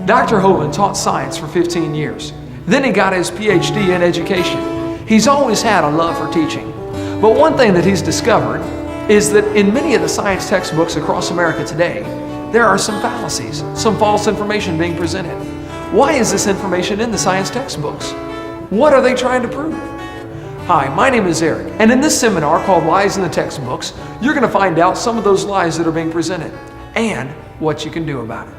Dr. Hovind taught science for 15 years. Then he got his PhD in education. He's always had a love for teaching. But one thing that he's discovered is that in many of the science textbooks across America today, there are some fallacies, some false information being presented. Why is this information in the science textbooks? What are they trying to prove? Hi, my name is Eric, and in this seminar called Lies in the Textbooks, you're going to find out some of those lies that are being presented and what you can do about it.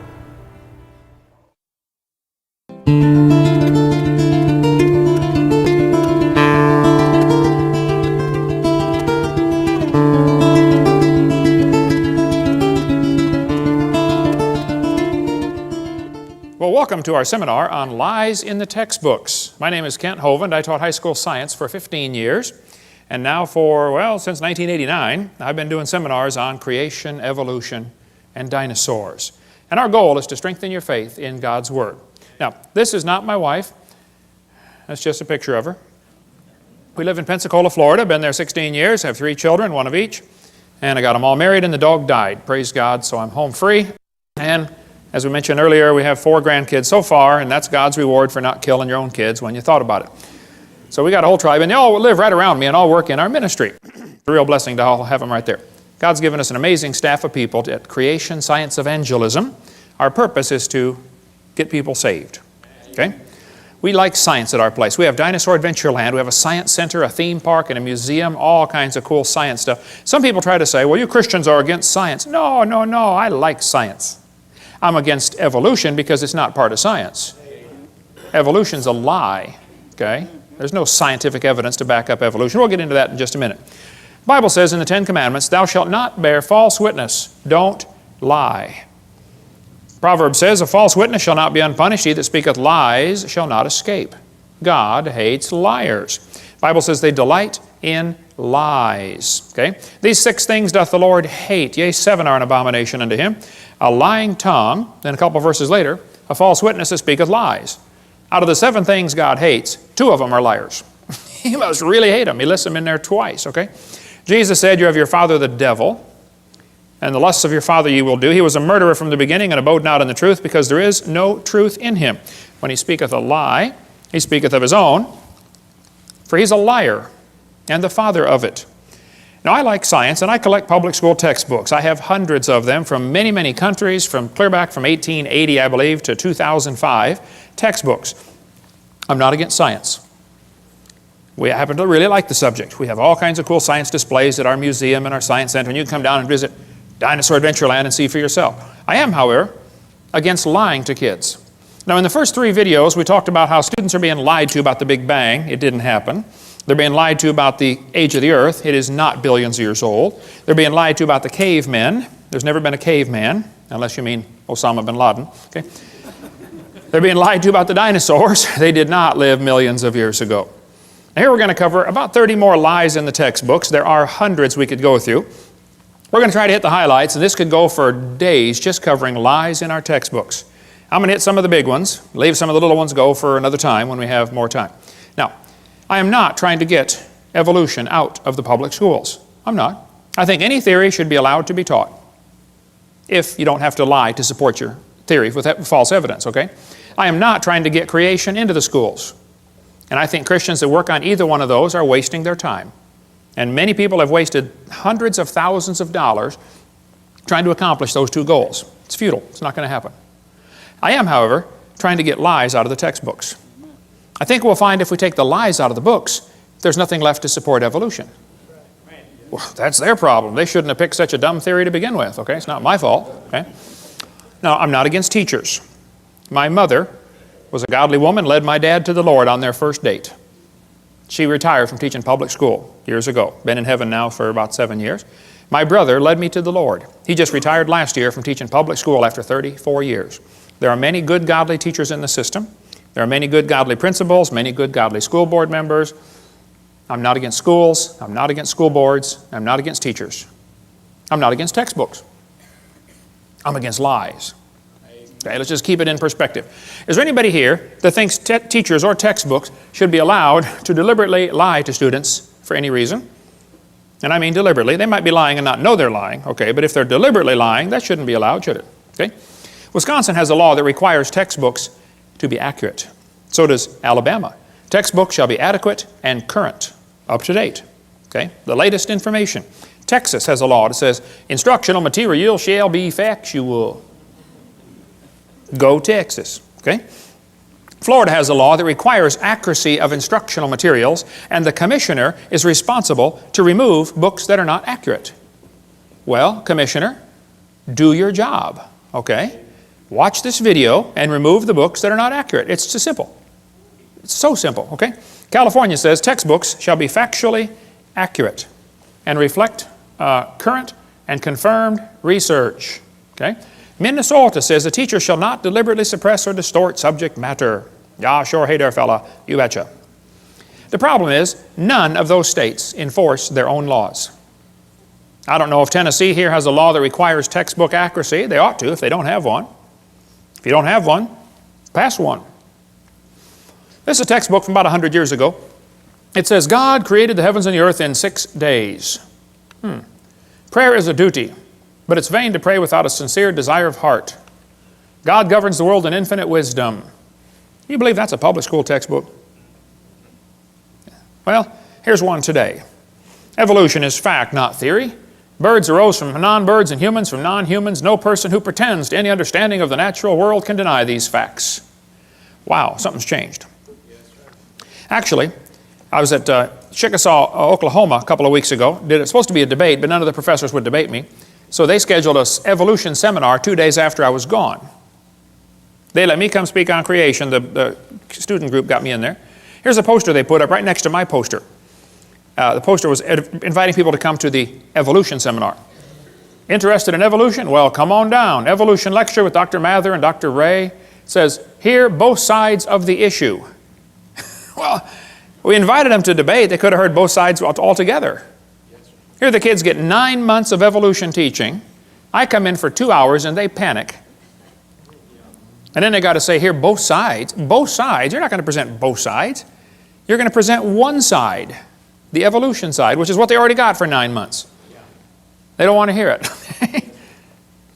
Well, welcome to our seminar on Lies in the Textbooks. My name is Kent Hovind. I taught high school science for 15 years. And now since 1989, I've been doing seminars on creation, evolution, and dinosaurs. And our goal is to strengthen your faith in God's Word. Now, this is not my wife. That's just a picture of her. We live in Pensacola, Florida. Been there 16 years. Have 3 children, 1 of each. And I got them all married and the dog died. Praise God, so I'm home free. And as we mentioned earlier, we have 4 grandkids so far, and that's God's reward for not killing your own kids when you thought about it. So we got a whole tribe, and they all live right around me and all work in our ministry. It's a real blessing to all have them right there. God's given us an amazing staff of people at Creation Science Evangelism. Our purpose is to get people saved. Okay? We like science at our place. We have Dinosaur Adventureland. We have a science center, a theme park, and a museum, all kinds of cool science stuff. Some people try to say, well, you Christians are against science. No, I like science. I'm against evolution because it's not part of science. Evolution's a lie, okay? There's no scientific evidence to back up evolution. We'll get into that in just a minute. The Bible says in the 10 Commandments, thou shalt not bear false witness. Don't lie. Proverbs says, a false witness shall not be unpunished. He that speaketh lies shall not escape. God hates liars. The Bible says they delight in lies. Okay? These 6 things doth the Lord hate. Yea, 7 are an abomination unto him. A lying tongue, then a couple of verses later, a false witness that speaketh lies. Out of the 7 things God hates, 2 of them are liars. He must really hate them. He lists them in there twice, okay? Jesus said, you have your father the devil, and the lusts of your father ye will do. He was a murderer from the beginning and abode not in the truth, because there is no truth in him. When he speaketh a lie, he speaketh of his own, for he's a liar and the father of it. Now, I like science, and I collect public school textbooks. I have hundreds of them from many, many countries, from clear back from 1880, I believe, to 2005, textbooks. I'm not against science. We happen to really like the subject. We have all kinds of cool science displays at our museum and our science center, and you can come down and visit Dinosaur Adventureland and see for yourself. I am, however, against lying to kids. Now, in the first 3 videos, we talked about how students are being lied to about the Big Bang. It didn't happen. They're being lied to about the age of the earth. It is not billions of years old. They're being lied to about the cavemen. There's never been a caveman, unless you mean Osama bin Laden. Okay? They're being lied to about the dinosaurs. They did not live millions of years ago. Now, here we're going to cover about 30 more lies in the textbooks. There are hundreds we could go through. We're going to try to hit the highlights, and this could go for days just covering lies in our textbooks. I'm going to hit some of the big ones, leave some of the little ones go for another time when we have more time. Now, I am not trying to get evolution out of the public schools. I'm not. I think any theory should be allowed to be taught if you don't have to lie to support your theory with false evidence, okay? I am not trying to get creation into the schools. And I think Christians that work on either one of those are wasting their time. And many people have wasted hundreds of thousands of dollars trying to accomplish those 2 goals. It's futile. It's not going to happen. I am, however, trying to get lies out of the textbooks. I think we'll find if we take the lies out of the books, there's nothing left to support evolution. Well, that's their problem. They shouldn't have picked such a dumb theory to begin with, okay? It's not my fault, okay? Now, I'm not against teachers. My mother was a godly woman, led my dad to the Lord on their first date. She retired from teaching public school years ago. Been in heaven now for about 7 years. My brother led me to the Lord. He just retired last year from teaching public school after 34 years. There are many good godly teachers in the system. There are many good godly principals, many good godly school board members. I'm not against schools. I'm not against school boards. I'm not against teachers. I'm not against textbooks. I'm against lies. Okay, let's just keep it in perspective. Is there anybody here that thinks teachers or textbooks should be allowed to deliberately lie to students for any reason? And I mean deliberately. They might be lying and not know they're lying, okay, but if they're deliberately lying, that shouldn't be allowed, should it? Okay? Wisconsin has a law that requires textbooks to be accurate. So does Alabama. Textbooks shall be adequate and current, up to date. Okay? The latest information. Texas has a law that says instructional material shall be factual. Go Texas. Okay? Florida has a law that requires accuracy of instructional materials, and the commissioner is responsible to remove books that are not accurate. Well, commissioner, do your job. Okay? Watch this video and remove the books that are not accurate. It's so simple. It's so simple. Okay? California says textbooks shall be factually accurate and reflect current and confirmed research. Okay? Minnesota says a teacher shall not deliberately suppress or distort subject matter. Yeah, sure, hey there, fella, you betcha. The problem is, none of those states enforce their own laws. I don't know if Tennessee here has a law that requires textbook accuracy. They ought to if they don't have one. If you don't have one, pass one. This is a textbook from about 100 years ago. It says, God created the heavens and the earth in 6 days. Prayer is a duty, but it's vain to pray without a sincere desire of heart. God governs the world in infinite wisdom. You believe that's a public school textbook? Well, here's one today. Evolution is fact, not theory. Birds arose from non-birds and humans from non-humans. No person who pretends to any understanding of the natural world can deny these facts. Wow, something's changed. Actually, I was at Chickasaw, Oklahoma a couple of weeks ago. It was supposed to be a debate, but none of the professors would debate me. So they scheduled an evolution seminar 2 days after I was gone. They let me come speak on creation. The student group got me in there. Here's a poster they put up right next to my poster. The poster was inviting people to come to the evolution seminar. Interested in evolution? Well, come on down. Evolution lecture with Dr. Mather and Dr. Ray. It says, hear both sides of the issue. Well, we invited them to debate. They could have heard both sides altogether. Here the kids get 9 months of evolution teaching. I come in for 2 hours and they panic. And then they got to say, here, both sides. Both sides. You're not going to present both sides. You're going to present one side, the evolution side, which is what they already got for 9 months. They don't want to hear it.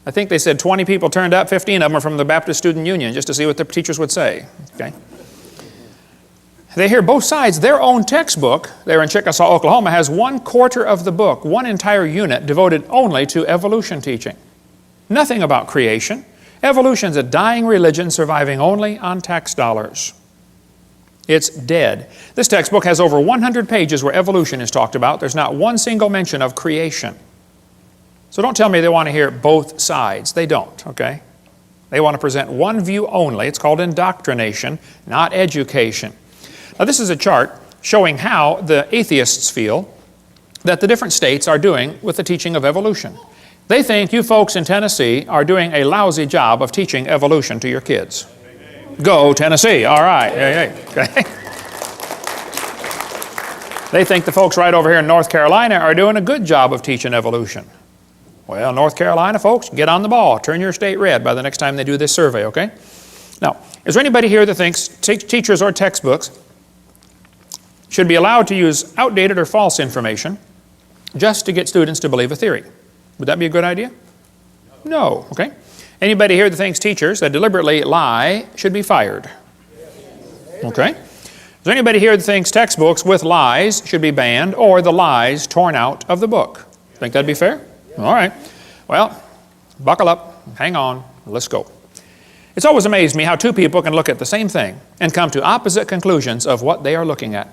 I think they said 20 people turned up, 15 of them are from the Baptist Student Union, just to see what the teachers would say. Okay? They hear both sides. Their own textbook, there in Chickasaw, Oklahoma, has 1/4 of the book, one entire unit devoted only to evolution teaching. Nothing about creation. Evolution's a dying religion surviving only on tax dollars. It's dead. This textbook has over 100 pages where evolution is talked about. There's not one single mention of creation. So don't tell me they want to hear both sides. They don't, okay? They want to present one view only. It's called indoctrination, not education. Now this is a chart showing how the atheists feel that the different states are doing with the teaching of evolution. They think you folks in Tennessee are doing a lousy job of teaching evolution to your kids. Go Tennessee, all right. Okay. They think the folks right over here in North Carolina are doing a good job of teaching evolution. Well, North Carolina folks, get on the ball. Turn your state red by the next time they do this survey, okay? Now, is there anybody here that thinks teachers or textbooks should be allowed to use outdated or false information just to get students to believe a theory? Would that be a good idea? No, okay? Anybody here that thinks teachers that deliberately lie should be fired? Okay? Is there anybody here that thinks textbooks with lies should be banned or the lies torn out of the book? Think that'd be fair? All right. Well, buckle up, hang on, let's go. It's always amazed me how two people can look at the same thing and come to opposite conclusions of what they are looking at.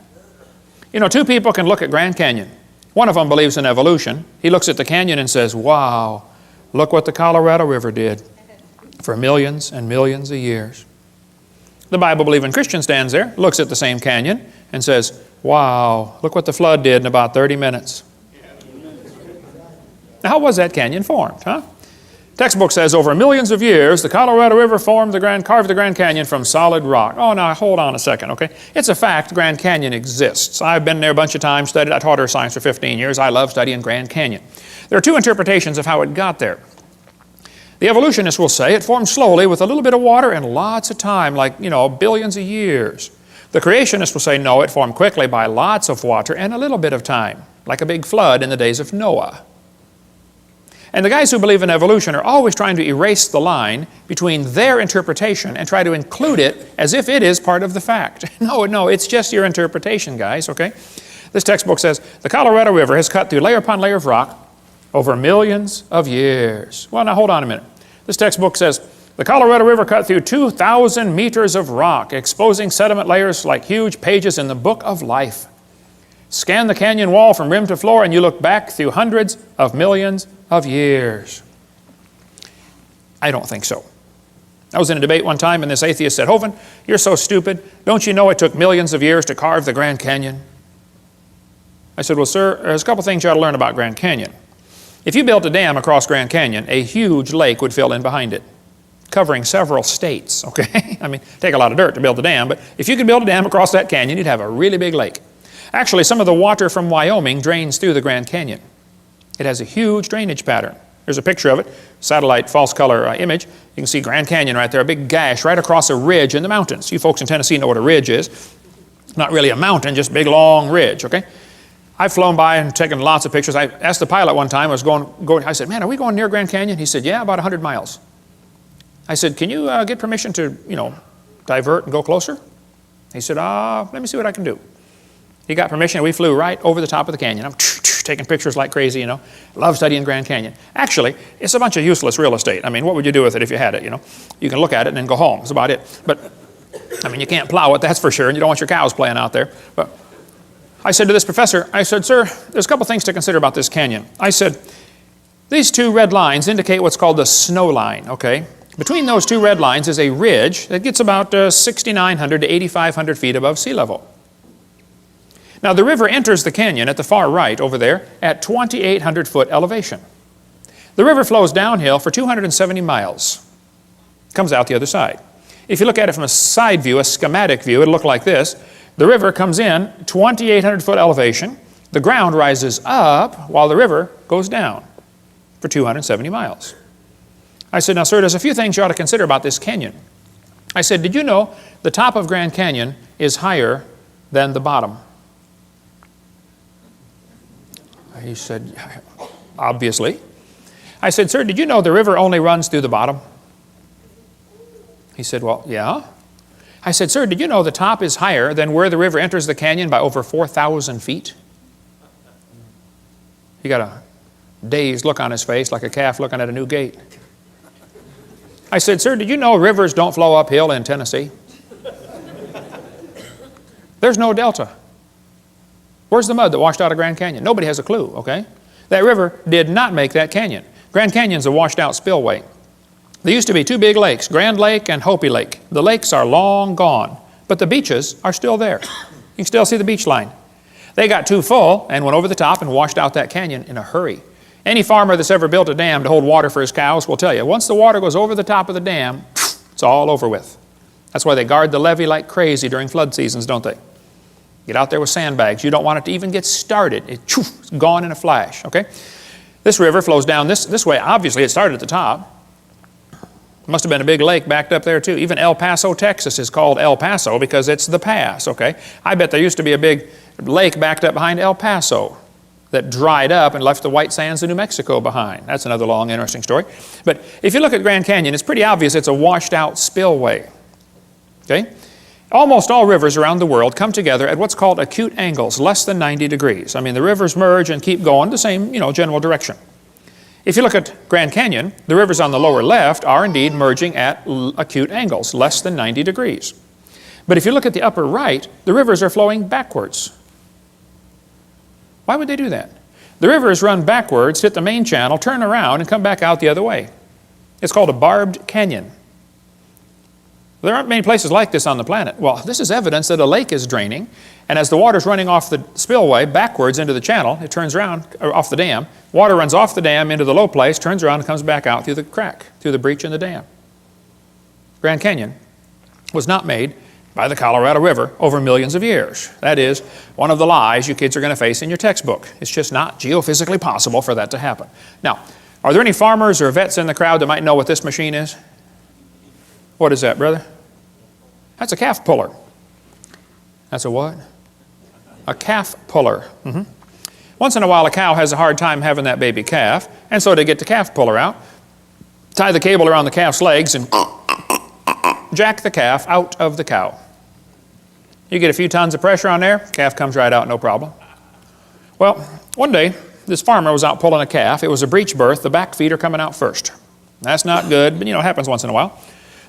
You know, two people can look at Grand Canyon. One of them believes in evolution. He looks at the canyon and says, wow, look what the Colorado River did for millions and millions of years. The Bible-believing Christian stands there, looks at the same canyon, and says, wow, look what the flood did in about 30 minutes. Now, how was that canyon formed, huh? Textbook says over millions of years, the Colorado River carved the Grand Canyon from solid rock. Oh, now hold on a second, okay? It's a fact the Grand Canyon exists. I've been there a bunch of times, studied. I taught earth science for 15 years. I love studying Grand Canyon. There are two interpretations of how it got there. The evolutionists will say it formed slowly with a little bit of water and lots of time, like, billions of years. The creationists will say, no, it formed quickly by lots of water and a little bit of time, like a big flood in the days of Noah. And the guys who believe in evolution are always trying to erase the line between their interpretation and try to include it as if it is part of the fact. No, it's just your interpretation, guys, okay? This textbook says, the Colorado River has cut through layer upon layer of rock over millions of years. Well, now hold on a minute. This textbook says, the Colorado River cut through 2,000 meters of rock, exposing sediment layers like huge pages in the book of life. Scan the canyon wall from rim to floor and you look back through hundreds of millions of years. I don't think so. I was in a debate one time and this atheist said, Hovind, you're so stupid. Don't you know it took millions of years to carve the Grand Canyon? I said, well, sir, there's a couple things you ought to learn about Grand Canyon. If you built a dam across Grand Canyon, a huge lake would fill in behind it, covering several states, okay? I mean, take a lot of dirt to build a dam, but if you could build a dam across that canyon, you'd have a really big lake. Actually, some of the water from Wyoming drains through the Grand Canyon. It has a huge drainage pattern. There's a picture of it, satellite false color image. You can see Grand Canyon right there, a big gash right across a ridge in the mountains. You folks in Tennessee know what a ridge is. Not really a mountain, just a big long ridge, okay? I've flown by and taken lots of pictures. I asked the pilot one time, I said, man, are we going near Grand Canyon? He said, yeah, about 100 miles. I said, can you get permission to, divert and go closer? He said, let me see what I can do. He got permission, and we flew right over the top of the canyon. I'm taking pictures like crazy, Love studying Grand Canyon. Actually, it's a bunch of useless real estate. I mean, what would you do with it if you had it, You can look at it and then go home. That's about it. But, I mean, you can't plow it, that's for sure, and you don't want your cows playing out there. But I said to this professor, I said, sir, there's a couple things to consider about this canyon. I said, these two red lines indicate what's called the snow line, okay? Between those two red lines is a ridge that gets about 6,900 to 8,500 feet above sea level. Now, the river enters the canyon at the far right over there at 2,800 foot elevation. The river flows downhill for 270 miles. Comes out the other side. If you look at it from a side view, a schematic view, it'll look like this. The river comes in 2,800 foot elevation. The ground rises up while the river goes down for 270 miles. I said, now, sir, there's a few things you ought to consider about this canyon. I said, did you know the top of Grand Canyon is higher than the bottom? He said, obviously. I said, sir, did you know the river only runs through the bottom? He said, well, yeah. I said, sir, did you know the top is higher than where the river enters the canyon by over 4,000 feet? He got a dazed look on his face like a calf looking at a new gate. I said, sir, did you know rivers don't flow uphill in Tennessee? There's no delta. Where's the mud that washed out of Grand Canyon? Nobody has a clue, okay? That river did not make that canyon. Grand Canyon's a washed out spillway. There used to be two big lakes, Grand Lake and Hopi Lake. The lakes are long gone, but the beaches are still there. You can still see the beach line. They got too full and went over the top and washed out that canyon in a hurry. Any farmer that's ever built a dam to hold water for his cows will tell you, once the water goes over the top of the dam, it's all over with. That's why they guard the levee like crazy during flood seasons, don't they? Get out there with sandbags. You don't want it to even get started. It's gone in a flash, okay? This river flows down this way. Obviously, it started at the top. Must have been a big lake backed up there, too. Even El Paso, Texas is called El Paso because it's the pass, okay? I bet there used to be a big lake backed up behind El Paso that dried up and left the white sands of New Mexico behind. That's another long, interesting story. But if you look at Grand Canyon, it's pretty obvious it's a washed-out spillway, okay? Almost all rivers around the world come together at what's called acute angles, less than 90 degrees. I mean, the rivers merge and keep going the same, general direction. If you look at Grand Canyon, the rivers on the lower left are indeed merging at acute angles, less than 90 degrees. But if you look at the upper right, the rivers are flowing backwards. Why would they do that? The rivers run backwards, hit the main channel, turn around, and come back out the other way. It's called a barbed canyon. There aren't many places like this on the planet. Well, this is evidence that a lake is draining, and as the water's running off the spillway backwards into the channel, it turns around, or off the dam, water runs off the dam into the low place, turns around and comes back out through the crack, through the breach in the dam. Grand Canyon was not made by the Colorado River over millions of years. That is one of the lies you kids are going to face in your textbook. It's just not geophysically possible for that to happen. Now, are there any farmers or vets in the crowd that might know what this machine is? What is that, brother? That's a calf puller. That's a what? A calf puller. One Once in a while, a cow has a hard time having that baby calf, and so they get the calf puller out, tie the cable around the calf's legs, and jack the calf out of the cow. You get a few tons of pressure on there, calf comes right out, no problem. Well, one day, this farmer was out pulling a calf. It was a breech birth, the back feet are coming out first. That's not good, but it happens once in a while.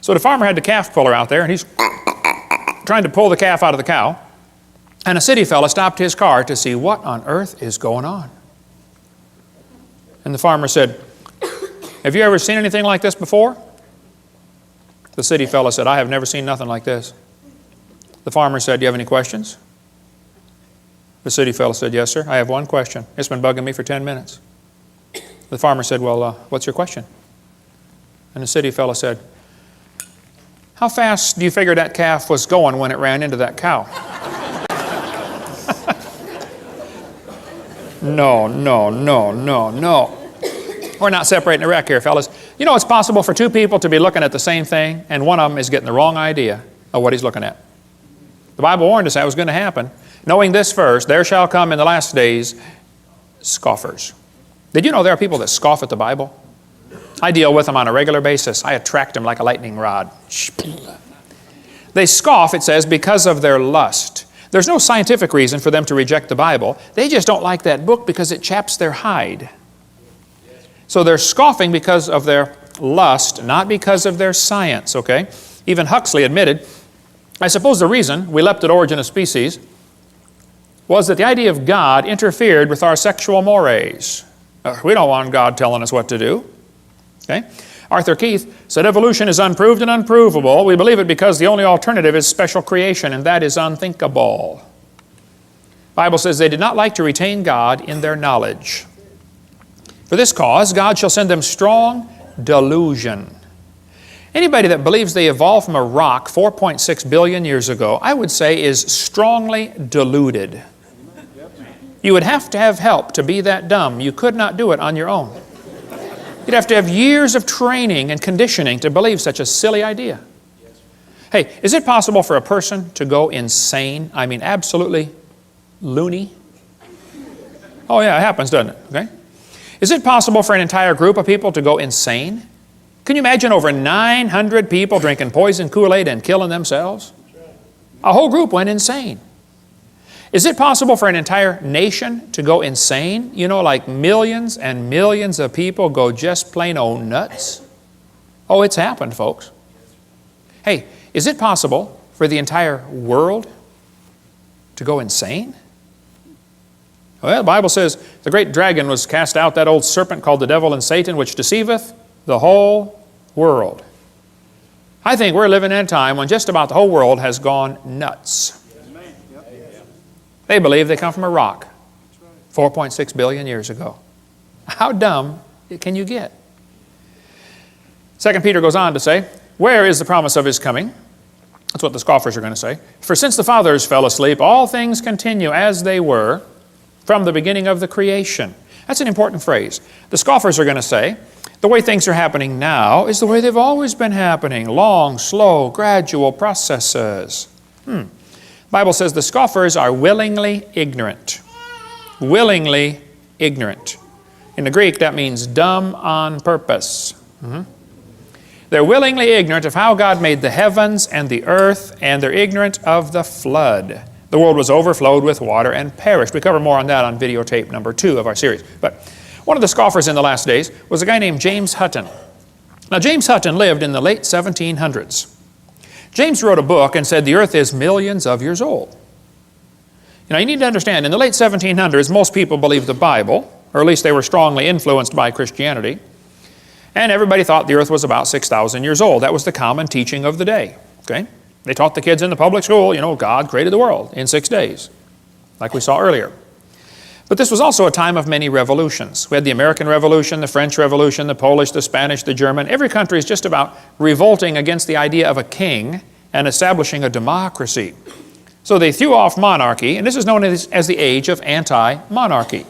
So the farmer had the calf puller out there, and he's trying to pull the calf out of the cow. And a city fella stopped his car to see what on earth is going on. And the farmer said, "Have you ever seen anything like this before?" The city fella said, "I have never seen nothing like this." The farmer said, "Do you have any questions?" The city fellow said, "Yes, sir, I have one question. It's been bugging me for 10 minutes. The farmer said, "Well, what's your question?" And the city fellow said, "How fast do you figure that calf was going when it ran into that cow?" No. We're not separating the wreck here, fellas. You know, it's possible for two people to be looking at the same thing, and one of them is getting the wrong idea of what he's looking at. The Bible warned us that was going to happen. Knowing this first, there shall come in the last days scoffers. Did you know there are people that scoff at the Bible? I deal with them on a regular basis. I attract them like a lightning rod. They scoff, it says, because of their lust. There's no scientific reason for them to reject the Bible. They just don't like that book because it chaps their hide. So they're scoffing because of their lust, not because of their science, okay? Even Huxley admitted, I suppose the reason we leapt at origin of species was that the idea of God interfered with our sexual mores. We don't want God telling us what to do. Okay? Arthur Keith said evolution is unproved and unprovable. We believe it because the only alternative is special creation, and that is unthinkable. The Bible says they did not like to retain God in their knowledge. For this cause, God shall send them strong delusion. Anybody that believes they evolved from a rock 4.6 billion years ago, I would say is strongly deluded. You would have to have help to be that dumb. You could not do it on your own. You'd have to have years of training and conditioning to believe such a silly idea. Hey, is it possible for a person to go insane? I mean, absolutely loony? Oh yeah, it happens, doesn't it? Okay. Is it possible for an entire group of people to go insane? Can you imagine over 900 people drinking poison Kool-Aid and killing themselves? A whole group went insane. Is it possible for an entire nation to go insane? You know, like millions and millions of people go just plain old nuts? Oh, it's happened, folks. Hey, is it possible for the entire world to go insane? Well, the Bible says the great dragon was cast out, that old serpent called the devil and Satan, which deceiveth the whole world. I think we're living in a time when just about the whole world has gone nuts. They believe they come from a rock 4.6 billion years ago. How dumb can you get? 2 Peter goes on to say, where is the promise of His coming? That's what the scoffers are going to say. For since the fathers fell asleep, all things continue as they were from the beginning of the creation. That's an important phrase. The scoffers are going to say, the way things are happening now is the way they've always been happening. Long, slow, gradual processes. The Bible says the scoffers are willingly ignorant. Willingly ignorant. In the Greek, that means dumb on purpose. They're willingly ignorant of how God made the heavens and the earth, and they're ignorant of the flood. The world was overflowed with water and perished. We cover more on that on videotape number 2 of our series. But one of the scoffers in the last days was a guy named James Hutton. Now, James Hutton lived in the late 1700s. James wrote a book and said the earth is millions of years old. You know, you need to understand, in the late 1700s, most people believed the Bible, or at least they were strongly influenced by Christianity, and everybody thought the earth was about 6,000 years old. That was the common teaching of the day. Okay? They taught the kids in the public school, you know, God created the world in 6 days, like we saw earlier. But this was also a time of many revolutions. We had the American Revolution, the French Revolution, the Polish, the Spanish, the German. Every country is just about revolting against the idea of a king and establishing a democracy. So they threw off monarchy, and this is known as the age of anti-monarchy.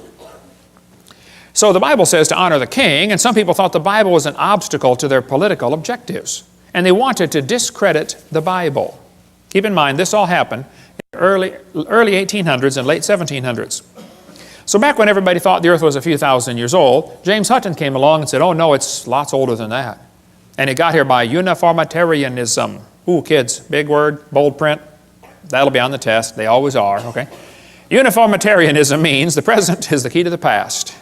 So the Bible says to honor the king, and some people thought the Bible was an obstacle to their political objectives, and they wanted to discredit the Bible. Keep in mind, this all happened in the early 1800s and late 1700s. So So back when everybody thought the earth was a few thousand years old, James Hutton came along and said, oh no, it's lots older than that. And it got here by uniformitarianism. Ooh, kids, big word, bold print. That'll be on the test. They always are, okay? Uniformitarianism means the present is the key to the past.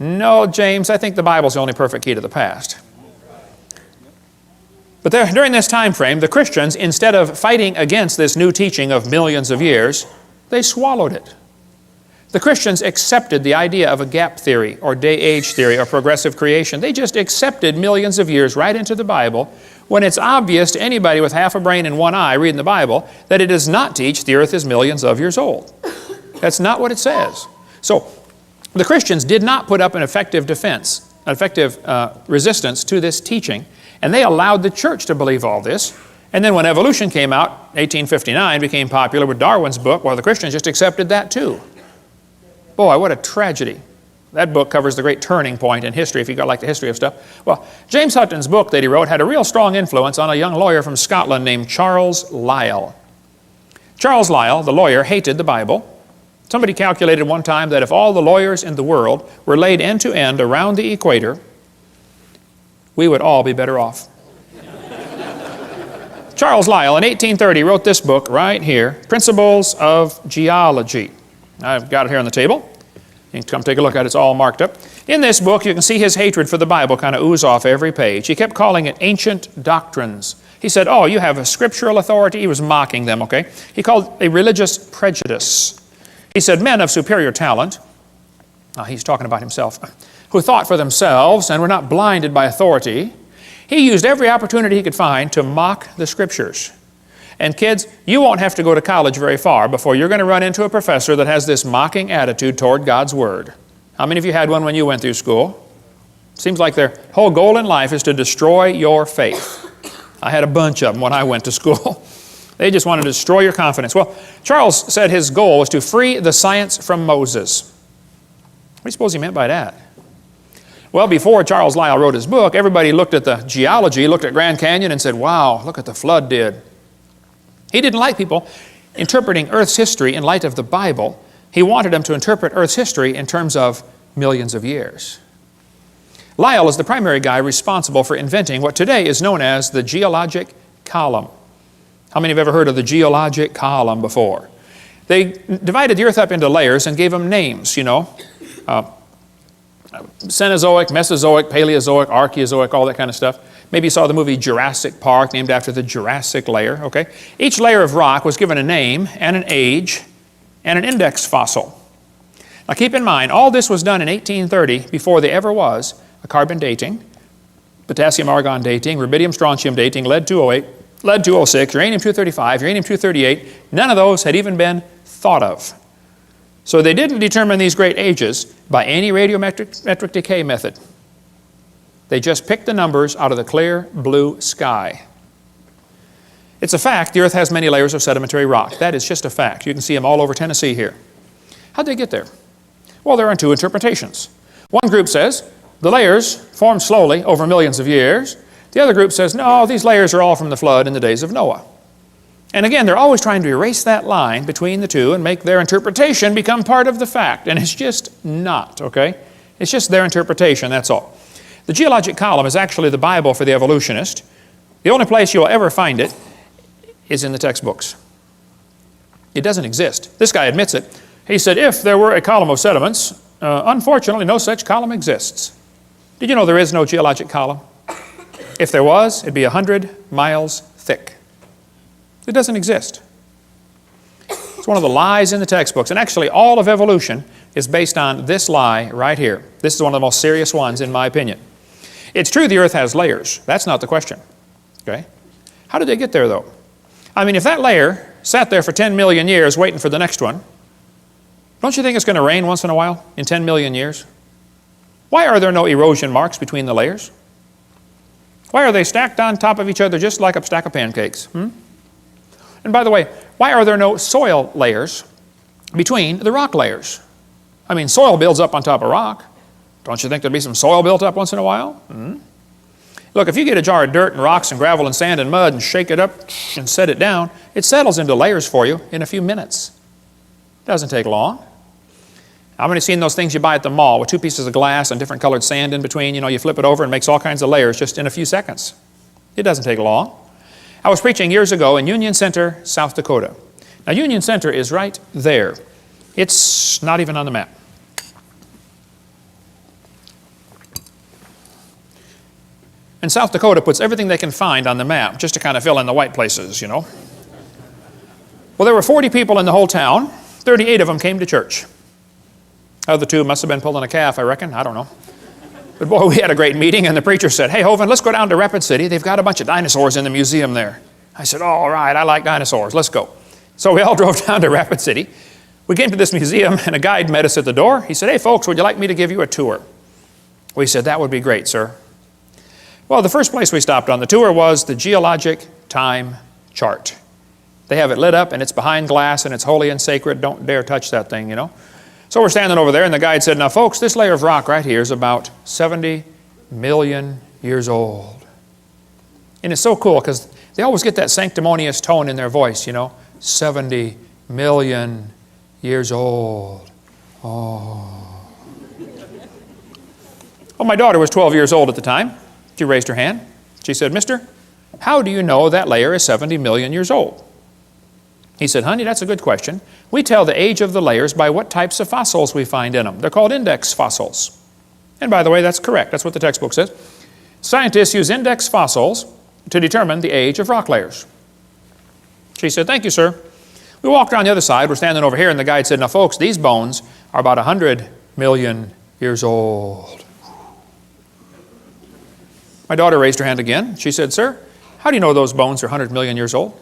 No, James, I think the Bible's the only perfect key to the past. But during this time frame, the Christians, instead of fighting against this new teaching of millions of years, they swallowed it. The Christians accepted the idea of a gap theory or day-age theory or progressive creation. They just accepted millions of years right into the Bible when it's obvious to anybody with half a brain and one eye reading the Bible that it does not teach the earth is millions of years old. That's not what it says. So the Christians did not put up an effective defense, an effective resistance to this teaching, and they allowed the church to believe all this. And then when evolution came out, 1859 became popular with Darwin's book, well, the Christians just accepted that too. Boy, what a tragedy. That book covers the great turning point in history, if you like the history of stuff. Well, James Hutton's book that he wrote had a real strong influence on a young lawyer from Scotland named Charles Lyell. Charles Lyell, the lawyer, hated the Bible. Somebody calculated one time that if all the lawyers in the world were laid end to end around the equator, we would all be better off. Charles Lyell, in 1830, wrote this book right here, Principles of Geology. I've got it here on the table. You can come take a look at it. It's all marked up. In this book, you can see his hatred for the Bible kind of ooze off every page. He kept calling it ancient doctrines. He said, oh, you have a scriptural authority. He was mocking them, okay? He called it a religious prejudice. He said, men of superior talent, he's talking about himself, who thought for themselves and were not blinded by authority, he used every opportunity he could find to mock the Scriptures. And kids, you won't have to go to college very far before you're going to run into a professor that has this mocking attitude toward God's Word. How many of you had one when you went through school? Seems like their whole goal in life is to destroy your faith. I had a bunch of them when I went to school. They just wanted to destroy your confidence. Well, Charles said his goal was to free the science from Moses. What do you suppose he meant by that? Well, before Charles Lyell wrote his book, everybody looked at the geology, looked at Grand Canyon and said, wow, look what the flood did. He didn't like people interpreting Earth's history in light of the Bible. He wanted them to interpret Earth's history in terms of millions of years. Lyell is the primary guy responsible for inventing what today is known as the geologic column. How many have ever heard of the geologic column before? They divided the earth up into layers and gave them names, you know. Cenozoic, Mesozoic, Paleozoic, Archaeozoic, all that kind of stuff. Maybe you saw the movie Jurassic Park, named after the Jurassic layer, okay? Each layer of rock was given a name and an age and an index fossil. Now keep in mind, all this was done in 1830 before there ever was a carbon dating, potassium-argon dating, rubidium-strontium dating, lead-208, lead-206, uranium-235, uranium-238. None of those had even been thought of. So they didn't determine these great ages by any radiometric decay method. They just picked the numbers out of the clear blue sky. It's a fact the earth has many layers of sedimentary rock. That is just a fact. You can see them all over Tennessee here. How'd they get there? Well, there are two interpretations. One group says the layers formed slowly over millions of years. The other group says, no, these layers are all from the flood in the days of Noah. And again, they're always trying to erase that line between the two and make their interpretation become part of the fact. And it's just not, okay? It's just their interpretation, that's all. The geologic column is actually the Bible for the evolutionist. The only place you'll ever find it is in the textbooks. It doesn't exist. This guy admits it. He said, if there were a column of sediments, unfortunately no such column exists. Did you know there is no geologic column? If there was, it'd be 100 miles thick. It doesn't exist. It's one of the lies in the textbooks. And actually, all of evolution is based on this lie right here. This is one of the most serious ones, in my opinion. It's true the earth has layers. That's not the question. Okay? How did they get there, though? I mean, if that layer sat there for 10 million years waiting for the next one, don't you think it's going to rain once in a while in 10 million years? Why are there no erosion marks between the layers? Why are they stacked on top of each other just like a stack of pancakes? And by the way, why are there no soil layers between the rock layers? I mean, soil builds up on top of rock. Don't you think there'd be some soil built up once in a while? Look, if you get a jar of dirt and rocks and gravel and sand and mud and shake it up and set it down, it settles into layers for you in a few minutes. Doesn't take long. How many seen those things you buy at the mall with two pieces of glass and different colored sand in between? You know, you flip it over and it makes all kinds of layers just in a few seconds. It doesn't take long. I was preaching years ago in Union Center, South Dakota. Now, Union Center is right there. It's not even on the map. And South Dakota puts everything they can find on the map just to kind of fill in the white places, you know. Well, there were 40 people in the whole town. 38 of them came to church. Other two must have been pulling a calf, I reckon. I don't know. But boy, we had a great meeting, and the preacher said, "Hey, Hovind, let's go down to Rapid City. They've got a bunch of dinosaurs in the museum there." I said, "Oh, all right, I like dinosaurs. Let's go." So we all drove down to Rapid City. We came to this museum, and a guide met us at the door. He said, "Hey, folks, would you like me to give you a tour?" We said, "That would be great, sir." Well, the first place we stopped on the tour was the geologic time chart. They have it lit up, and it's behind glass, and it's holy and sacred. Don't dare touch that thing, you know. So we're standing over there, and the guide said, "Now, folks, this layer of rock right here is about 70 million years old." And it's so cool because they always get that sanctimonious tone in their voice, you know. 70 million years old. Oh. Well, my daughter was 12 years old at the time. She raised her hand. She said, "Mister, how do you know that layer is 70 million years old?" He said, "Honey, that's a good question. We tell the age of the layers by what types of fossils we find in them. They're called index fossils." And by the way, that's correct. That's what the textbook says. Scientists use index fossils to determine the age of rock layers. She said, "Thank you, sir." We walked around the other side. We're standing over here, and the guide said, "Now, folks, these bones are about 100 million years old." My daughter raised her hand again. She said, "Sir, how do you know those bones are 100 million years old?"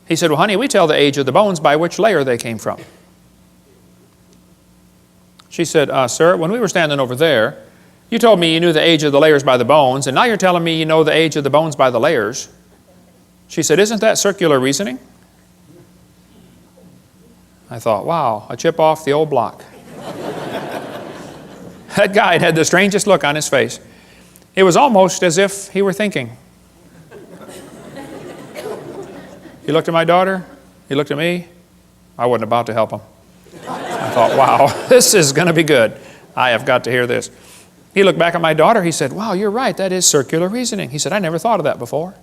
He said, "Well, honey, we tell the age of the bones by which layer they came from." She said, "Sir, when we were standing over there, you told me you knew the age of the layers by the bones, and now you're telling me you know the age of the bones by the layers." She said, "Isn't that circular reasoning?" I thought, wow, a chip off the old block. That guide had the strangest look on his face. It was almost as if he were thinking. He looked at my daughter. He looked at me. I wasn't about to help him. I thought, wow, this is going to be good. I have got to hear this. He looked back at my daughter. He said, "Wow, you're right. That is circular reasoning." He said, "I never thought of that before."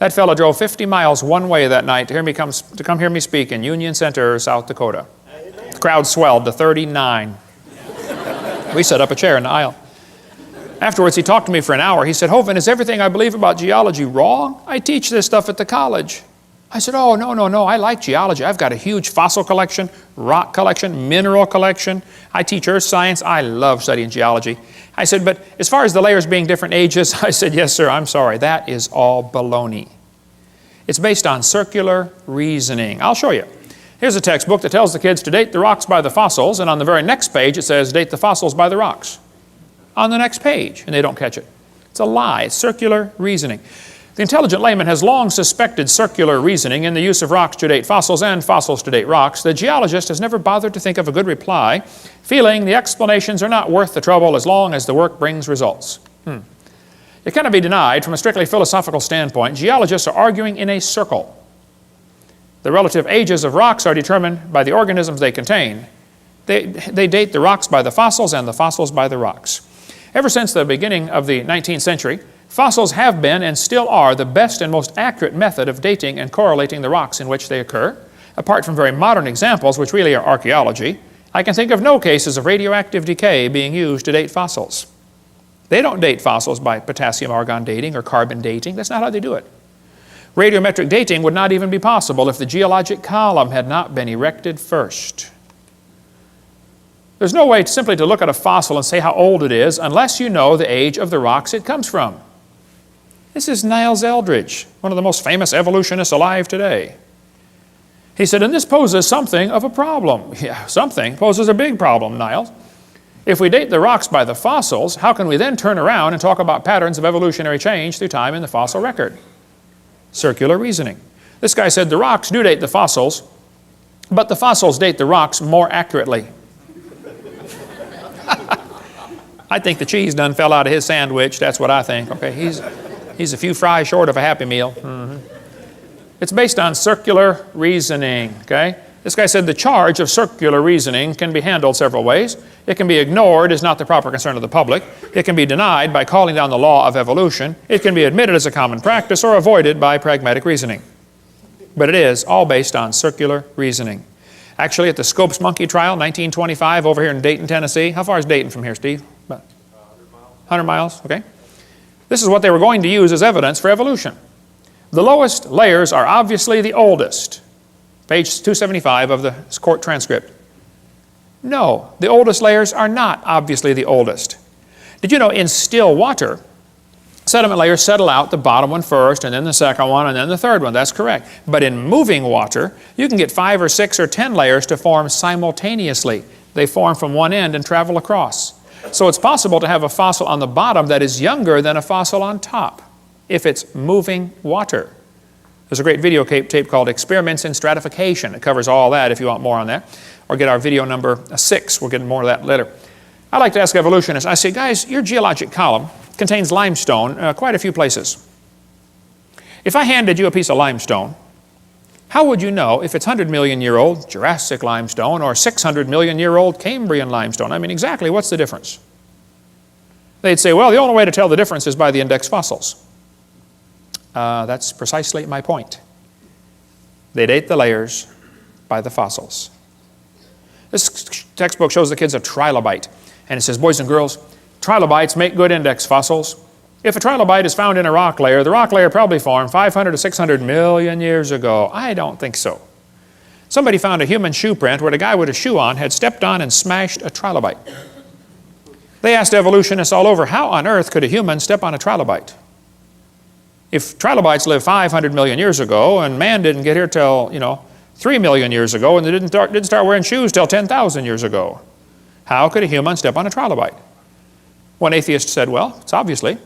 That fellow drove 50 miles one way that night to come hear me speak in Union Center, South Dakota. The crowd swelled to 39. We set up a chair in the aisle. Afterwards, he talked to me for an hour. He said, "Hovind, is everything I believe about geology wrong? I teach this stuff at the college." I said, "Oh, no, I like geology. I've got a huge fossil collection, rock collection, mineral collection. I teach earth science. I love studying geology." I said, "But as far as the layers being different ages," I said, "Yes, sir, I'm sorry. That is all baloney. It's based on circular reasoning." I'll show you. Here's a textbook that tells the kids to date the rocks by the fossils, and on the very next page it says, "Date the fossils by the rocks." On the next page, and they don't catch it. It's a lie. It's circular reasoning. The intelligent layman has long suspected circular reasoning in the use of rocks to date fossils and fossils to date rocks. The geologist has never bothered to think of a good reply, feeling the explanations are not worth the trouble as long as the work brings results. It cannot be denied from a strictly philosophical standpoint, geologists are arguing in a circle. The relative ages of rocks are determined by the organisms they contain. They date the rocks by the fossils and the fossils by the rocks. Ever since the beginning of the 19th century, fossils have been and still are the best and most accurate method of dating and correlating the rocks in which they occur. Apart from very modern examples, which really are archaeology, I can think of no cases of radioactive decay being used to date fossils. They don't date fossils by potassium-argon dating or carbon dating. That's not how they do it. Radiometric dating would not even be possible if the geologic column had not been erected first. There's no way simply to look at a fossil and say how old it is unless you know the age of the rocks it comes from. This is Niles Eldredge, one of the most famous evolutionists alive today. He said, "And this poses something of a problem." Yeah, something poses a big problem, Niles. If we date the rocks by the fossils, how can we then turn around and talk about patterns of evolutionary change through time in the fossil record? Circular reasoning. This guy said the rocks do date the fossils, but the fossils date the rocks more accurately. I think the cheese done fell out of his sandwich. That's what I think. Okay, he's a few fries short of a Happy Meal. It's based on circular reasoning. Okay, This guy said the charge of circular reasoning can be handled several ways. It can be ignored as not the proper concern of the public. It can be denied by calling down the law of evolution. It can be admitted as a common practice or avoided by pragmatic reasoning. But it is all based on circular reasoning. Actually, at the Scopes monkey trial, 1925, over here in Dayton, Tennessee. How far is Dayton from here, Steve? About 100 miles, okay. This is what they were going to use as evidence for evolution. The lowest layers are obviously the oldest. Page 275 of the court transcript. No, the oldest layers are not obviously the oldest. Did you know in still water, sediment layers settle out, the bottom one first, and then the second one, and then the third one? That's correct. But in moving water, you can get 5 or 6 or 10 layers to form simultaneously. They form from one end and travel across. So it's possible to have a fossil on the bottom that is younger than a fossil on top if it's moving water. There's a great video tape called Experiments in Stratification. It covers all that if you want more on that. Or get our video number 6. We'll get more of that later. I like to ask evolutionists, I say, guys, your geologic column contains limestone quite a few places. If I handed you a piece of limestone, how would you know if it's 100 million year old Jurassic limestone or 600 million year old Cambrian limestone? I mean, exactly what's the difference? They'd say, well, the only way to tell the difference is by the index fossils. That's precisely my point. They date the layers by the fossils. This textbook shows the kids a trilobite, and it says, boys and girls, trilobites make good index fossils. If a trilobite is found in a rock layer, the rock layer probably formed 500 to 600 million years ago. I don't think so. Somebody found a human shoe print where the guy with a shoe on had stepped on and smashed a trilobite. They asked evolutionists all over, how on earth could a human step on a trilobite? If trilobites lived 500 million years ago and man didn't get here till, 3 million years ago, and they didn't start wearing shoes till 10,000 years ago, how could a human step on a trilobite? One atheist said, well, it's obviously.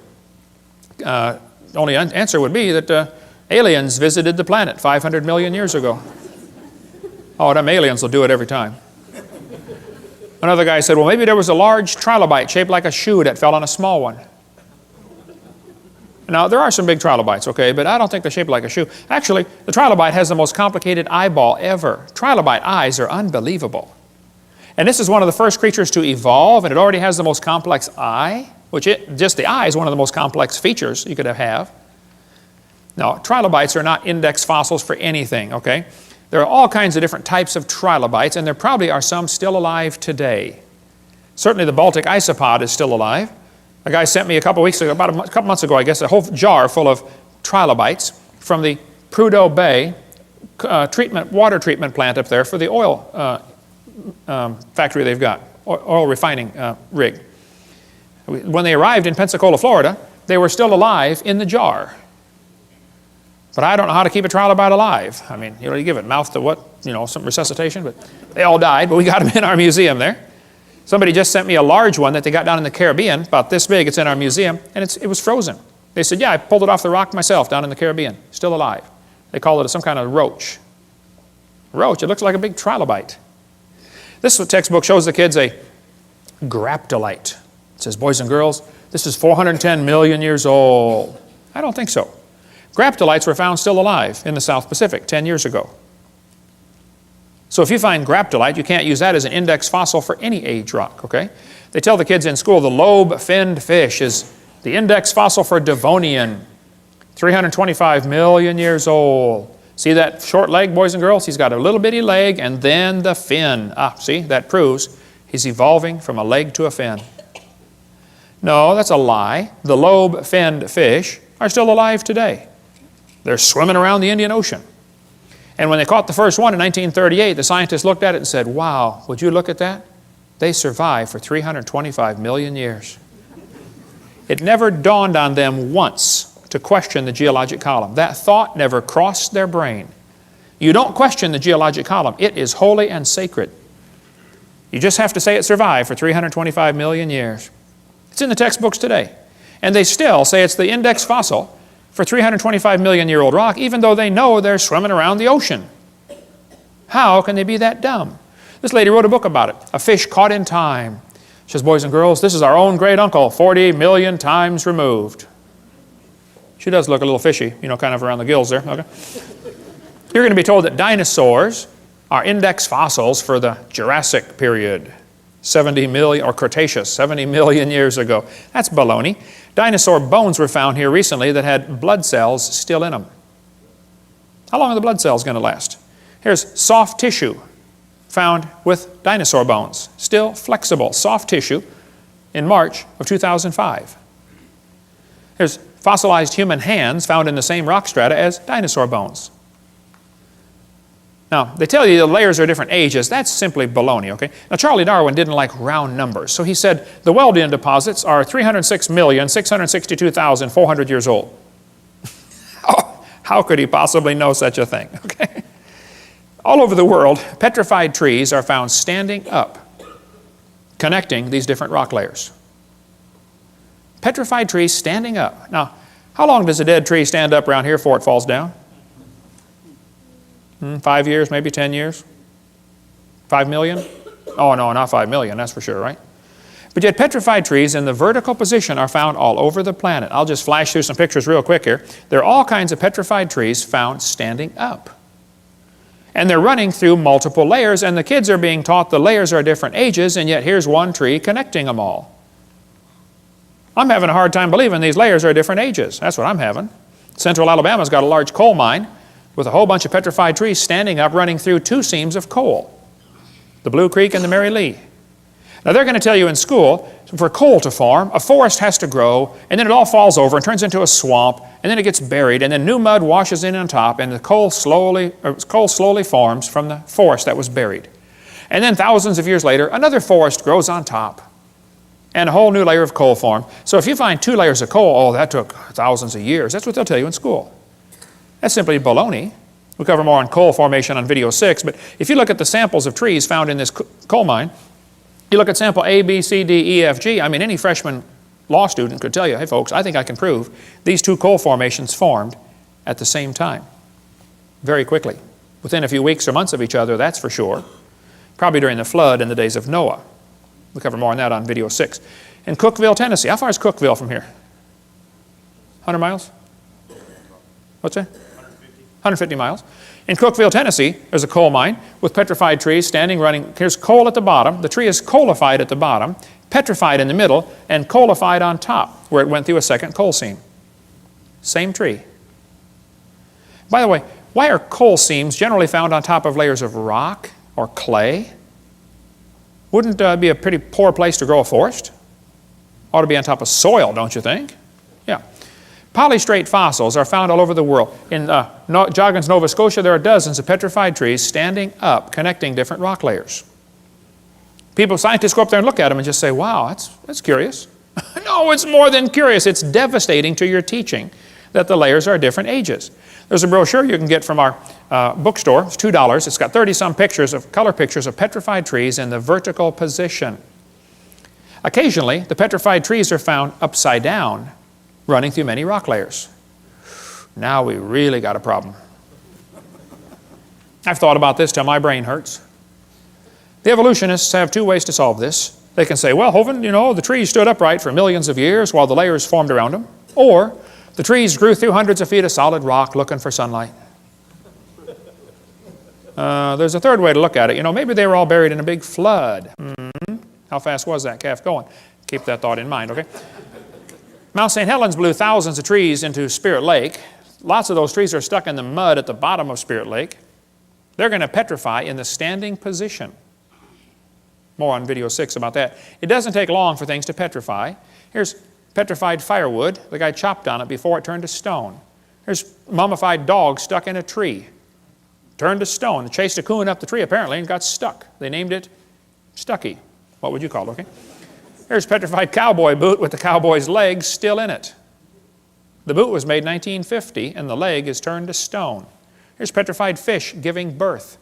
Only answer would be that aliens visited the planet 500 million years ago. Oh, them aliens will do it every time. Another guy said, well, maybe there was a large trilobite shaped like a shoe that fell on a small one. Now, there are some big trilobites, okay, but I don't think they're shaped like a shoe. Actually, the trilobite has the most complicated eyeball ever. Trilobite eyes are unbelievable. And this is one of the first creatures to evolve, and it already has the most complex eye, just the eye is one of the most complex features you could have. Now, trilobites are not index fossils for anything, okay? There are all kinds of different types of trilobites, and there probably are some still alive today. Certainly the Baltic isopod is still alive. A guy sent me a couple weeks ago, about a couple months ago, I guess, a whole jar full of trilobites from the Prudhoe Bay water treatment plant up there for the oil factory they've got, oil refining rig. When they arrived in Pensacola, Florida, they were still alive in the jar. But I don't know how to keep a trilobite alive. I mean, you give it mouth to what, some resuscitation, but they all died, but we got them in our museum there. Somebody just sent me a large one that they got down in the Caribbean, about this big. It's in our museum, and it was frozen. They said, yeah, I pulled it off the rock myself down in the Caribbean, still alive. They call it some kind of roach. Roach, it looks like a big trilobite. This textbook shows the kids a graptolite. It says, boys and girls, this is 410 million years old. I don't think so. Graptolites were found still alive in the South Pacific 10 years ago. So if you find graptolite, you can't use that as an index fossil for any age rock, okay? They tell the kids in school the lobe-finned fish is the index fossil for Devonian, 325 million years old. See that short leg, boys and girls? He's got a little bitty leg and then the fin. See, that proves he's evolving from a leg to a fin. No, that's a lie. The lobe-finned fish are still alive today. They're swimming around the Indian Ocean. And when they caught the first one in 1938, the scientists looked at it and said, wow, would you look at that? They survived for 325 million years. It never dawned on them once to question the geologic column. That thought never crossed their brain. You don't question the geologic column. It is holy and sacred. You just have to say it survived for 325 million years. It's in the textbooks today. And they still say it's the index fossil for 325 million year old rock, even though they know they're swimming around the ocean. How can they be that dumb? This lady wrote a book about it, A Fish Caught in Time. She says, boys and girls, this is our own great uncle, 40 million times removed. She does look a little fishy, kind of around the gills there. Okay. You're going to be told that dinosaurs are index fossils for the Jurassic period, 70 million, or Cretaceous, 70 million years ago. That's baloney. Dinosaur bones were found here recently that had blood cells still in them. How long are the blood cells going to last? Here's soft tissue found with dinosaur bones, still flexible, soft tissue in March of 2005. Here's fossilized human hands found in the same rock strata as dinosaur bones. Now, they tell you the layers are different ages. That's simply baloney, okay? Now, Charlie Darwin didn't like round numbers, so he said the Wealden deposits are 306,662,400 years old. How could he possibly know such a thing, okay? All over the world, petrified trees are found standing up, connecting these different rock layers. Petrified trees standing up. Now, how long does a dead tree stand up around here before it falls down? 5 years, maybe 10 years? 5 million? Oh, no, not 5 million, that's for sure, right? But yet petrified trees in the vertical position are found all over the planet. I'll just flash through some pictures real quick here. There are all kinds of petrified trees found standing up. And they're running through multiple layers, and the kids are being taught the layers are different ages, and yet here's one tree connecting them all. I'm having a hard time believing these layers are different ages. That's what I'm having. Central Alabama's got a large coal mine with a whole bunch of petrified trees standing up running through 2 seams of coal, the Blue Creek and the Mary Lee. Now they're going to tell you in school, for coal to form, a forest has to grow, and then it all falls over and turns into a swamp, and then it gets buried, and then new mud washes in on top, and the coal slowly forms from the forest that was buried. And then thousands of years later, another forest grows on top, and a whole new layer of coal formed. So if you find 2 layers of coal, oh, that took thousands of years. That's what they'll tell you in school. That's simply baloney. We'll cover more on coal formation on video 6, but if you look at the samples of trees found in this coal mine, you look at sample A, B, C, D, E, F, G, I mean, any freshman law student could tell you, hey folks, I think I can prove these 2 coal formations formed at the same time, very quickly. Within a few weeks or months of each other, that's for sure. Probably during the flood in the days of Noah. We'll cover more on that on video 6. In Cookeville, Tennessee, how far is Cookeville from here? 100 miles? What's that? 150 miles. In Cookeville, Tennessee, there's a coal mine with petrified trees standing, running. Here's coal at the bottom. The tree is coalified at the bottom, petrified in the middle, and coalified on top, where it went through a second coal seam. Same tree. By the way, why are coal seams generally found on top of layers of rock or clay? Wouldn't be a pretty poor place to grow a forest? Ought to be on top of soil, don't you think? Yeah. Polystrate fossils are found all over the world. In Joggins, Nova Scotia, there are dozens of petrified trees standing up, connecting different rock layers. Scientists go up there and look at them and just say, wow, that's curious. No, it's more than curious. It's devastating to your teaching that the layers are different ages. There's a brochure you can get from our bookstore. It's $2. It's got 30-some color pictures of petrified trees in the vertical position. Occasionally, the petrified trees are found upside down, running through many rock layers. Now we really got a problem. I've thought about this till my brain hurts. The evolutionists have 2 ways to solve this. They can say, well, Hovind, you know, the trees stood upright for millions of years while the layers formed around them. Or the trees grew through hundreds of feet of solid rock looking for sunlight. There's a third way to look at it. You know, maybe they were all buried in a big flood. How fast was that calf going? Keep that thought in mind, okay? Mount St. Helens blew thousands of trees into Spirit Lake. Lots of those trees are stuck in the mud at the bottom of Spirit Lake. They're going to petrify in the standing position. More on video 6 about that. It doesn't take long for things to petrify. Here's petrified firewood. The guy chopped on it before it turned to stone. Here's mummified dog stuck in a tree. Turned to stone. They chased a coon up the tree apparently and got stuck. They named it Stucky. What would you call it, okay? Here's petrified cowboy boot with the cowboy's legs still in it. The boot was made in 1950 and the leg is turned to stone. Here's petrified fish giving birth.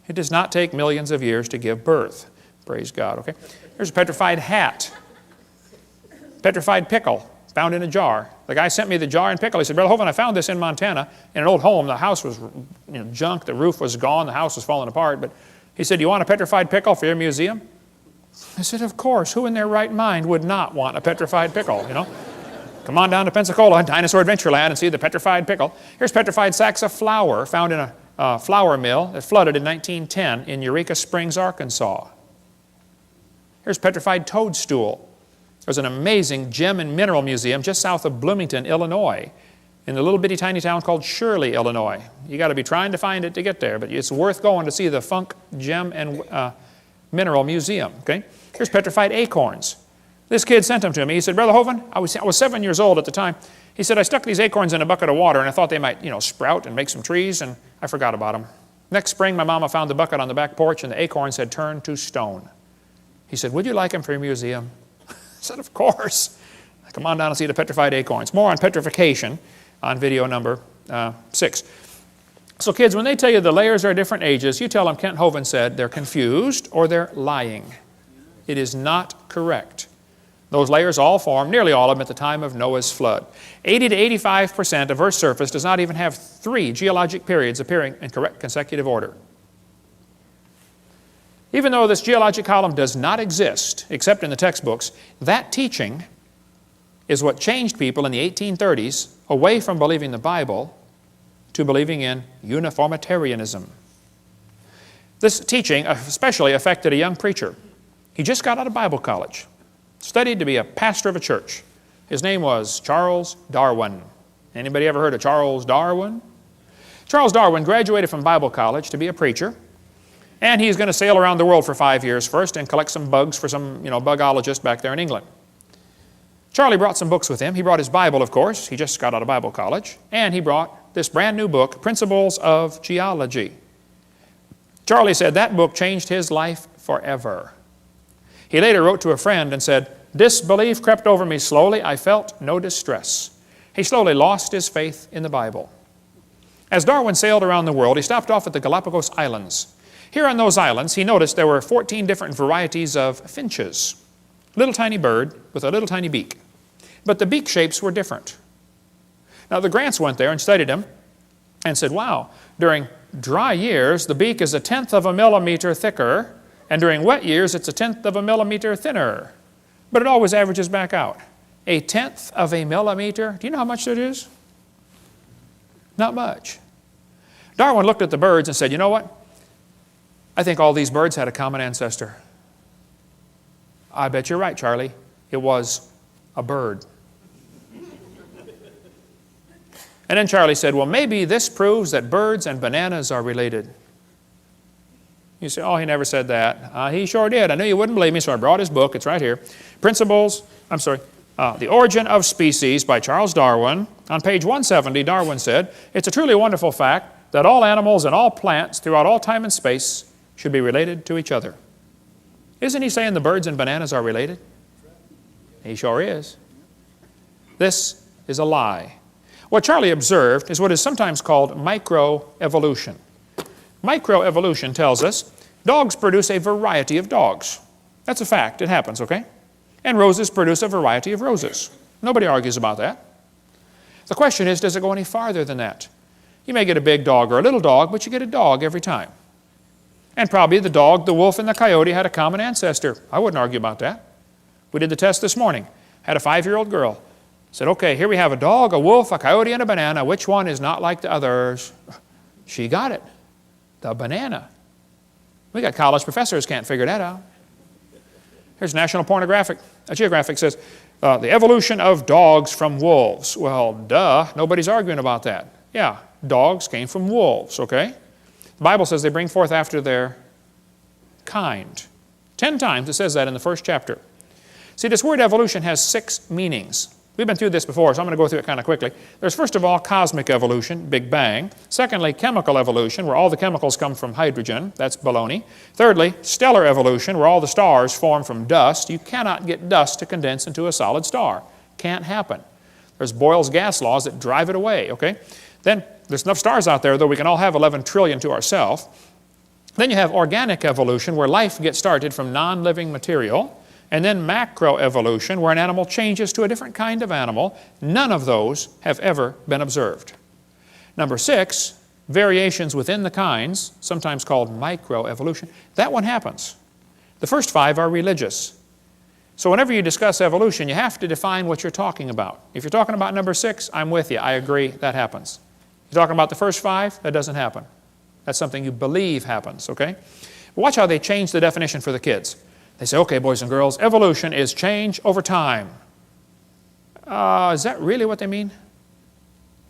It does not take millions of years to give birth. Praise God, okay? Here's a petrified hat. Petrified pickle found in a jar. The guy sent me the jar and pickle. He said, Brother Hovind, I found this in Montana in an old home. The house was junk. The roof was gone. The house was falling apart. But he said, you want a petrified pickle for your museum? I said, of course. Who in their right mind would not want a petrified pickle, you know? Come on down to Pensacola, Dinosaur Adventureland, and see the petrified pickle. Here's petrified sacks of flour found in a flour mill that flooded in 1910 in Eureka Springs, Arkansas. Here's petrified toadstool. There's an amazing gem and mineral museum just south of Bloomington, Illinois, in a little bitty tiny town called Shirley, Illinois. You got to be trying to find it to get there, but it's worth going to see the Funk Gem and Mineral Museum. Okay? Here's petrified acorns. This kid sent them to me. He said, Brother Hovind, I was 7 years old at the time. He said, I stuck these acorns in a bucket of water, and I thought they might, sprout and make some trees, and I forgot about them. Next spring, my mama found the bucket on the back porch, and the acorns had turned to stone. He said, would you like them for your museum? I said, of course. Come on down and see the petrified acorns. More on petrification on video number 6. So kids, when they tell you the layers are different ages, you tell them Kent Hovind said they're confused or they're lying. It is not correct. Those layers all formed, nearly all of them, at the time of Noah's flood. 80 to 85% of Earth's surface does not even have 3 geologic periods appearing in correct consecutive order. Even though this geologic column does not exist, except in the textbooks, that teaching is what changed people in the 1830s away from believing the Bible to believing in uniformitarianism. This teaching especially affected a young preacher. He just got out of Bible college, studied to be a pastor of a church. His name was Charles Darwin. Anybody ever heard of Charles Darwin? Charles Darwin graduated from Bible college to be a preacher, and he's going to sail around the world for 5 years first and collect some bugs for some, bugologist back there in England. Charlie brought some books with him. He brought his Bible, of course. He just got out of Bible college. And he brought this brand new book, Principles of Geology. Charlie said that book changed his life forever. He later wrote to a friend and said, disbelief crept over me slowly. I felt no distress. He slowly lost his faith in the Bible. As Darwin sailed around the world, he stopped off at the Galapagos Islands. Here on those islands, he noticed there were 14 different varieties of finches. Little tiny bird with a little tiny beak. But the beak shapes were different. Now the Grants went there and studied them and said, wow, during dry years, the beak is 1/10 of a millimeter thicker, and during wet years, it's 1/10 of a millimeter thinner. But it always averages back out. 1/10 of a millimeter, do you know how much that is? Not much. Darwin looked at the birds and said, you know what? I think all these birds had a common ancestor. I bet you're right, Charlie. It was a bird. And then Charlie said, well, maybe this proves that birds and bananas are related. You say, oh, he never said that. He sure did. I knew you wouldn't believe me, so I brought his book. It's right here. The Origin of Species by Charles Darwin. On page 170, Darwin said, it's a truly wonderful fact that all animals and all plants throughout all time and space should be related to each other. Isn't he saying the birds and bananas are related? He sure is. This is a lie. What Charlie observed is what is sometimes called microevolution. Microevolution tells us dogs produce a variety of dogs. That's a fact. It happens, okay? And roses produce a variety of roses. Nobody argues about that. The question is, does it go any farther than that? You may get a big dog or a little dog, but you get a dog every time. And probably the dog, the wolf, and the coyote had a common ancestor. I wouldn't argue about that. We did the test this morning. Had a 5-year-old girl. Said, okay, here we have a dog, a wolf, a coyote, and a banana. Which one is not like the others? She got it. The banana. We got college professors can't figure that out. Here's National Geographic says, the evolution of dogs from wolves. Well, duh, nobody's arguing about that. Yeah, dogs came from wolves, okay? The Bible says they bring forth after their kind. 10 times it says that in the first chapter. See, this word evolution has 6 meanings. We've been through this before, so I'm going to go through it kind of quickly. There's first of all cosmic evolution, Big Bang. Secondly, chemical evolution, where all the chemicals come from hydrogen. That's baloney. Thirdly, stellar evolution, where all the stars form from dust. You cannot get dust to condense into a solid star. Can't happen. There's Boyle's gas laws that drive it away, okay? Then there's enough stars out there, though we can all have 11 trillion to ourselves. Then you have organic evolution, where life gets started from non-living material. And then macroevolution, where an animal changes to a different kind of animal. None of those have ever been observed. Number 6, variations within the kinds, sometimes called microevolution. That one happens. The first 5 are religious. So whenever you discuss evolution, you have to define what you're talking about. If you're talking about number 6, I'm with you. I agree, that happens. You're talking about the first 5, that doesn't happen. That's something you believe happens, okay? Watch how they change the definition for the kids. They say, okay, boys and girls, evolution is change over time. Is that really what they mean?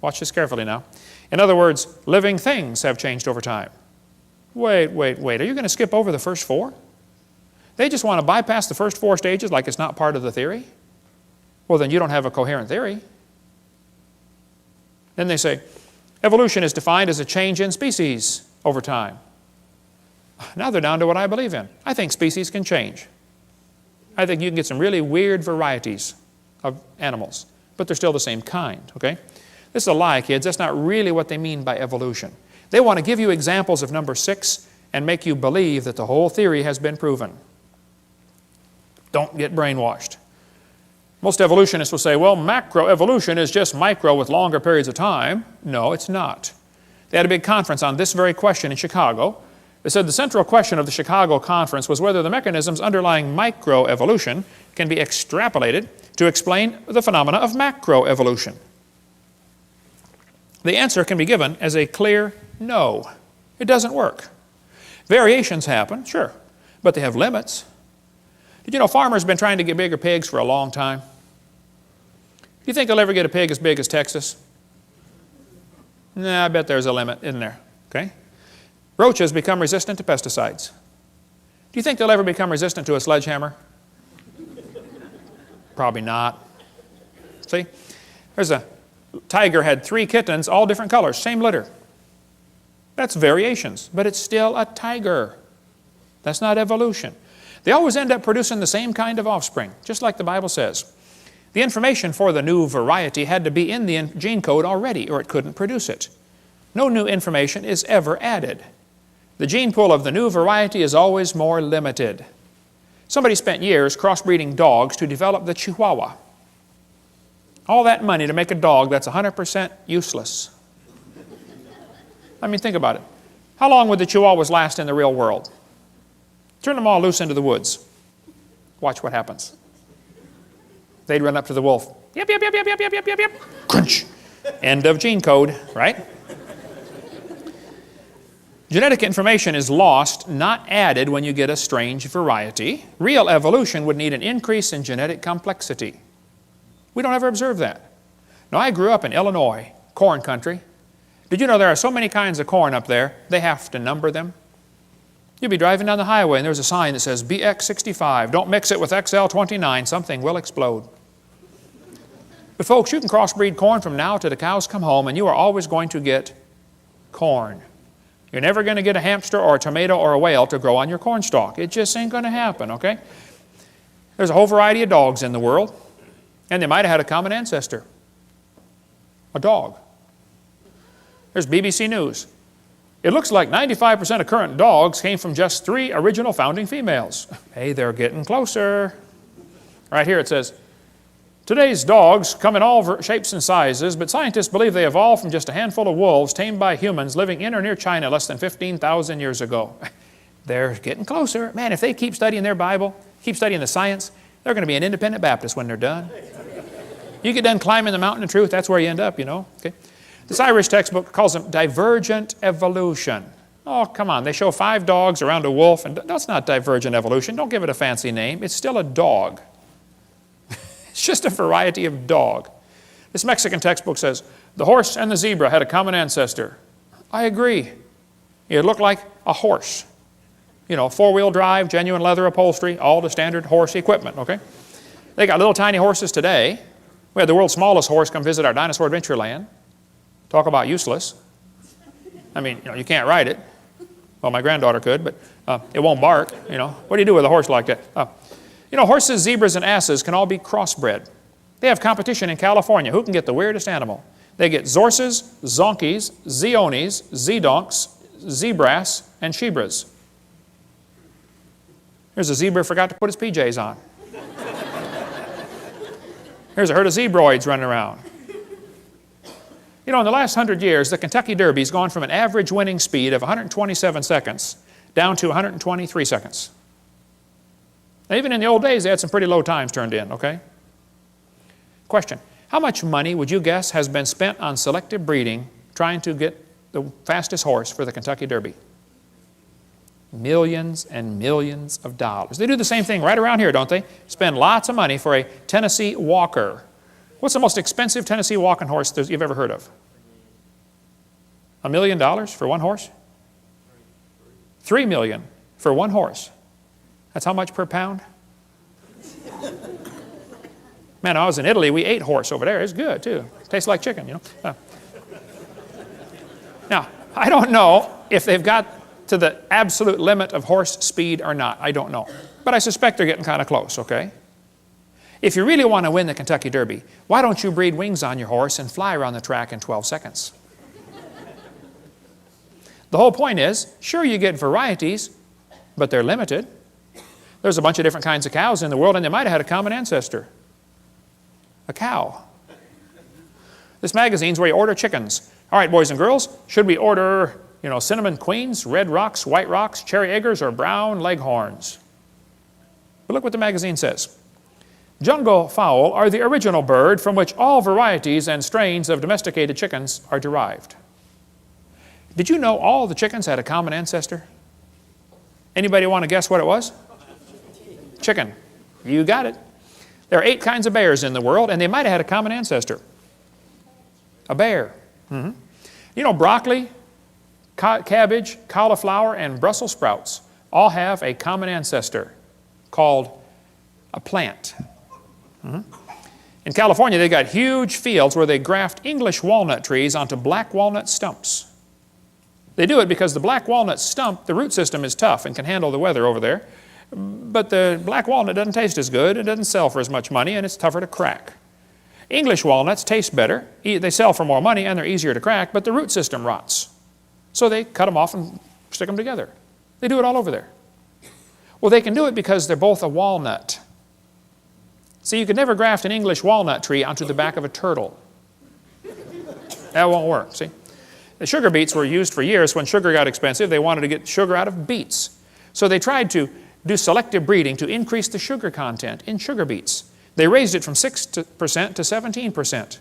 Watch this carefully now. In other words, living things have changed over time. Wait. Are you going to skip over the first four? They just want to bypass the first four stages like it's not part of the theory? Well, then you don't have a coherent theory. Then they say, evolution is defined as a change in species over time. Now they're down to what I believe in. I think species can change. I think you can get some really weird varieties of animals, but they're still the same kind, okay? This is a lie, kids. That's not really what they mean by evolution. They want to give you examples of number 6 and make you believe that the whole theory has been proven. Don't get brainwashed. Most evolutionists will say, well, macroevolution is just micro with longer periods of time. No, it's not. They had a big conference on this very question in Chicago. They said the central question of the Chicago conference was whether the mechanisms underlying microevolution can be extrapolated to explain the phenomena of macroevolution. The answer can be given as a clear no. It doesn't work. Variations happen, sure, but they have limits. Did you know farmers have been trying to get bigger pigs for a long time? Do you think they'll ever get a pig as big as Texas? Nah, I bet there's a limit, isn't there? Okay? Roaches become resistant to pesticides. Do you think they'll ever become resistant to a sledgehammer? Probably not. See? There's a tiger had 3 kittens, all different colors, same litter. That's variations, but it's still a tiger. That's not evolution. They always end up producing the same kind of offspring, just like the Bible says. The information for the new variety had to be in the gene code already, or it couldn't produce it. No new information is ever added. The gene pool of the new variety is always more limited. Somebody spent years crossbreeding dogs to develop the Chihuahua. All that money to make a dog that's 100% useless. I mean, think about it. How long would the Chihuahuas last in the real world? Turn them all loose into the woods. Watch what happens. They'd run up to the wolf. Yep, yep, yep, yep, yep, yep, yep, yep. Crunch. End of gene code, right? Genetic information is lost, not added when you get a strange variety. Real evolution would need an increase in genetic complexity. We don't ever observe that. Now, I grew up in Illinois, corn country. Did you know there are so many kinds of corn up there, they have to number them? You'll be driving down the highway and there's a sign that says BX65. Don't mix it with XL29. Something will explode. But folks, you can crossbreed corn from now to the cows come home and you are always going to get corn. You're never going to get a hamster or a tomato or a whale to grow on your corn stalk. It just ain't going to happen, okay? There's a whole variety of dogs in the world, and they might have had a common ancestor. A dog. There's BBC News. It looks like 95% of current dogs came from just 3 original founding females. Hey, they're getting closer. Right here it says, today's dogs come in all shapes and sizes, but scientists believe they evolved from just a handful of wolves tamed by humans living in or near China less than 15,000 years ago. They're getting closer. Man, if they keep studying their Bible, keep studying the science, they're going to be an independent Baptist when they're done. You get done climbing the mountain of truth, that's where you end up, you know. Okay? This Irish textbook calls them divergent evolution. Oh, come on. They show 5 dogs around a wolf, and that's not divergent evolution. Don't give it a fancy name. It's still a dog. It's just a variety of dog. This Mexican textbook says, the horse and the zebra had a common ancestor. I agree. It looked like a horse. You know, 4-wheel drive, genuine leather upholstery, all the standard horse equipment, okay? They got little tiny horses today. We had the world's smallest horse come visit our dinosaur adventure land. Talk about useless. I mean, you know, you can't ride it. Well, my granddaughter could, but it won't bark, you know. What do you do with a horse like that? You know, horses, zebras, and asses can all be crossbred. They have competition in California. Who can get the weirdest animal? They get zorses, zonkies, zeonies, zedonks, zebras, and shebras. Here's a zebra who forgot to put his PJs on. Here's a herd of zebroids running around. You know, in the last 100 years, the Kentucky Derby's gone from an average winning speed of 127 seconds down to 123 seconds. Now, even in the old days, they had some pretty low times turned in, okay? Question, how much money would you guess has been spent on selective breeding trying to get the fastest horse for the Kentucky Derby? Millions and millions of dollars. They do the same thing right around here, don't they? Spend lots of money for a Tennessee Walker. What's the most expensive Tennessee walking horse you've ever heard of? $1 million for one horse? $3 million for one horse. That's how much per pound? Man, I was in Italy, we ate horse over there. It's good too. Tastes like chicken, you know. Now, I don't know if they've got to the absolute limit of horse speed or not. I don't know. But I suspect they're getting kind of close, okay? If you really want to win the Kentucky Derby, why don't you breed wings on your horse and fly around the track in 12 seconds? The whole point is, sure, you get varieties, but they're limited. There's a bunch of different kinds of cows in the world, and they might have had a common ancestor. A cow. This magazine's where you order chickens. All right, boys and girls, should we order, cinnamon queens, red rocks, white rocks, cherry eggers, or brown leghorns? But look what the magazine says. Jungle fowl are the original bird from which all varieties and strains of domesticated chickens are derived. Did you know all the chickens had a common ancestor? Anybody want to guess what it was? Chicken. You got it. There are 8 kinds of bears in the world, and they might have had a common ancestor. A bear. You know, broccoli, cabbage, cauliflower, and Brussels sprouts all have a common ancestor called a plant. In California, they've got huge fields where they graft English walnut trees onto black walnut stumps. They do it because the black walnut stump, the root system is tough and can handle the weather over there. But the black walnut doesn't taste as good, it doesn't sell for as much money, and it's tougher to crack. English walnuts taste better, they sell for more money, and they're easier to crack, but the root system rots. So they cut them off and stick them together. They do it all over there. Well, they can do it because they're both a walnut. See, you could never graft an English walnut tree onto the back of a turtle. That won't work, see? The sugar beets were used for years. When sugar got expensive, they wanted to get sugar out of beets. So they tried to do selective breeding to increase the sugar content in sugar beets. They raised it from 6% to 17%,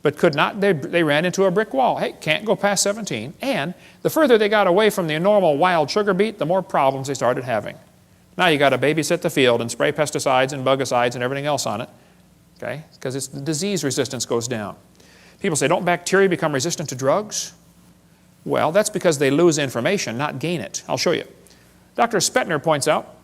but could not. They ran into a brick wall. Hey, can't go past 17. And the further they got away from the normal wild sugar beet, the more problems they started having. Now you got to babysit the field and spray pesticides and bugicides and everything else on it, okay? Because its disease resistance goes down. People say, don't bacteria become resistant to drugs? Well, that's because they lose information, not gain it. I'll show you. Dr. Spettner points out,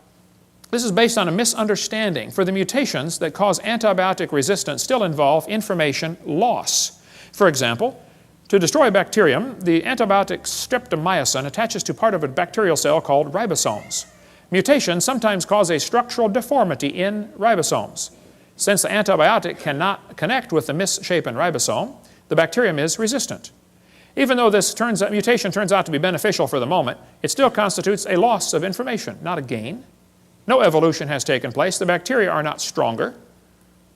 this is based on a misunderstanding, for the mutations that cause antibiotic resistance still involve information loss. For example, to destroy a bacterium, the antibiotic streptomycin attaches to part of a bacterial cell called ribosomes. Mutations sometimes cause a structural deformity in ribosomes. Since the antibiotic cannot connect with the misshapen ribosome, the bacterium is resistant. Even though this mutation turns out to be beneficial for the moment, it still constitutes a loss of information, not a gain. No evolution has taken place. The bacteria are not stronger.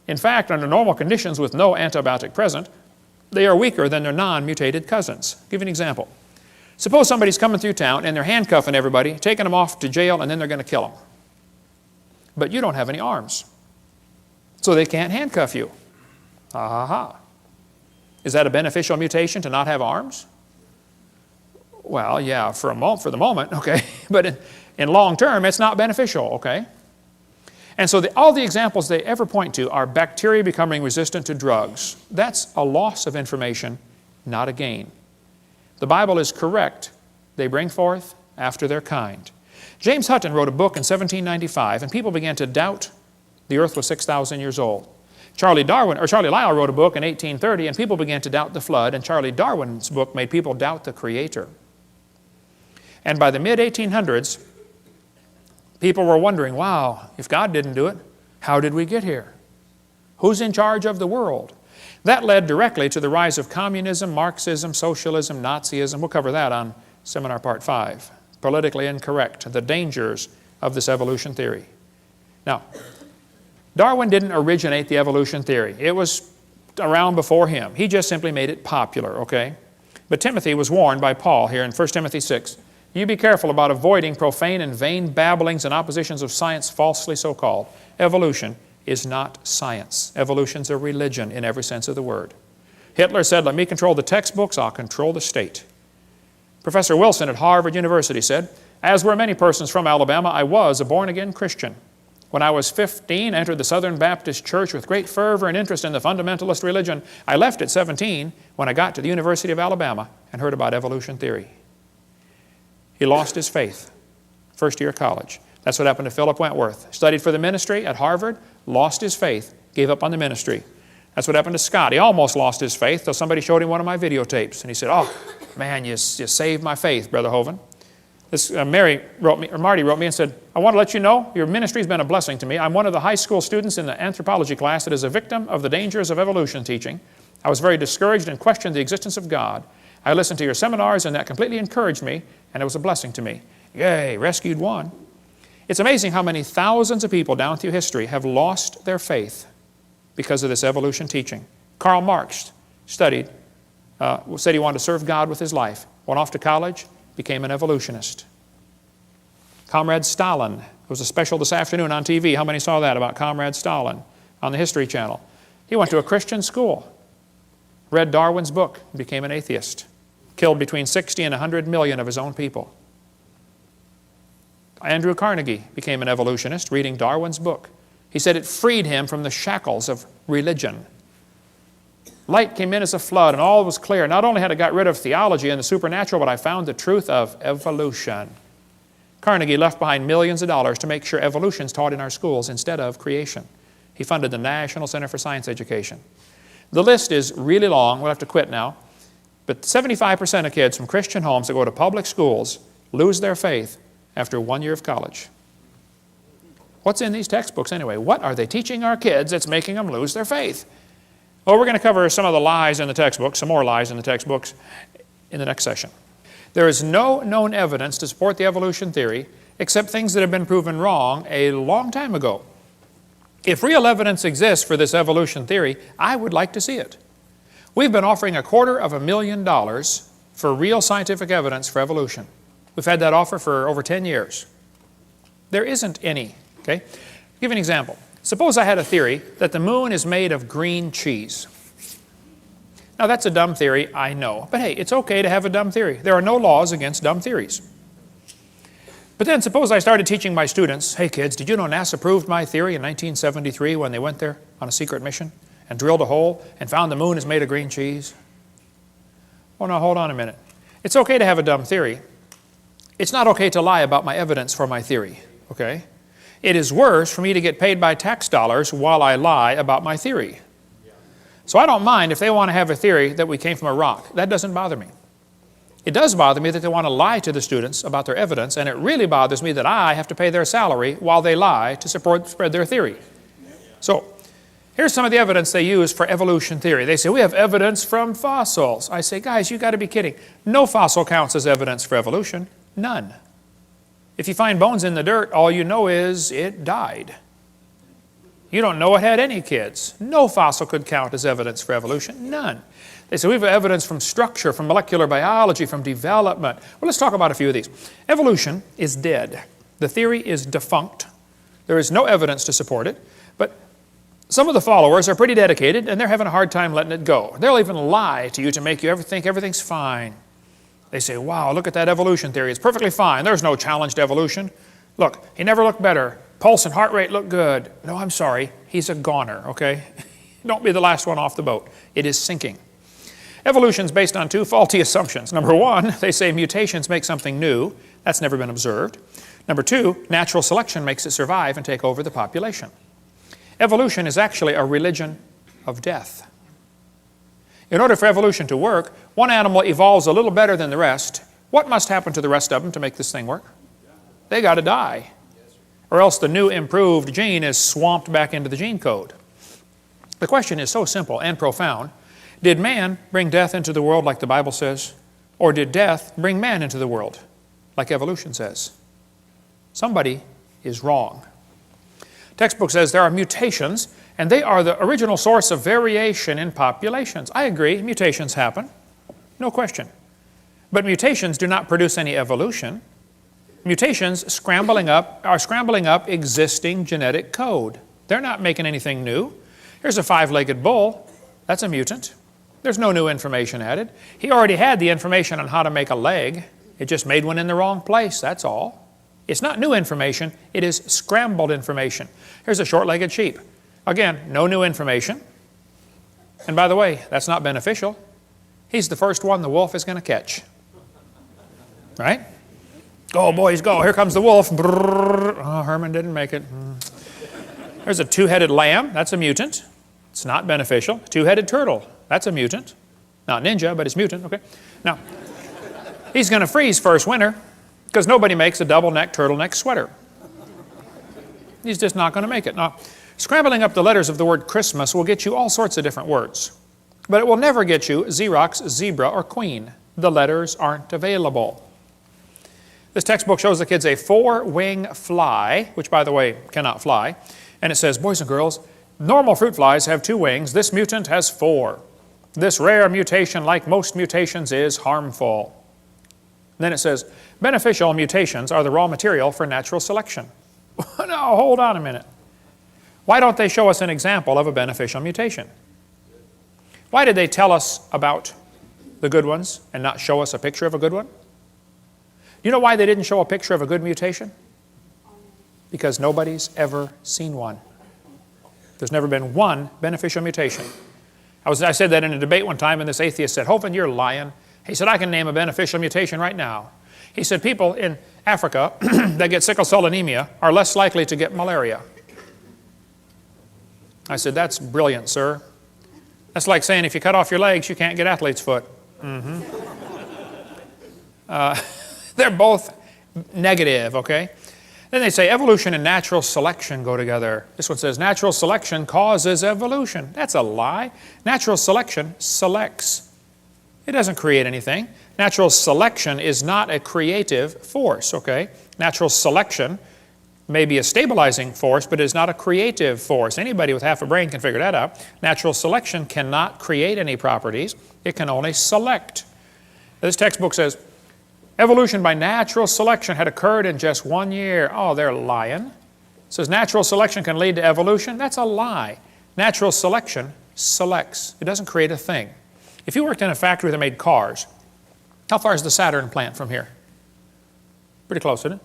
In fact, under normal conditions with no antibiotic present, they are weaker than their non-mutated cousins. I'll give you an example. Suppose somebody's coming through town and they're handcuffing everybody, taking them off to jail, and then they're going to kill them. But you don't have any arms, so they can't handcuff you. Is that a beneficial mutation to not have arms? Well, yeah, for the moment, okay. But in long term, it's not beneficial, okay? And so all the examples they ever point to are bacteria becoming resistant to drugs. That's a loss of information, not a gain. The Bible is correct. They bring forth after their kind. James Hutton wrote a book in 1795, and people began to doubt the earth was 6,000 years old. Charlie Lyell wrote a book in 1830, and people began to doubt the flood, and Charlie Darwin's book made people doubt the Creator. And by the mid-1800s, people were wondering, wow, if God didn't do it, how did we get here? Who's in charge of the world? That led directly to the rise of communism, Marxism, socialism, Nazism. We'll cover that on Seminar Part 5. Politically incorrect, the dangers of this evolution theory. Now, Darwin didn't originate the evolution theory. It was around before him. He just simply made it popular, okay? But Timothy was warned by Paul here in 1 Timothy 6. You be careful about avoiding profane and vain babblings and oppositions of science falsely so called. Evolution is not science. Evolution's a religion in every sense of the word. Hitler said, "Let me control the textbooks, I'll control the state." Professor Wilson at Harvard University said, "As were many persons from Alabama, I was a born-again Christian. When I was 15, I entered the Southern Baptist Church with great fervor and interest in the fundamentalist religion. I left at 17 when I got to the University of Alabama and heard about evolution theory." He lost his faith, first year of college. That's what happened to Philip Wentworth. Studied for the ministry at Harvard, lost his faith, gave up on the ministry. That's what happened to Scott. He almost lost his faith till somebody showed him one of my videotapes. And he said, "Oh, man, you saved my faith, Brother Hovind." Marty wrote me and said, "I want to let you know your ministry has been a blessing to me. I'm one of the high school students in the anthropology class that is a victim of the dangers of evolution teaching. I was very discouraged and questioned the existence of God. I listened to your seminars and that completely encouraged me, and it was a blessing to me." Yay, rescued one. It's amazing how many thousands of people down through history have lost their faith because of this evolution teaching. Karl Marx said he wanted to serve God with his life. Went off to college, became an evolutionist. Comrade Stalin. There was a special this afternoon on TV. How many saw that about Comrade Stalin on the History Channel? He went to a Christian school, read Darwin's book, and became an atheist. Killed between 60 and 100 million of his own people. Andrew Carnegie became an evolutionist reading Darwin's book. He said it freed him from the shackles of religion. Light came in as a flood and all was clear. Not only had I got rid of theology and the supernatural, but I found the truth of evolution. Carnegie left behind millions of dollars to make sure evolution is taught in our schools instead of creation. He funded the National Center for Science Education. The list is really long. We'll have to quit now. But 75% of kids from Christian homes that go to public schools lose their faith after 1 year of college. What's in these textbooks anyway? What are they teaching our kids that's making them lose their faith? Well, we're going to cover some of the lies in the textbooks, some more lies in the textbooks in the next session. There is no known evidence to support the evolution theory except things that have been proven wrong a long time ago. If real evidence exists for this evolution theory, I would like to see it. We've been offering $250,000 for real scientific evidence for evolution. We've had that offer for over 10 years. There isn't any, okay? I'll give you an example. Suppose I had a theory that the moon is made of green cheese. Now that's a dumb theory, I know. But hey, it's okay to have a dumb theory. There are no laws against dumb theories. But then suppose I started teaching my students, "Hey kids, did you know NASA proved my theory in 1973 when they went there on a secret mission and drilled a hole and found the moon is made of green cheese?" Well, now hold on a minute. It's okay to have a dumb theory. It's not okay to lie about my evidence for my theory, okay? It is worse for me to get paid by tax dollars while I lie about my theory. So I don't mind if they want to have a theory that we came from a rock. That doesn't bother me. It does bother me that they want to lie to the students about their evidence, and it really bothers me that I have to pay their salary while they lie to spread their theory. So here's some of the evidence they use for evolution theory. They say, "We have evidence from fossils." I say, guys, you got to be kidding. No fossil counts as evidence for evolution. None. If you find bones in the dirt, all you know is it died. You don't know it had any kids. No fossil could count as evidence for evolution. None. They say we have evidence from structure, from molecular biology, from development. Well, let's talk about a few of these. Evolution is dead. The theory is defunct. There is no evidence to support it. But some of the followers are pretty dedicated, and they're having a hard time letting it go. They'll even lie to you to make you think everything's fine. They say, "Wow, look at that evolution theory. It's perfectly fine. There's no challenge to evolution. Look, he never looked better. Pulse and heart rate look good." No, I'm sorry. He's a goner, okay? Don't be the last one off the boat. It is sinking. Evolution is based on two faulty assumptions. Number one, they say mutations make something new. That's never been observed. Number two, natural selection makes it survive and take over the population. Evolution is actually a religion of death. In order for evolution to work, one animal evolves a little better than the rest. What must happen to the rest of them to make this thing work? They got to die. Or else the new improved gene is swamped back into the gene code. The question is so simple and profound. Did man bring death into the world like the Bible says? Or did death bring man into the world like evolution says? Somebody is wrong. Textbook says there are mutations, and they are the original source of variation in populations. I agree, mutations happen, no question. But mutations do not produce any evolution. Mutations are scrambling up existing genetic code. They're not making anything new. Here's a 5-legged bull. That's a mutant. There's no new information added. He already had the information on how to make a leg. It just made one in the wrong place, that's all. It's not new information, it is scrambled information. Here's a short-legged sheep. Again, no new information. And by the way, that's not beneficial. He's the first one the wolf is going to catch. Right? Go, boys, go. Here comes the wolf. Brrr. Oh, Herman didn't make it. There's a two-headed lamb. That's a mutant. It's not beneficial. Two-headed turtle. That's a mutant. Not ninja, but it's mutant. Okay. Now, he's going to freeze first winter because nobody makes a double-neck turtleneck sweater. He's just not going to make it. Now, scrambling up the letters of the word Christmas will get you all sorts of different words. But it will never get you Xerox, zebra, or queen. The letters aren't available. This textbook shows the kids a four-wing fly, which, by the way, cannot fly. And it says, boys and girls, normal fruit flies have 2 wings. This mutant has 4. This rare mutation, like most mutations, is harmful. Then it says, beneficial mutations are the raw material for natural selection. Now, hold on a minute. Why don't they show us an example of a beneficial mutation? Why did they tell us about the good ones and not show us a picture of a good one? Do you know why they didn't show a picture of a good mutation? Because nobody's ever seen one. There's never been one beneficial mutation. I said that in a debate one time, and this atheist said, Hovind, you're lying. He said, I can name a beneficial mutation right now. He said, people in Africa that get sickle cell anemia are less likely to get malaria. I said, that's brilliant, sir. That's like saying if you cut off your legs, you can't get athlete's foot. They're both negative, okay? Then they say evolution and natural selection go together. This one says natural selection causes evolution. That's a lie. Natural selection selects. It doesn't create anything. Natural selection is not a creative force, okay? Natural selection may be a stabilizing force, but it is not a creative force. Anybody with half a brain can figure that out. Natural selection cannot create any properties. It can only select. This textbook says, evolution by natural selection had occurred in just 1 year. Oh, they're lying. It says natural selection can lead to evolution. That's a lie. Natural selection selects. It doesn't create a thing. If you worked in a factory that made cars, how far is the Saturn plant from here? Pretty close, isn't it?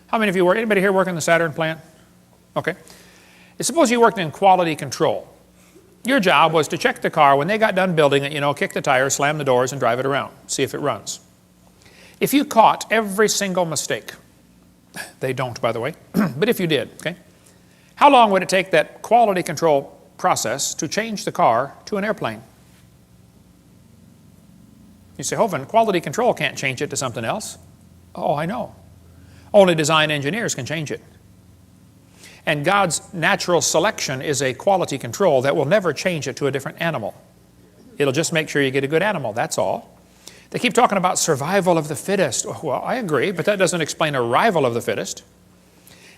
How many of you work? Anybody here work in the Saturn plant? Okay. Suppose you worked in quality control. Your job was to check the car when they got done building it, kick the tires, slam the doors, and drive it around, see if it runs. If you caught every single mistake, they don't, by the way, but if you did, okay, how long would it take that quality control process to change the car to an airplane? You say, Hovind, quality control can't change it to something else. Oh, I know. Only design engineers can change it. And God's natural selection is a quality control that will never change it to a different animal. It'll just make sure you get a good animal, that's all. They keep talking about survival of the fittest. Well, I agree, but that doesn't explain arrival of the fittest.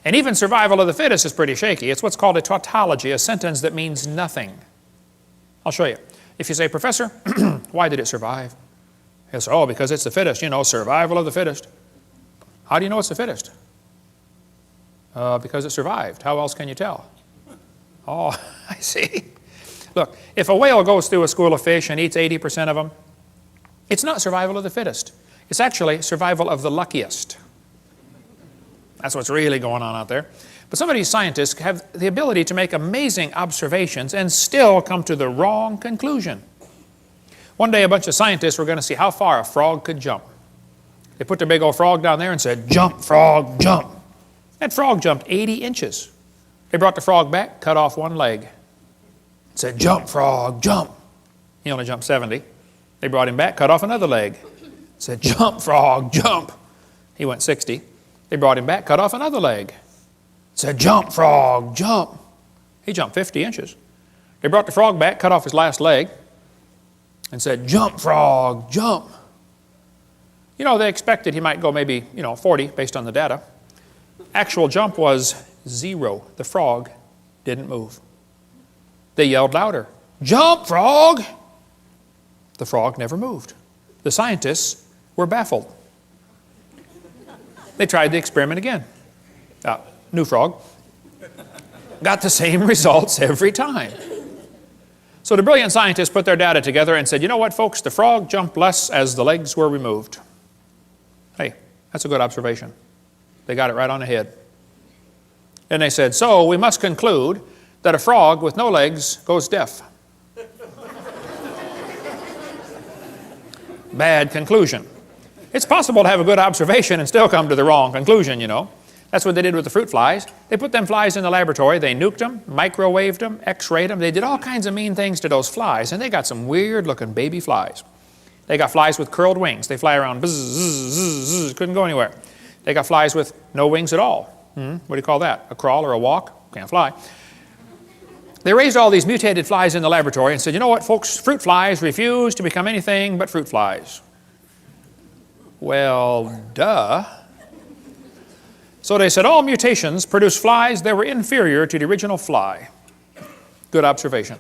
And even survival of the fittest is pretty shaky. It's what's called a tautology, a sentence that means nothing. I'll show you. If you say, Professor, why did it survive? He'll say, oh, because it's the fittest, survival of the fittest. How do you know it's the fittest? Because it survived. How else can you tell? Oh, I see. Look, if a whale goes through a school of fish and eats 80% of them, it's not survival of the fittest. It's actually survival of the luckiest. That's what's really going on out there. But some of these scientists have the ability to make amazing observations and still come to the wrong conclusion. One day a bunch of scientists were going to see how far a frog could jump. They put their big old frog down there and said, jump, frog, jump. That frog jumped 80 inches. They brought the frog back, cut off one leg. Said, jump, frog, jump. He only jumped 70. They brought him back, cut off another leg. Said, jump, frog, jump. He went 60. They brought him back, cut off another leg. Said, jump, frog, jump. He jumped 50 inches. They brought the frog back, cut off his last leg, and said, jump, frog, jump. They expected he might go maybe, 40 based on the data. Actual jump was 0. The frog didn't move. They yelled louder, jump, frog. The frog never moved. The scientists were baffled. They tried the experiment again. New frog. Got the same results every time. So the brilliant scientists put their data together and said, you know what, folks, the frog jumped less as the legs were removed. Hey, that's a good observation. They got it right on the head. And they said, so we must conclude that a frog with no legs goes deaf. Bad conclusion. It's possible to have a good observation and still come to the wrong conclusion, you know. That's what they did with the fruit flies. They put them flies in the laboratory, they nuked them, microwaved them, x-rayed them. They did all kinds of mean things to those flies, and they got some weird looking baby flies. They got flies with curled wings. They fly around, buzz, zzz, zzz, zzz, couldn't go anywhere. They got flies with no wings at all. What do you call that? A crawl or a walk? Can't fly. They raised all these mutated flies in the laboratory and said, you know what, folks, fruit flies refuse to become anything but fruit flies. Well, duh. So they said all mutations produce flies that were inferior to the original fly. Good observation.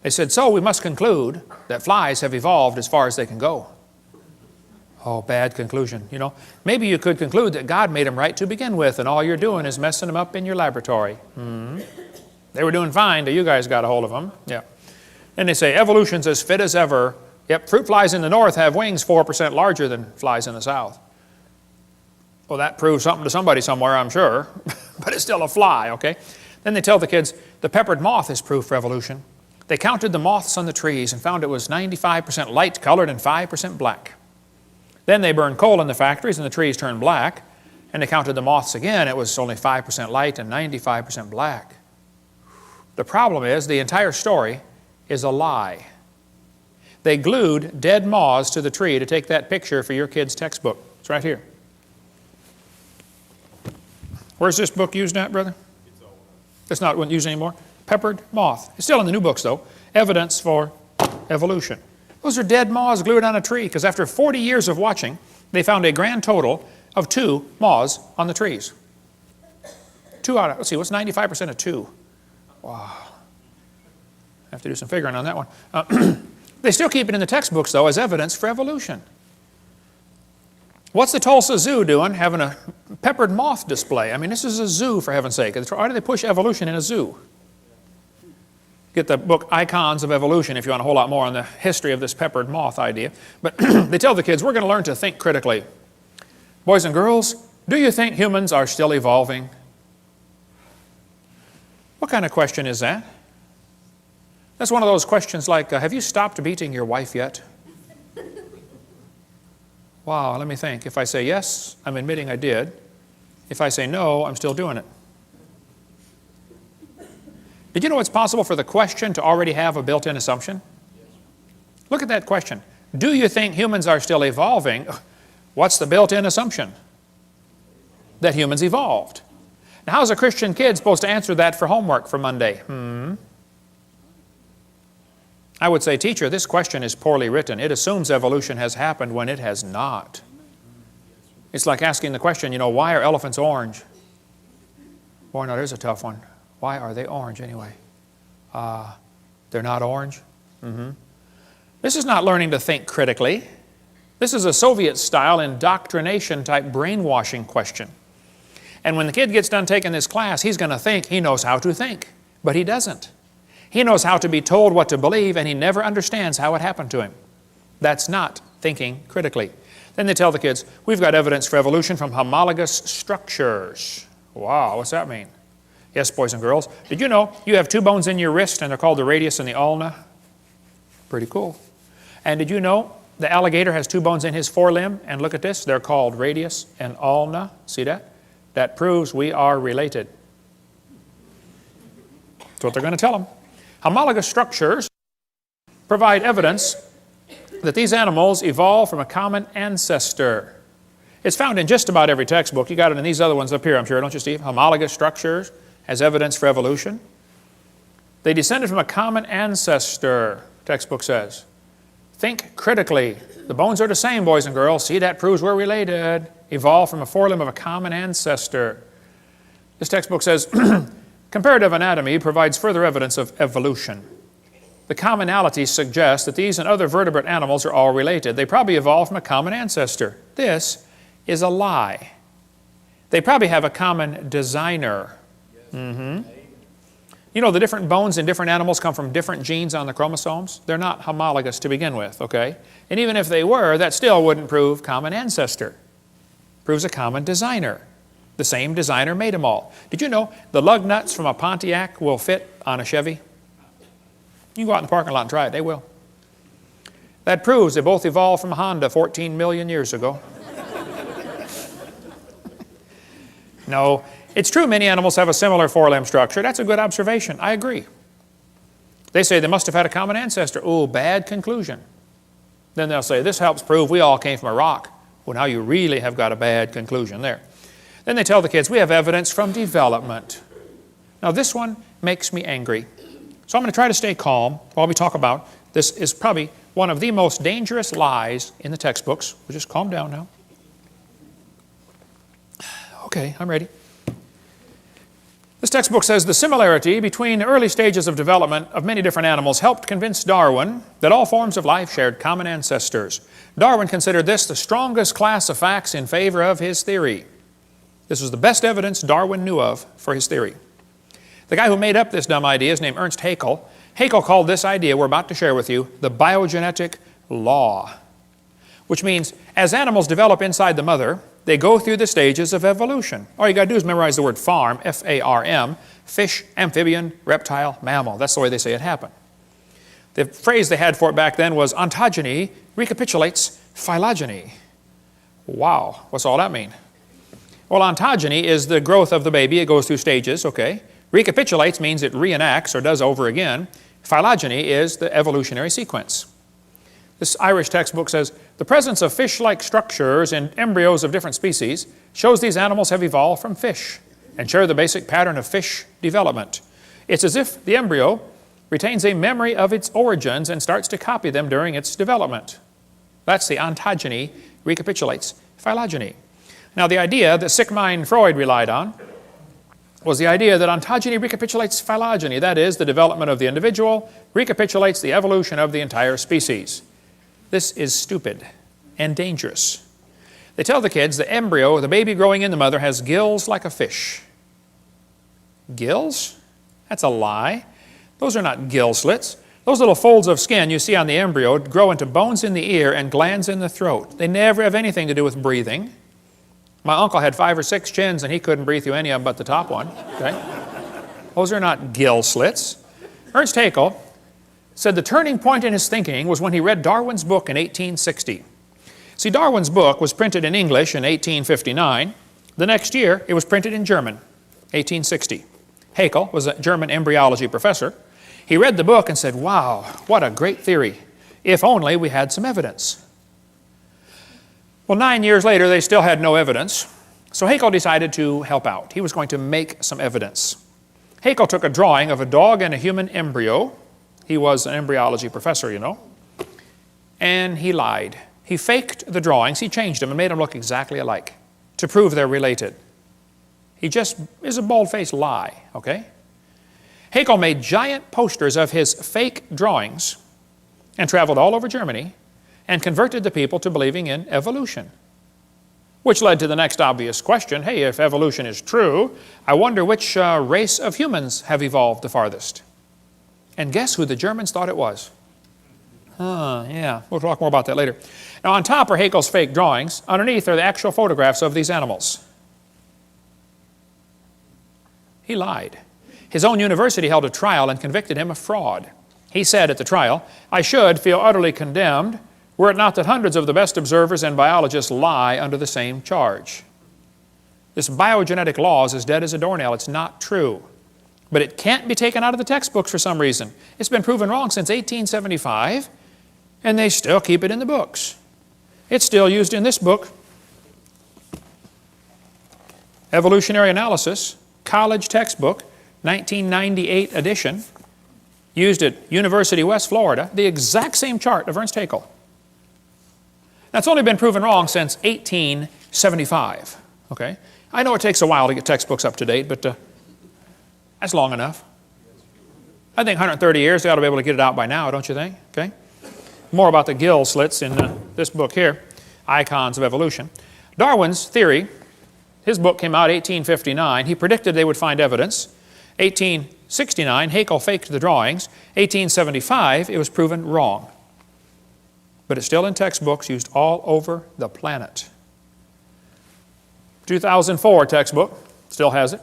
They said, so we must conclude that flies have evolved as far as they can go. Oh, bad conclusion, you know. Maybe you could conclude that God made them right to begin with, and all you're doing is messing them up in your laboratory. They were doing fine till you guys got a hold of them. Yeah. And they say evolution's as fit as ever. Yep, fruit flies in the north have wings 4% larger than flies in the south. Well, that proves something to somebody somewhere, I'm sure, but it's still a fly, okay? Then they tell the kids, the peppered moth is proof for evolution. They counted the moths on the trees and found it was 95% light colored and 5% black. Then they burned coal in the factories and the trees turned black, and they counted the moths again. It was only 5% light and 95% black. The problem is the entire story is a lie. They glued dead moths to the tree to take that picture for your kid's textbook. It's right here. Where's this book used at, brother? It's not used anymore. Peppered moth. It's still in the new books, though. Evidence for evolution. Those are dead moths glued on a tree because after 40 years of watching, they found a grand total of 2 moths on the trees. 2 out of, let's see, what's 95% of 2? Wow. I have to do some figuring on that one. They still keep it in the textbooks, though, as evidence for evolution. What's the Tulsa Zoo doing having a peppered moth display? I mean, this is a zoo, for heaven's sake. Why do they push evolution in a zoo? Get the book Icons of Evolution if you want a whole lot more on the history of this peppered moth idea. But they tell the kids, we're going to learn to think critically. Boys and girls, do you think humans are still evolving? What kind of question is that? That's one of those questions like, have you stopped beating your wife yet? Wow, let me think. If I say yes, I'm admitting I did. If I say no, I'm still doing it. Did you know it's possible for the question to already have a built-in assumption? Look at that question. Do you think humans are still evolving? What's the built-in assumption? That humans evolved. Now, how's a Christian kid supposed to answer that for homework for Monday? I would say, teacher, this question is poorly written. It assumes evolution has happened when it has not. It's like asking the question, you know, why are elephants orange? Boy, no, there's a tough one. Why are they orange anyway? They're not orange? This is not learning to think critically. This is a Soviet-style indoctrination-type brainwashing question. And when the kid gets done taking this class, he's going to think he knows how to think, but he doesn't. He knows how to be told what to believe, and he never understands how it happened to him. That's not thinking critically. Then they tell the kids, we've got evidence for evolution from homologous structures. Wow, what's that mean? Yes, boys and girls, did you know you have 2 bones in your wrist, and they're called the radius and the ulna? Pretty cool. And did you know the alligator has 2 bones in his forelimb? And look at this, they're called radius and ulna. See that? That proves we are related. That's what they're going to tell them. Homologous structures provide evidence that these animals evolved from a common ancestor. It's found in just about every textbook. You got it in these other ones up here, I'm sure, don't you, Steve? Homologous structures as evidence for evolution. They descended from a common ancestor, textbook says. Think critically. The bones are the same, boys and girls. See, that proves we're related. Evolved from a forelimb of a common ancestor. This textbook says, comparative anatomy provides further evidence of evolution. The commonalities suggest that these and other vertebrate animals are all related. They probably evolved from a common ancestor. This is a lie. They probably have a common designer. You know, the different bones in different animals come from different genes on the chromosomes. They're not homologous to begin with, okay? And even if they were, that still wouldn't prove common ancestor. Proves a common designer. The same designer made them all. Did you know the lug nuts from a Pontiac will fit on a Chevy? You can go out in the parking lot and try it. They will. That proves they both evolved from Honda 14 million years ago. No, it's true many animals have a similar four-limb structure. That's a good observation. I agree. They say they must have had a common ancestor. Oh, bad conclusion. Then they'll say, this helps prove we all came from a rock. Well, now you really have got a bad conclusion there. Then they tell the kids, we have evidence from development. Now this one makes me angry. So I'm going to try to stay calm while we talk about this is probably one of the most dangerous lies in the textbooks. We'll just calm down now. Okay, I'm ready. This textbook says the similarity between the early stages of development of many different animals helped convince Darwin that all forms of life shared common ancestors. Darwin considered this the strongest class of facts in favor of his theory. This was the best evidence Darwin knew of for his theory. The guy who made up this dumb idea is named Ernst Haeckel. Haeckel called this idea we're about to share with you the biogenetic law, which means as animals develop inside the mother, they go through the stages of evolution. All you got to do is memorize the word farm, F-A-R-M, fish, amphibian, reptile, mammal. That's the way they say it happened. The phrase they had for it back then was ontogeny recapitulates phylogeny. Wow, what's all that mean? Well, ontogeny is the growth of the baby. It goes through stages, okay? Recapitulates means it reenacts or does over again. Phylogeny is the evolutionary sequence. This Irish textbook says, the presence of fish-like structures in embryos of different species shows these animals have evolved from fish and share the basic pattern of fish development. It's as if the embryo retains a memory of its origins and starts to copy them during its development. That's the ontogeny recapitulates phylogeny. Now the idea that sick mind Freud relied on was the idea that ontogeny recapitulates phylogeny, that is, the development of the individual recapitulates the evolution of the entire species. This is stupid and dangerous. They tell the kids the embryo, the baby growing in the mother, has gills like a fish. Gills? That's a lie. Those are not gill slits. Those little folds of skin you see on the embryo grow into bones in the ear and glands in the throat. They never have anything to do with breathing. My uncle had 5 or 6 chins and he couldn't breathe through any of them but the top one. Okay? Those are not gill slits. Ernst Haeckel said the turning point in his thinking was when he read Darwin's book in 1860. See, Darwin's book was printed in English in 1859. The next year, it was printed in German, 1860. Haeckel was a German embryology professor. He read the book and said, wow, what a great theory. If only we had some evidence. Well, 9 years later, they still had no evidence. So Haeckel decided to help out. He was going to make some evidence. Haeckel took a drawing of a dog and a human embryo. He was an embryology professor, you know. And he lied. He faked the drawings. He changed them and made them look exactly alike to prove they're related. He just is a bald-faced lie, okay? Haeckel made giant posters of his fake drawings and traveled all over Germany and converted the people to believing in evolution, which led to the next obvious question. Hey, if evolution is true, I wonder which race of humans have evolved the farthest. And guess who the Germans thought it was? Yeah, we'll talk more about that later. Now, on top are Haeckel's fake drawings. Underneath are the actual photographs of these animals. He lied. His own university held a trial and convicted him of fraud. He said at the trial, I should feel utterly condemned were it not that hundreds of the best observers and biologists lie under the same charge. This biogenetic law is as dead as a doornail. It's not true. But it can't be taken out of the textbooks for some reason. It's been proven wrong since 1875, and they still keep it in the books. It's still used in this book, Evolutionary Analysis, college textbook, 1998 edition, used at University West Florida, the exact same chart of Ernst Haeckel. That's only been proven wrong since 1875, okay? I know it takes a while to get textbooks up to date, but that's long enough. I think 130 years, they ought to be able to get it out by now, don't you think? Okay. More about the gill slits in this book here, Icons of Evolution. Darwin's theory, his book came out in 1859. He predicted they would find evidence. 1869, Haeckel faked the drawings. 1875, it was proven wrong. But it's still in textbooks used all over the planet. 2004 textbook, still has it.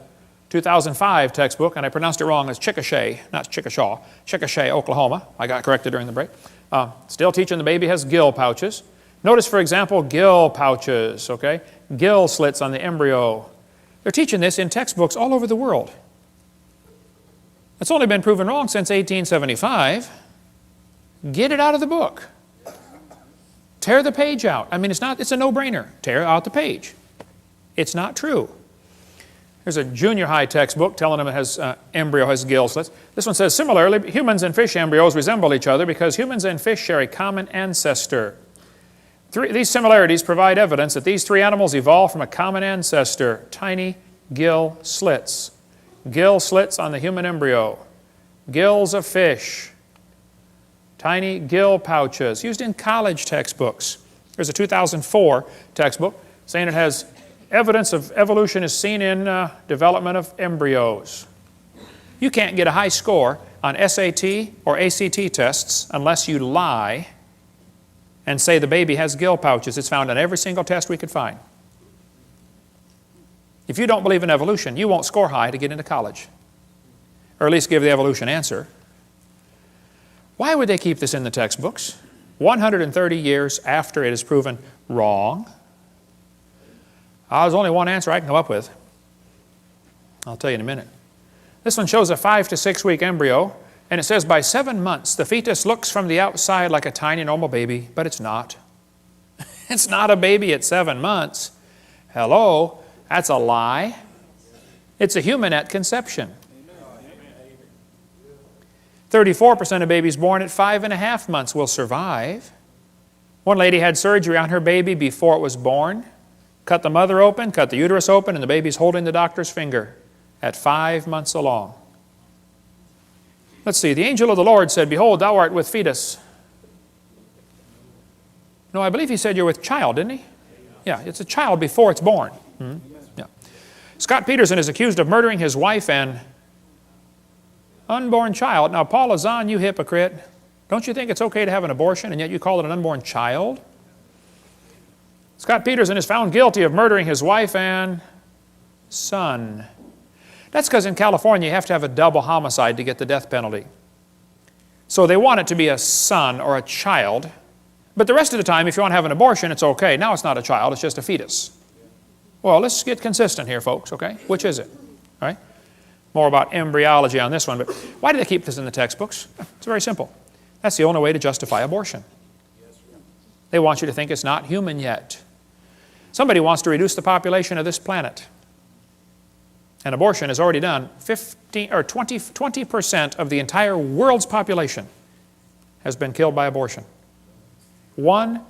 2005 textbook, and I pronounced it wrong, it's Chickasha, not Chickasha, Chickasha, Oklahoma. I got corrected during the break. Still teaching the baby has gill pouches. Notice, for example, gill pouches, okay? Gill slits on the embryo. They're teaching this in textbooks all over the world. It's only been proven wrong since 1875. Get it out of the book. Tear the page out. I mean, it's a no-brainer. Tear out the page. It's not true. There's a junior high textbook telling them it has embryo has gill slits. This one says, similarly, humans and fish embryos resemble each other because humans and fish share a common ancestor. These similarities provide evidence that these three animals evolved from a common ancestor, tiny gill slits. Gill slits on the human embryo. Gills of fish. Tiny gill pouches, used in college textbooks. There's a 2004 textbook saying it has evidence of evolution is seen in development of embryos. You can't get a high score on SAT or ACT tests unless you lie and say the baby has gill pouches. It's found on every single test we could find. If you don't believe in evolution, you won't score high to get into college, or at least give the evolution answer. Why would they keep this in the textbooks 130 years after it is proven wrong? There's only one answer I can come up with. I'll tell you in a minute. This one shows a 5 to 6 week embryo, and it says by 7 months the fetus looks from the outside like a tiny normal baby, but it's not. It's not a baby at 7 months. Hello, that's a lie. It's a human at conception. 34% of babies born at 5.5 months will survive. One lady had surgery on her baby before it was born. Cut the mother open, cut the uterus open, and the baby's holding the doctor's finger at 5 months along. Let's see, the angel of the Lord said, behold, thou art with fetus. No, I believe he said you're with child, didn't he? Yeah, it's a child before it's born. Yeah. Scott Peterson is accused of murdering his wife and unborn child. Now, Paul Azan, you hypocrite. Don't you think it's okay to have an abortion, and yet you call it an unborn child? Scott Peterson is found guilty of murdering his wife and son. That's because in California you have to have a double homicide to get the death penalty. So they want it to be a son or a child, but the rest of the time if you want to have an abortion it's okay. Now it's not a child, it's just a fetus. Well, let's get consistent here, folks, okay? Which is it? All right? More about embryology on this one, but why do they keep this in the textbooks? It's very simple. That's the only way to justify abortion. They want you to think it's not human yet. Somebody wants to reduce the population of this planet. And abortion has already done 20% of the entire world's population has been killed by abortion. 1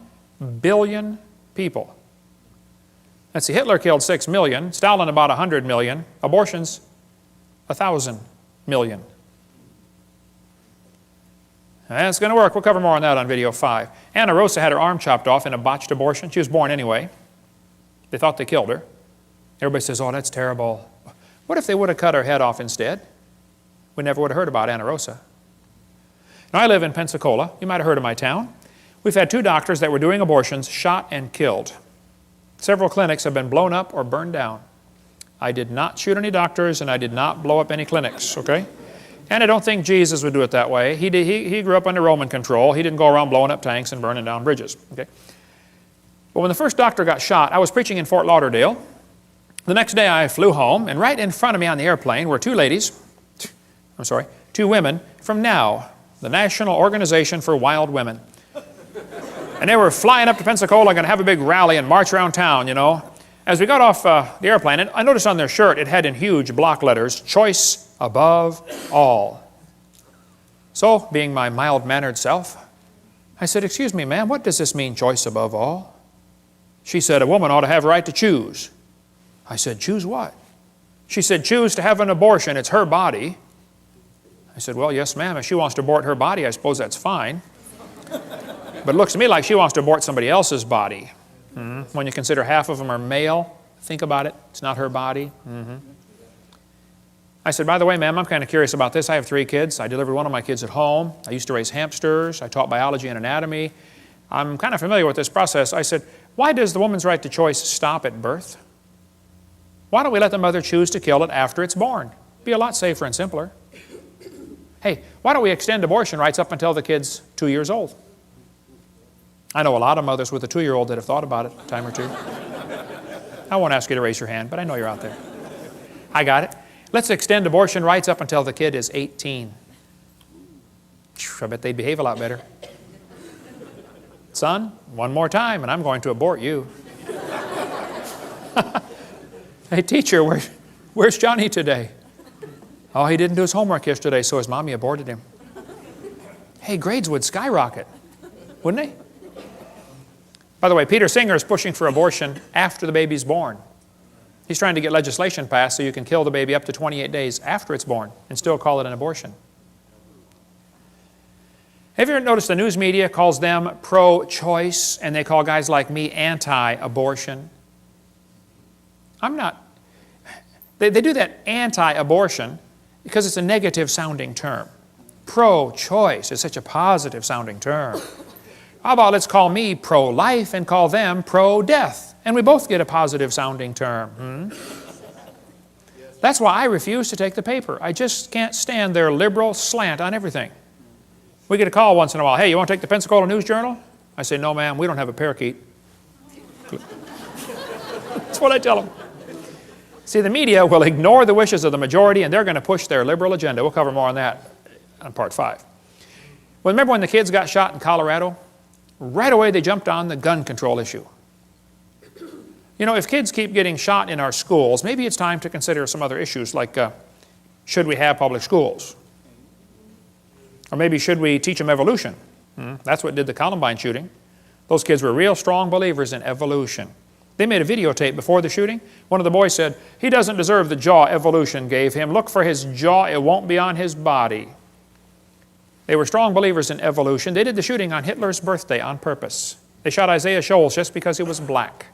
billion people. Let's see, Hitler killed 6 million, Stalin about 100 million, abortions 1,000 million. That's going to work. We'll cover more on that on video 5. Anna Rosa had her arm chopped off in a botched abortion. She was born anyway. They thought they killed her. Everybody says, oh, that's terrible. What if they would have cut her head off instead? We never would have heard about Anna Rosa. Now, I live in Pensacola. You might have heard of my town. We've had 2 doctors that were doing abortions shot and killed. Several clinics have been blown up or burned down. I did not shoot any doctors, and I did not blow up any clinics, okay? And I don't think Jesus would do it that way. He grew up under Roman control. He didn't go around blowing up tanks and burning down bridges, okay? But when the first doctor got shot, I was preaching in Fort Lauderdale. The next day I flew home, and right in front of me on the airplane were 2 women from NOW, the National Organization for Wild Women. And they were flying up to Pensacola, going to have a big rally and march around town, you know. As we got off the airplane, and I noticed on their shirt it had in huge block letters, choice above all. So, being my mild-mannered self, I said, excuse me, ma'am, what does this mean, choice above all? She said, a woman ought to have a right to choose. I said, choose what? She said, choose to have an abortion. It's her body. I said, well, yes, ma'am. If she wants to abort her body, I suppose that's fine. But it looks to me like she wants to abort somebody else's body. When you consider half of them are male, think about it. It's not her body. I said, by the way, ma'am, I'm kind of curious about this. I have 3 kids. I delivered one of my kids at home. I used to raise hamsters. I taught biology and anatomy. I'm kind of familiar with this process. I said, why does the woman's right to choice stop at birth? Why don't we let the mother choose to kill it after it's born? Be a lot safer and simpler. Hey, why don't we extend abortion rights up until the kid's 2 years old? I know a lot of mothers with a 2-year-old that have thought about it a time or two. I won't ask you to raise your hand, but I know you're out there. I got it. Let's extend abortion rights up until the kid is 18. I bet they'd behave a lot better. Son, one more time and I'm going to abort you. Hey, teacher, where's Johnny today? Oh, he didn't do his homework yesterday, so his mommy aborted him. Hey, grades would skyrocket, wouldn't they? By the way, Peter Singer is pushing for abortion after the baby's born. He's trying to get legislation passed so you can kill the baby up to 28 days after it's born and still call it an abortion. Have you ever noticed the news media calls them pro-choice and they call guys like me anti-abortion? I'm not. They do that anti-abortion because it's a negative sounding term. Pro-choice is such a positive sounding term. How about let's call me pro-life and call them pro-death? And we both get a positive sounding term. That's why I refuse to take the paper. I just can't stand their liberal slant on everything. We get a call once in a while. Hey, you want to take the Pensacola News Journal? I say, no, ma'am, we don't have a parakeet. That's what I tell them. See, the media will ignore the wishes of the majority and they're going to push their liberal agenda. We'll cover more on that on part 5. Well, remember when the kids got shot in Colorado? Right away they jumped on the gun control issue. You know, if kids keep getting shot in our schools, maybe it's time to consider some other issues like should we have public schools? Or maybe should we teach them evolution? That's what did the Columbine shooting. Those kids were real strong believers in evolution. They made a videotape before the shooting. One of the boys said, he doesn't deserve the jaw evolution gave him. Look for his jaw, it won't be on his body. They were strong believers in evolution. They did the shooting on Hitler's birthday on purpose. They shot Isaiah Shoals just because he was black.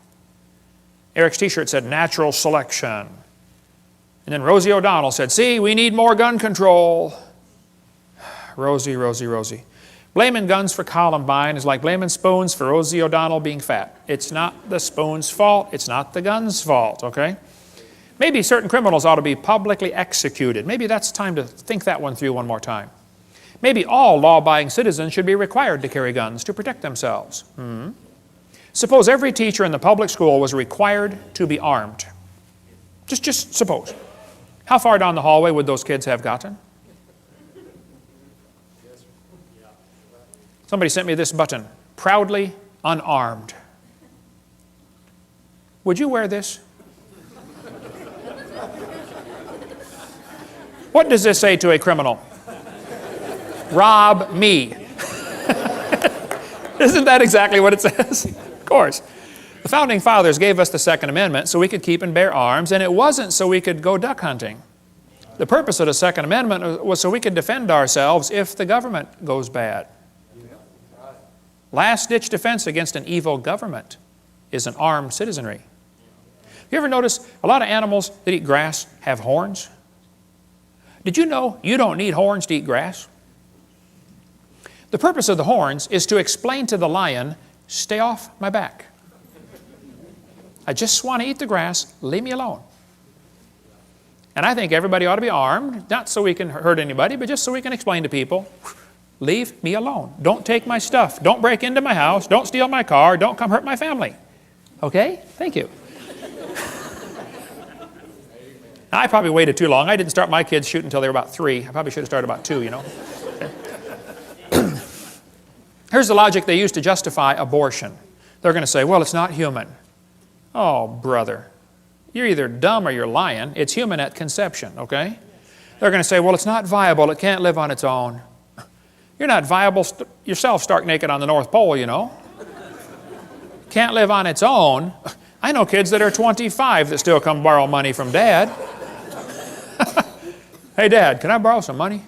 Eric's t-shirt said natural selection. And then Rosie O'Donnell said, see, we need more gun control. Rosie, Rosie, Rosie. Blaming guns for Columbine is like blaming spoons for Rosie O'Donnell being fat. It's not the spoon's fault. It's not the gun's fault, okay? Maybe certain criminals ought to be publicly executed. Maybe that's time to think that one through one more time. Maybe all law-abiding citizens should be required to carry guns to protect themselves. Suppose every teacher in the public school was required to be armed. Just suppose. How far down the hallway would those kids have gotten? Somebody sent me this button, proudly unarmed. Would you wear this? What does this say to a criminal? Rob me. Isn't that exactly what it says? Of course. The Founding Fathers gave us the Second Amendment so we could keep and bear arms, and it wasn't so we could go duck hunting. The purpose of the Second Amendment was so we could defend ourselves if the government goes bad. Last-ditch defense against an evil government is an armed citizenry. You ever notice a lot of animals that eat grass have horns? Did you know you don't need horns to eat grass? The purpose of the horns is to explain to the lion, stay off my back. I just want to eat the grass, leave me alone. And I think everybody ought to be armed, not so we can hurt anybody, but just so we can explain to people, leave me alone. Don't take my stuff. Don't break into my house. Don't steal my car. Don't come hurt my family. Okay? Thank you. I probably waited too long. I didn't start my kids shooting until they were about 3. I probably should have started about 2, you know. Here's the logic they use to justify abortion. They're going to say, well, it's not human. Oh, brother. You're either dumb or you're lying. It's human at conception, okay? They're going to say, well, it's not viable. It can't live on its own. You're not viable yourself stark naked on the North Pole, you know. Can't live on its own. I know kids that are 25 that still come borrow money from Dad. Hey, Dad, can I borrow some money?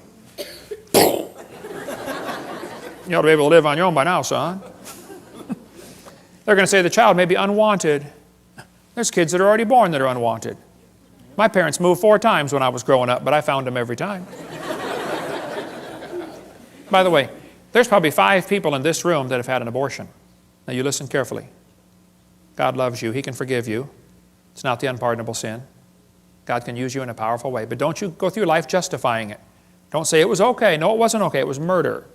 You ought to be able to live on your own by now, son. They're going to say the child may be unwanted. There's kids that are already born that are unwanted. My parents moved 4 times when I was growing up, but I found them every time. By the way, there's probably 5 people in this room that have had an abortion. Now you listen carefully. God loves you. He can forgive you. It's not the unpardonable sin. God can use you in a powerful way. But don't you go through life justifying it. Don't say it was okay. No, it wasn't okay. It was murder.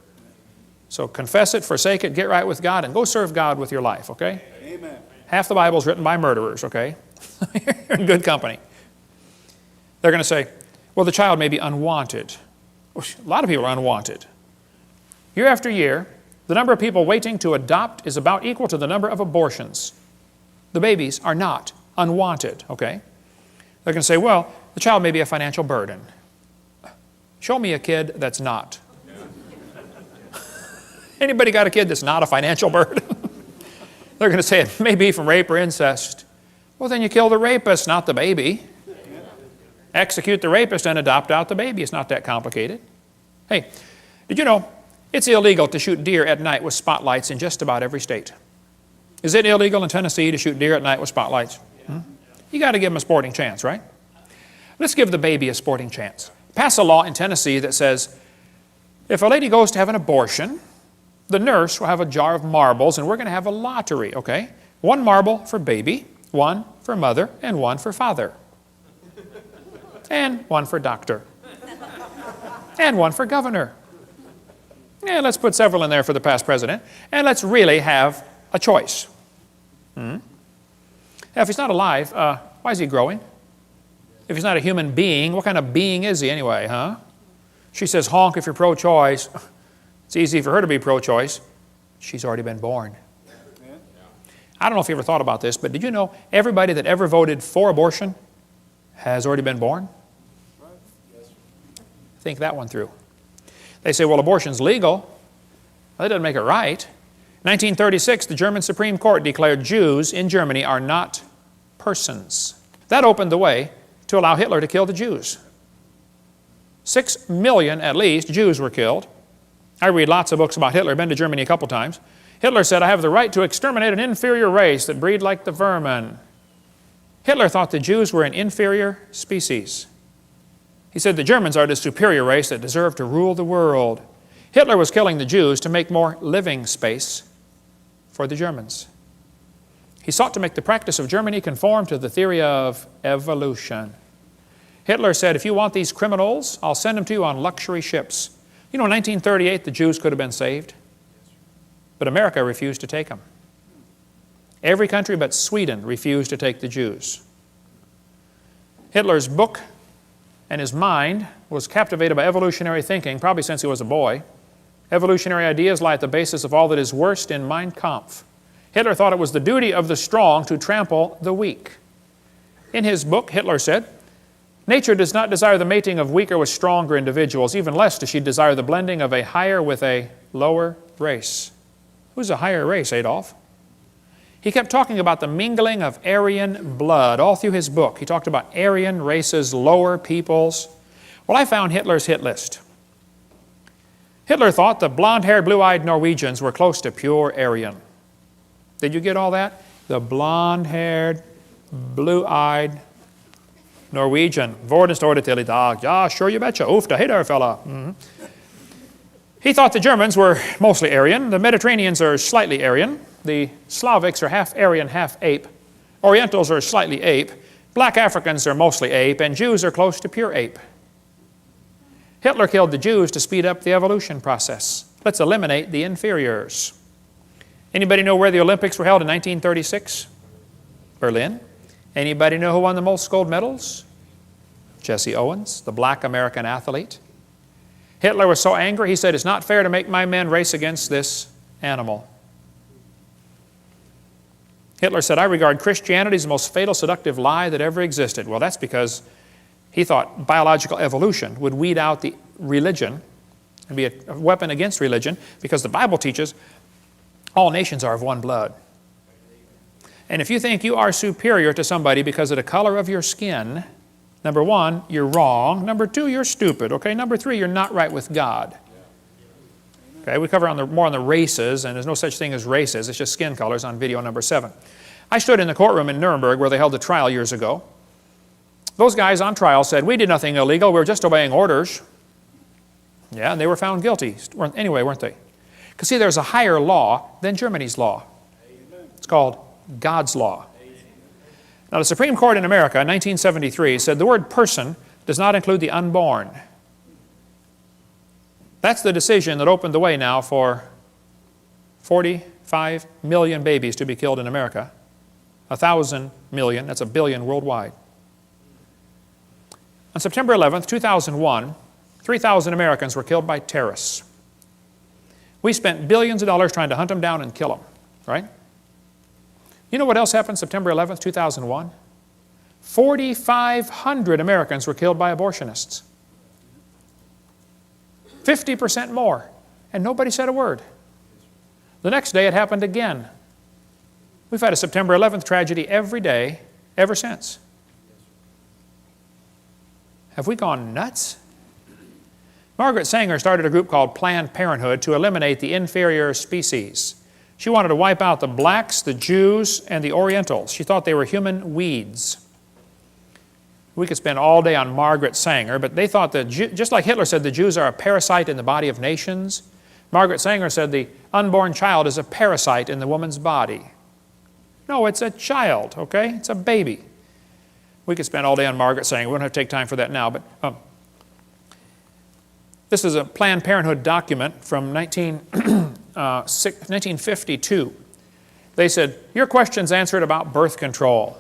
So confess it, forsake it, get right with God, and go serve God with your life, okay? Amen. Half the Bible is written by murderers, okay? You're in good company. They're going to say, well, the child may be unwanted. A lot of people are unwanted. Year after year, the number of people waiting to adopt is about equal to the number of abortions. The babies are not unwanted, okay? They're going to say, well, the child may be a financial burden. Show me a kid that's not. Anybody got a kid that's not a financial burden? They're going to say it may be from rape or incest. Well, then you kill the rapist, not the baby. Execute the rapist and adopt out the baby. It's not that complicated. Hey, did you know it's illegal to shoot deer at night with spotlights in just about every state? Is it illegal in Tennessee to shoot deer at night with spotlights? You got to give them a sporting chance, right? Let's give the baby a sporting chance. Pass a law in Tennessee that says if a lady goes to have an abortion, the nurse will have a jar of marbles, and we're going to have a lottery, okay? 1 marble for baby, 1 for mother, and 1 for father. And 1 for doctor. And 1 for governor. And let's put several in there for the past president. And let's really have a choice. Now, if he's not alive, why is he growing? If he's not a human being, what kind of being is he anyway, huh? She says, honk if you're pro-choice. It's easy for her to be pro-choice. She's already been born. I don't know if you ever thought about this, but did you know everybody that ever voted for abortion has already been born? Think that one through. They say, well, abortion's legal. Well, that doesn't make it right. In 1936, the German Supreme Court declared Jews in Germany are not persons. That opened the way to allow Hitler to kill the Jews. 6 million, at least, Jews were killed. I read lots of books about Hitler. I've been to Germany a couple times. Hitler said, I have the right to exterminate an inferior race that breed like the vermin. Hitler thought the Jews were an inferior species. He said the Germans are the superior race that deserve to rule the world. Hitler was killing the Jews to make more living space for the Germans. He sought to make the practice of Germany conform to the theory of evolution. Hitler said, if you want these criminals, I'll send them to you on luxury ships. You know, in 1938, the Jews could have been saved, but America refused to take them. Every country but Sweden refused to take the Jews. Hitler's book and his mind was captivated by evolutionary thinking, probably since he was a boy. Evolutionary ideas lie at the basis of all that is worst in Mein Kampf. Hitler thought it was the duty of the strong to trample the weak. In his book, Hitler said, nature does not desire the mating of weaker with stronger individuals, even less does she desire the blending of a higher with a lower race. Who's a higher race, Adolf? He kept talking about the mingling of Aryan blood all through his book. He talked about Aryan races, lower peoples. Well, I found Hitler's hit list. Hitler thought the blonde-haired, blue-eyed Norwegians were close to pure Aryan. Did you get all that? The blonde-haired, blue-eyed Norwegian. Vorden står det till idag. Ja, sure you betcha. Oof, hey there, fella. He thought the Germans were mostly Aryan. The Mediterraneans are slightly Aryan. The Slavics are half Aryan, half ape. Orientals are slightly ape. Black Africans are mostly ape. And Jews are close to pure ape. Hitler killed the Jews to speed up the evolution process. Let's eliminate the inferiors. Anybody know where the Olympics were held in 1936? Berlin. Anybody know who won the most gold medals? Jesse Owens, the black American athlete. Hitler was so angry, he said, it's not fair to make my men race against this animal. Hitler said, I regard Christianity as the most fatal, seductive lie that ever existed. Well, that's because he thought biological evolution would weed out the religion and be a weapon against religion, because the Bible teaches all nations are of one blood. And if you think you are superior to somebody because of the color of your skin, number one, you're wrong. Number two, you're stupid. Okay, number three, you're not right with God. Okay, we cover more on the races, and there's no such thing as races. It's just skin colors on video number 7. I stood in the courtroom in Nuremberg where they held the trial years ago. Those guys on trial said, we did nothing illegal, we were just obeying orders. Yeah, and they were found guilty anyway, weren't they? Because see, there's a higher law than Germany's law. It's called God's law. Now, the Supreme Court in America in 1973 said the word person does not include the unborn. That's the decision that opened the way now for 45 million babies to be killed in America. 1,000 million, that's a billion worldwide. On September 11th, 2001, 3,000 Americans were killed by terrorists. We spent billions of dollars trying to hunt them down and kill them, right? You know what else happened September 11th, 2001? 4,500 Americans were killed by abortionists. 50% more, and nobody said a word. The next day it happened again. We've had a September 11th tragedy every day ever since. Have we gone nuts? Margaret Sanger started a group called Planned Parenthood to eliminate the inferior species. She wanted to wipe out the blacks, the Jews, and the Orientals. She thought they were human weeds. We could spend all day on Margaret Sanger, but they thought that, just like Hitler said the Jews are a parasite in the body of nations, Margaret Sanger said the unborn child is a parasite in the woman's body. No, it's a child, okay? It's a baby. We could spend all day on Margaret Sanger. We don't have to take time for that now, but this is a Planned Parenthood document from 1952. They said, your question's answered about birth control.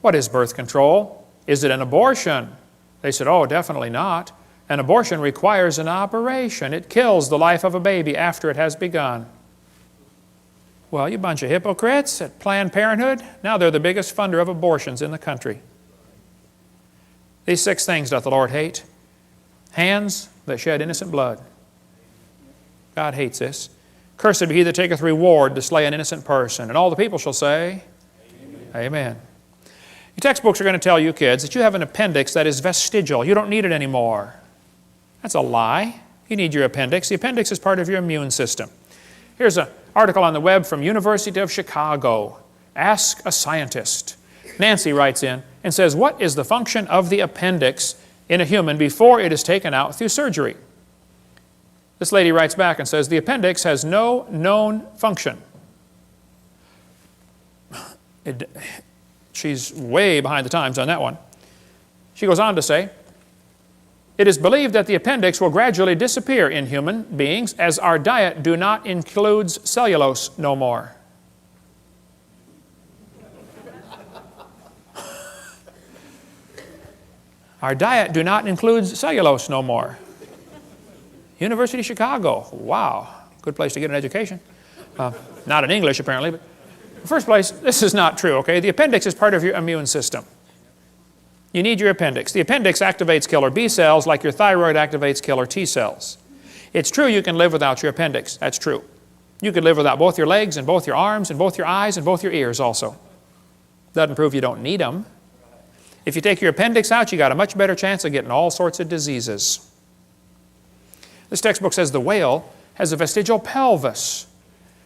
What is birth control? Is it an abortion? They said, oh, definitely not. An abortion requires an operation. It kills the life of a baby after it has begun. Well, you bunch of hypocrites at Planned Parenthood. Now they're the biggest funder of abortions in the country. These 6 things doth the Lord hate. Hands that shed innocent blood. God hates this. Cursed be he that taketh reward to slay an innocent person. And all the people shall say, Amen. Amen. Your textbooks are going to tell you kids that you have an appendix that is vestigial. You don't need it anymore. That's a lie. You need your appendix. The appendix is part of your immune system. Here's an article on the web from University of Chicago. Ask a scientist. Nancy writes in and says, what is the function of the appendix in a human before it is taken out through surgery? This lady writes back and says, the appendix has no known function. She's way behind the times on that one. She goes on to say, it is believed that the appendix will gradually disappear in human beings as our diet do not includes cellulose no more. Our diet do not include cellulose no more. University of Chicago. Wow. Good place to get an education. Not in English, apparently. But in the first place, this is not true, okay? The appendix is part of your immune system. You need your appendix. The appendix activates killer B cells like your thyroid activates killer T cells. It's true you can live without your appendix. That's true. You could live without both your legs and both your arms and both your eyes and both your ears also. Doesn't prove you don't need them. If you take your appendix out, you got a much better chance of getting all sorts of diseases. This textbook says the whale has a vestigial pelvis.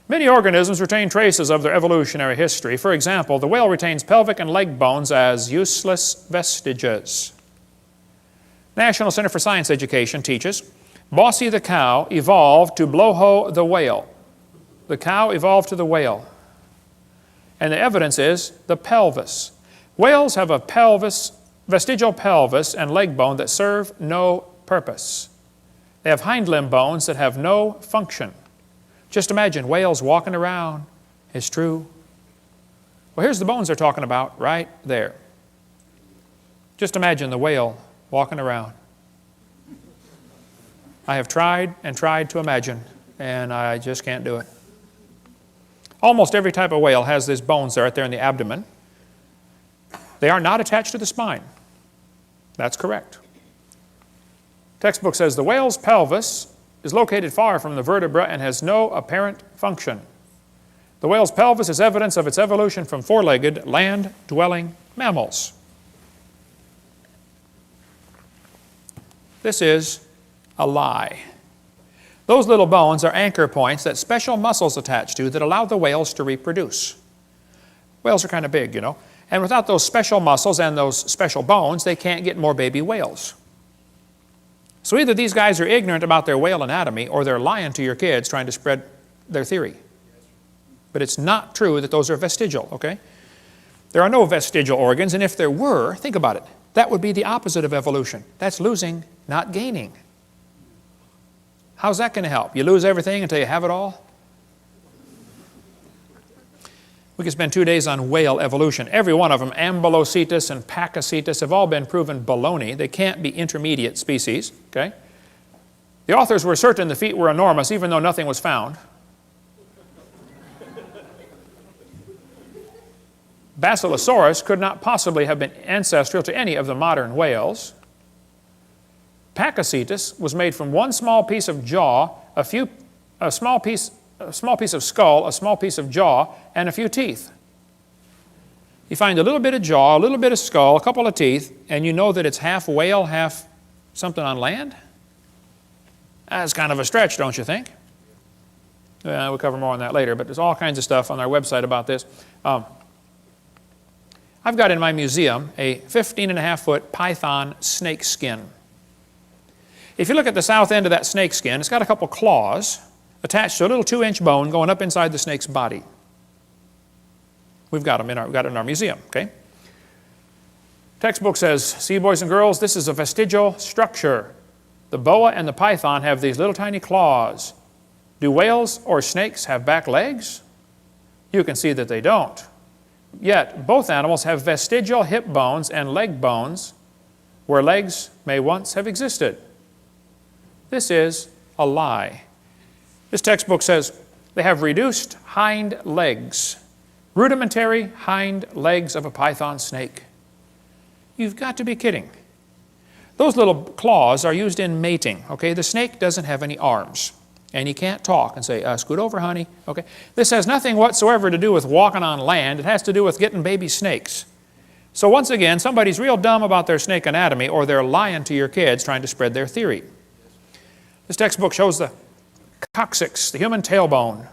Many organisms retain traces of their evolutionary history. For example, the whale retains pelvic and leg bones as useless vestiges. National Center for Science Education teaches, Bossy the cow evolved to blowho the whale. The cow evolved to the whale. And the evidence is the pelvis. Whales have a vestigial pelvis and leg bone that serve no purpose. They have hind limb bones that have no function. Just imagine whales walking around. It's true. Well, here's the bones they're talking about right there. Just imagine the whale walking around. I have tried and tried to imagine, and I just can't do it. Almost every type of whale has these bones right there in the abdomen. They are not attached to the spine. That's correct. Textbook says the whale's pelvis is located far from the vertebra and has no apparent function. The whale's pelvis is evidence of its evolution from four-legged, land-dwelling mammals. This is a lie. Those little bones are anchor points that special muscles attach to that allow the whales to reproduce. Whales are kind of big, you know. And without those special muscles and those special bones, they can't get more baby whales. So either these guys are ignorant about their whale anatomy or they're lying to your kids trying to spread their theory. But it's not true that those are vestigial, okay? There are no vestigial organs, and if there were, think about it, that would be the opposite of evolution. That's losing, not gaining. How's that going to help? You lose everything until you have it all? We could spend 2 days on whale evolution. Every one of them, Ambulocetus and Pakicetus, have all been proven baloney. They can't be intermediate species, okay? The authors were certain the feet were enormous, even though nothing was found. Basilosaurus could not possibly have been ancestral to any of the modern whales. Pakicetus was made from one small piece of jaw, a small piece of skull, a small piece of jaw, and a few teeth. You find a little bit of jaw, a little bit of skull, a couple of teeth, and you know that it's half whale, half something on land? That's kind of a stretch, don't you think? We'll cover more on that later, but there's all kinds of stuff on our website about this. I've got in my museum a 15.5-foot python snake skin. If you look at the south end of that snake skin, it's got a couple claws attached to a little 2-inch bone going up inside the snake's body. We've got them in our museum, okay? Textbook says, see, boys and girls, this is a vestigial structure. The boa and the python have these little tiny claws. Do whales or snakes have back legs? You can see that they don't. Yet, both animals have vestigial hip bones and leg bones where legs may once have existed. This is a lie. This textbook says they have reduced hind legs, rudimentary hind legs of a python snake. You've got to be kidding. Those little claws are used in mating, okay? The snake doesn't have any arms, and he can't talk and say, scoot over, honey, okay? This has nothing whatsoever to do with walking on land. It has to do with getting baby snakes. So once again, somebody's real dumb about their snake anatomy, or they're lying to your kids trying to spread their theory. This textbook shows the coccyx, the human tailbone,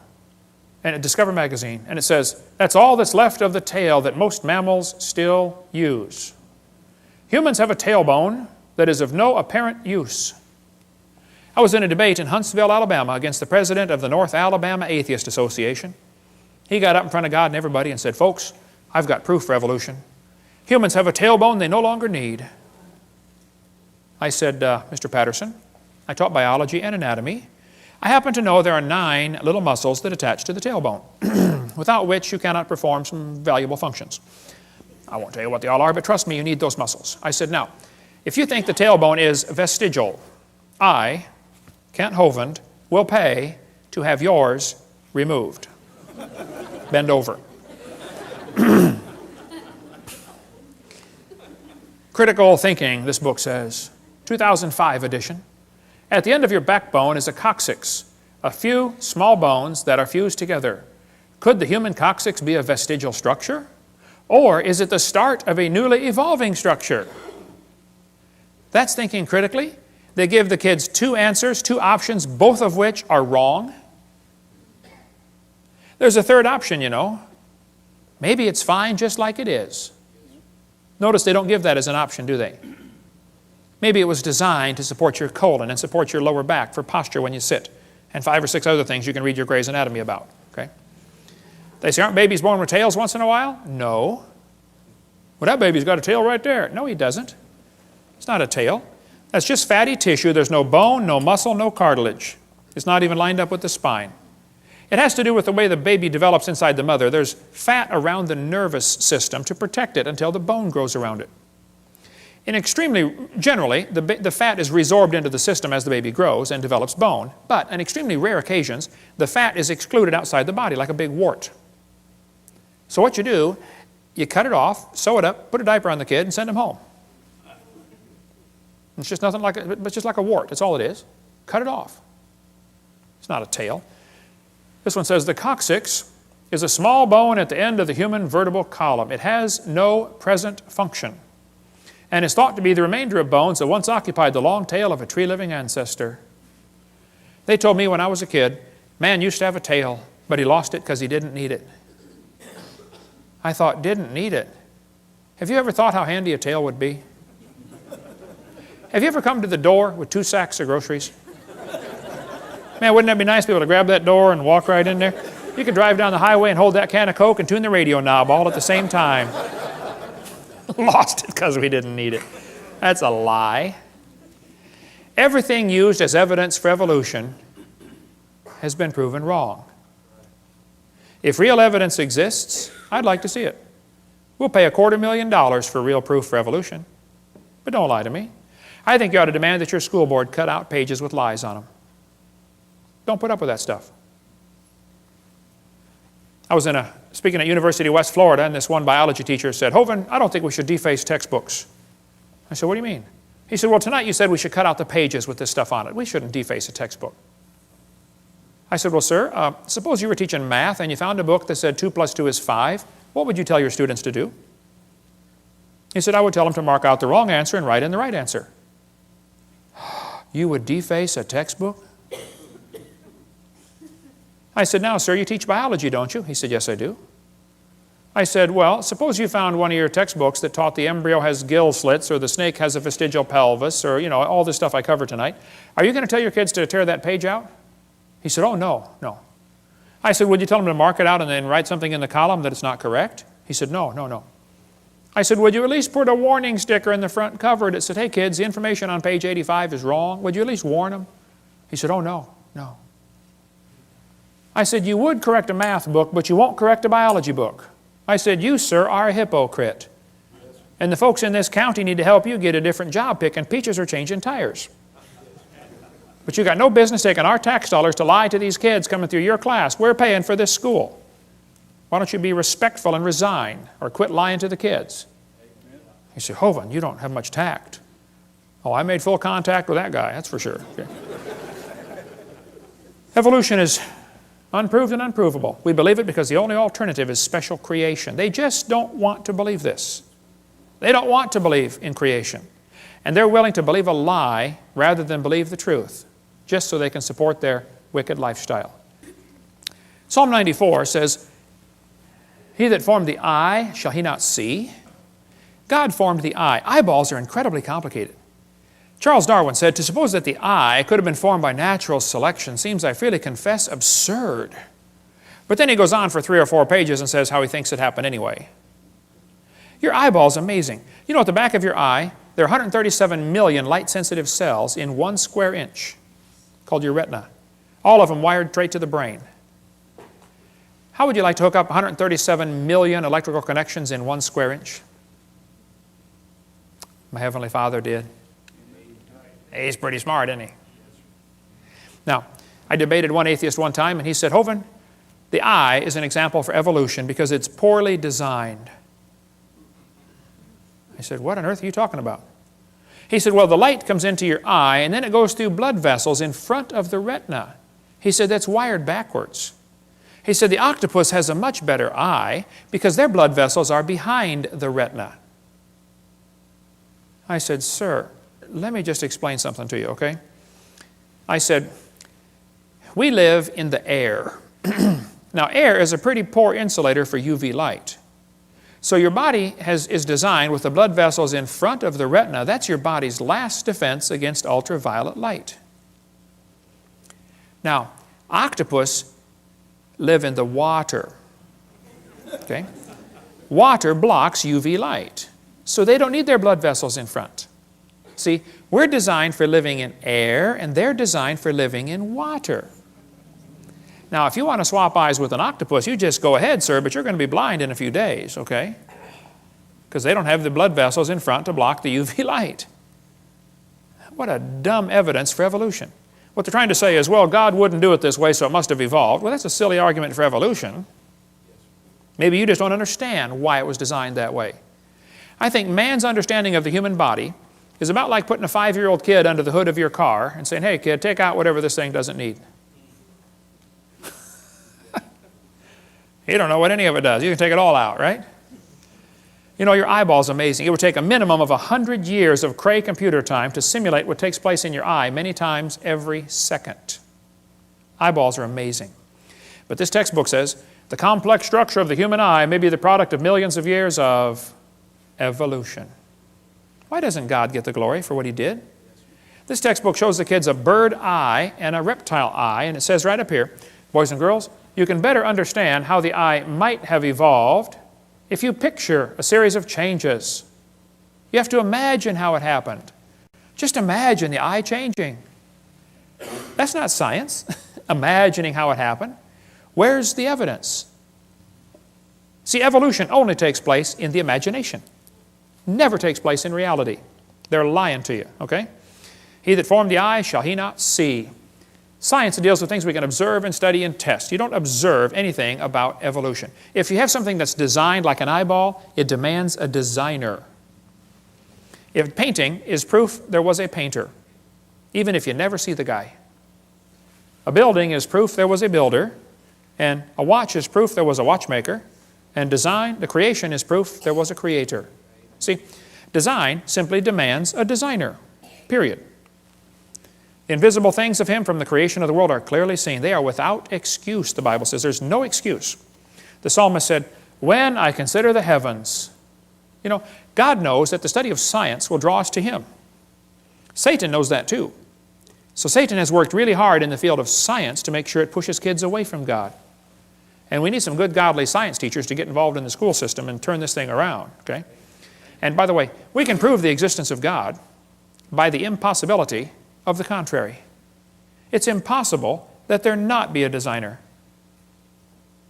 and at Discover magazine, and it says, that's all that's left of the tail that most mammals still use. Humans have a tailbone that is of no apparent use. I was in a debate in Huntsville, Alabama, against the president of the North Alabama Atheist Association. He got up in front of God and everybody and said, folks, I've got proof for evolution. Humans have a tailbone they no longer need. I said, Mr. Patterson, I taught biology and anatomy. I happen to know there are 9 little muscles that attach to the tailbone, without which you cannot perform some valuable functions. I won't tell you what they all are, but trust me, you need those muscles. I said, now, if you think the tailbone is vestigial, I, Kent Hovind, will pay to have yours removed. Bend over. Critical thinking, this book says, 2005 edition. At the end of your backbone is a coccyx, a few small bones that are fused together. Could the human coccyx be a vestigial structure? Or is it the start of a newly evolving structure? That's thinking critically. They give the kids 2 answers, 2 options, both of which are wrong. There's a third option, you know. Maybe it's fine just like it is. Notice they don't give that as an option, do they? Maybe it was designed to support your colon and support your lower back for posture when you sit, and 5 or 6 other things you can read your Gray's Anatomy about, okay? They say, aren't babies born with tails once in a while? No. Well, that baby's got a tail right there. No, he doesn't. It's not a tail. That's just fatty tissue. There's no bone, no muscle, no cartilage. It's not even lined up with the spine. It has to do with the way the baby develops inside the mother. There's fat around the nervous system to protect it until the bone grows around it. Generally, the fat is resorbed into the system as the baby grows and develops bone. But on extremely rare occasions, the fat is excluded outside the body like a big wart. So what you do, you cut it off, sew it up, put a diaper on the kid, and send him home. It's just nothing like it's just like a wart. That's all it is. Cut it off. It's not a tail. This one says the coccyx is a small bone at the end of the human vertebral column. It has no present function, and is thought to be the remainder of bones that once occupied the long tail of a tree-living ancestor. They told me when I was a kid, man used to have a tail, but he lost it because he didn't need it. I thought, didn't need it? Have you ever thought how handy a tail would be? Have you ever come to the door with 2 sacks of groceries? Man, wouldn't that be nice to be able to grab that door and walk right in there? You could drive down the highway and hold that can of Coke and tune the radio knob all at the same time. Lost it because we didn't need it. That's a lie. Everything used as evidence for evolution has been proven wrong. If real evidence exists, I'd like to see it. We'll pay $250,000 for real proof for evolution. But don't lie to me. I think you ought to demand that your school board cut out pages with lies on them. Don't put up with that stuff. I was speaking at University of West Florida, and this one biology teacher said, "Hovind, I don't think we should deface textbooks." I said, "What do you mean?" He said, "Well, tonight you said we should cut out the pages with this stuff on it. We shouldn't deface a textbook." I said, "Well, sir, suppose you were teaching math and you found a book that said 2 + 2 is 5. What would you tell your students to do?" He said, "I would tell them to mark out the wrong answer and write in the right answer." You would deface a textbook? I said, "Now, sir, you teach biology, don't you?" He said, "Yes, I do." I said, "Well, suppose you found one of your textbooks that taught the embryo has gill slits or the snake has a vestigial pelvis or, all this stuff I covered tonight. Are you going to tell your kids to tear that page out?" He said, "Oh, no, no." I said, "Would you tell them to mark it out and then write something in the column that it's not correct?" He said, "No, no, no." I said, "Would you at least put a warning sticker in the front cover that said, 'Hey kids, the information on page 85 is wrong'? Would you at least warn them?" He said, "Oh, no, no." I said, "You would correct a math book, but you won't correct a biology book." I said, "You, sir, are a hypocrite. And the folks in this county need to help you get a different job picking peaches or changing tires. But you got no business taking our tax dollars to lie to these kids coming through your class. We're paying for this school. Why don't you be respectful and resign or quit lying to the kids?" He said, "Hovind, you don't have much tact." Oh, I made full contact with that guy, that's for sure. Okay. Evolution is unproved and unprovable. We believe it because the only alternative is special creation. They just don't want to believe this. They don't want to believe in creation. And they're willing to believe a lie rather than believe the truth, just so they can support their wicked lifestyle. Psalm 94 says, "He that formed the eye, shall he not see?" God formed the eye. Eyeballs are incredibly complicated. Charles Darwin said, "To suppose that the eye could have been formed by natural selection seems, I freely confess, absurd." But then he goes on for 3 or 4 pages and says how he thinks it happened anyway. Your eyeball's amazing. You know, at the back of your eye, there are 137 million light-sensitive cells in 1 square inch, called your retina. All of them wired straight to the brain. How would you like to hook up 137 million electrical connections in 1 square inch? My Heavenly Father did. He's pretty smart, isn't he? Now, I debated one atheist one time, and he said, "Hovind, the eye is an example for evolution because it's poorly designed." I said, "What on earth are you talking about?" He said, "Well, the light comes into your eye, and then it goes through blood vessels in front of the retina." He said, "That's wired backwards." He said, "The octopus has a much better eye because their blood vessels are behind the retina." I said, "Sir, let me just explain something to you, okay?" I said, "We live in the air." Now, air is a pretty poor insulator for UV light. So your body is designed with the blood vessels in front of the retina. That's your body's last defense against ultraviolet light. Now, octopus live in the water, okay? Water blocks UV light, so they don't need their blood vessels in front. See, we're designed for living in air, and they're designed for living in water. Now, if you want to swap eyes with an octopus, you just go ahead, sir, but you're going to be blind in a few days, okay? Because they don't have the blood vessels in front to block the UV light. What a dumb evidence for evolution. What they're trying to say is, well, God wouldn't do it this way, so it must have evolved. Well, that's a silly argument for evolution. Maybe you just don't understand why it was designed that way. I think man's understanding of the human body is about like putting a 5-year-old kid under the hood of your car and saying, "Hey, kid, take out whatever this thing doesn't need." You don't know what any of it does. You can take it all out, right? You know, your eyeball's amazing. It would take a minimum of 100 years of Cray computer time to simulate what takes place in your eye many times every second. Eyeballs are amazing. But this textbook says, the complex structure of the human eye may be the product of millions of years of evolution. Why doesn't God get the glory for what He did? This textbook shows the kids a bird eye and a reptile eye, and it says right up here, boys and girls, you can better understand how the eye might have evolved if you picture a series of changes. You have to imagine how it happened. Just imagine the eye changing. That's not science, imagining how it happened. Where's the evidence? See, evolution only takes place in the imagination. Never takes place in reality. They're lying to you, okay? He that formed the eye, shall he not see? Science deals with things we can observe and study and test. You don't observe anything about evolution. If you have something that's designed like an eyeball, it demands a designer. If painting is proof there was a painter, even if you never see the guy. A building is proof there was a builder, and a watch is proof there was a watchmaker, and design, the creation, is proof there was a creator. See, design simply demands a designer, period. The invisible things of Him from the creation of the world are clearly seen. They are without excuse, the Bible says. There's no excuse. The psalmist said, when I consider the heavens. You know, God knows that the study of science will draw us to Him. Satan knows that too. So Satan has worked really hard in the field of science to make sure it pushes kids away from God. And we need some good godly science teachers to get involved in the school system and turn this thing around, okay? And by the way, we can prove the existence of God by the impossibility of the contrary. It's impossible that there not be a designer.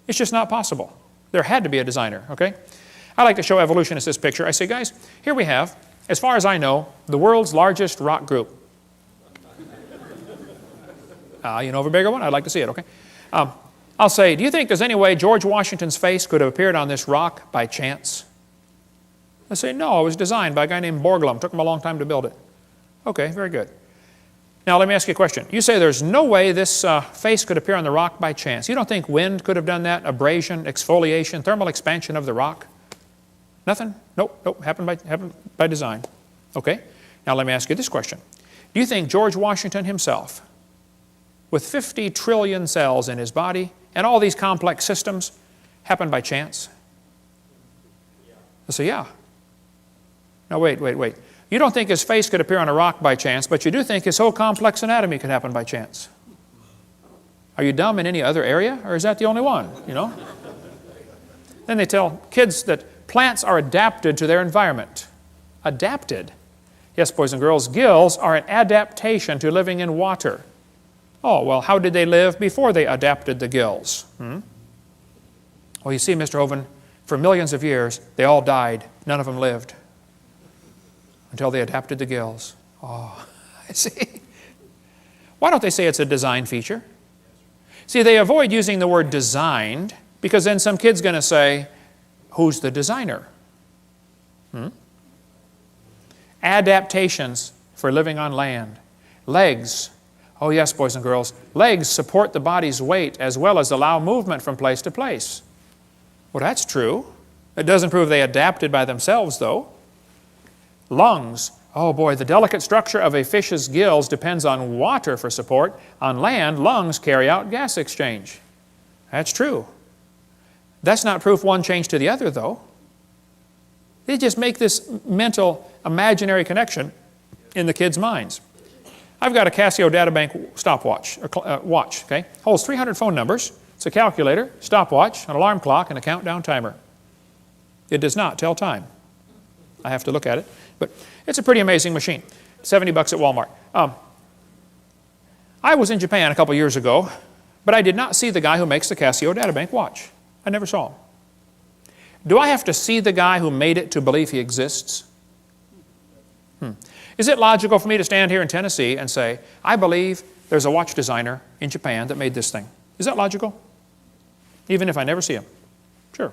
It's just not possible. There had to be a designer, okay? I like to show evolutionists this picture. I say, guys, here we have, as far as I know, the world's largest rock group. You know of a bigger one? I'd like to see it, okay? I'll say, do you think there's any way George Washington's face could have appeared on this rock by chance? I say, no, it was designed by a guy named Borglum. Took him a long time to build it. Okay, very good. Now, let me ask you a question. You say there's no way this face could appear on the rock by chance. You don't think wind could have done that? Abrasion, exfoliation, thermal expansion of the rock? Nothing? Nope. Happened by design. Okay. Now, let me ask you this question. Do you think George Washington himself, with 50 trillion cells in his body and all these complex systems, happened by chance? I say, yeah. Now, wait. You don't think his face could appear on a rock by chance, but you do think his whole complex anatomy could happen by chance. Are you dumb in any other area, or is that the only one, you know? Then they tell kids that plants are adapted to their environment. Adapted? Yes, boys and girls, gills are an adaptation to living in water. Oh, well, how did they live before they adapted the gills? Well, you see, Mr. Hovind, for millions of years, they all died. None of them lived until they adapted the gills. Oh, I see. Why don't they say it's a design feature? See, they avoid using the word designed because then some kid's going to say, who's the designer? Adaptations for living on land. Legs. Oh yes, boys and girls. Legs support the body's weight as well as allow movement from place to place. Well, that's true. It doesn't prove they adapted by themselves, though. Lungs. Oh boy, the delicate structure of a fish's gills depends on water for support. On land, lungs carry out gas exchange. That's true. That's not proof one changed to the other, though. They just make this mental, imaginary connection in the kids' minds. I've got a Casio Databank stopwatch, watch, okay? Holds 300 phone numbers. It's a calculator, stopwatch, an alarm clock, and a countdown timer. It does not tell time. I have to look at it. But it's a pretty amazing machine. $70 at Walmart. I was in Japan a couple years ago, but I did not see the guy who makes the Casio Databank watch. I never saw him. Do I have to see the guy who made it to believe he exists? Is it logical for me to stand here in Tennessee and say, I believe there's a watch designer in Japan that made this thing? Is that logical? Even if I never see him? Sure.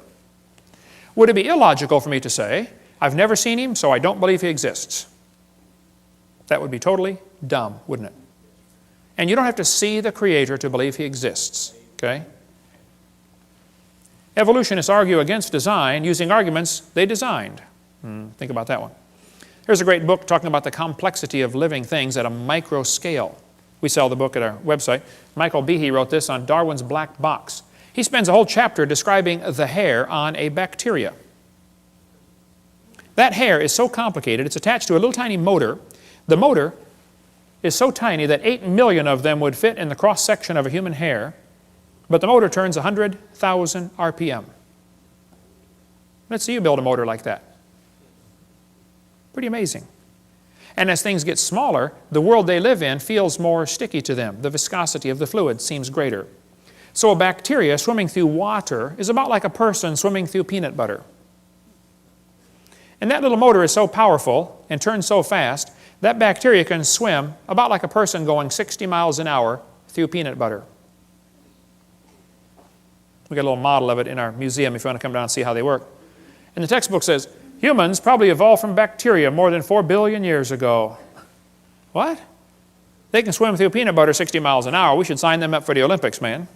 Would it be illogical for me to say, I've never seen him, so I don't believe he exists? That would be totally dumb, wouldn't it? And you don't have to see the Creator to believe he exists, okay? Evolutionists argue against design using arguments they designed. Think about that one. Here's a great book talking about the complexity of living things at a micro scale. We sell the book at our website. Michael Behe wrote this on Darwin's black box. He spends a whole chapter describing the hair on a bacteria. That hair is so complicated, it's attached to a little tiny motor. The motor is so tiny that 8 million of them would fit in the cross-section of a human hair, but the motor turns 100,000 RPM. Let's see you build a motor like that. Pretty amazing. And as things get smaller, the world they live in feels more sticky to them. The viscosity of the fluid seems greater. So a bacteria swimming through water is about like a person swimming through peanut butter. And that little motor is so powerful and turns so fast, that bacteria can swim about like a person going 60 miles an hour through peanut butter. We got a little model of it in our museum if you want to come down and see how they work. And the textbook says, humans probably evolved from bacteria more than 4 billion years ago. What? They can swim through peanut butter 60 miles an hour. We should sign them up for the Olympics, man.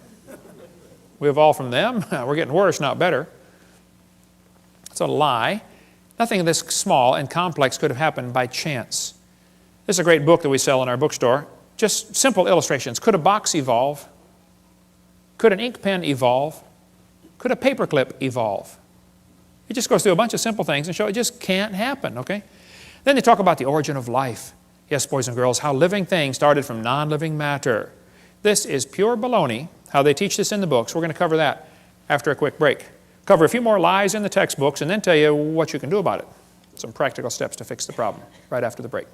We evolved from them. We're getting worse, not better. It's a lie. Nothing this small and complex could have happened by chance. This is a great book that we sell in our bookstore. Just simple illustrations. Could a box evolve? Could an ink pen evolve? Could a paperclip evolve? It just goes through a bunch of simple things and show it just can't happen, okay? Then they talk about the origin of life. Yes, boys and girls, how living things started from non-living matter. This is pure baloney, how they teach this in the books. We're going to cover that after a quick break. Cover a few more lies in the textbooks and then tell you what you can do about it. Some practical steps to fix the problem right after the break.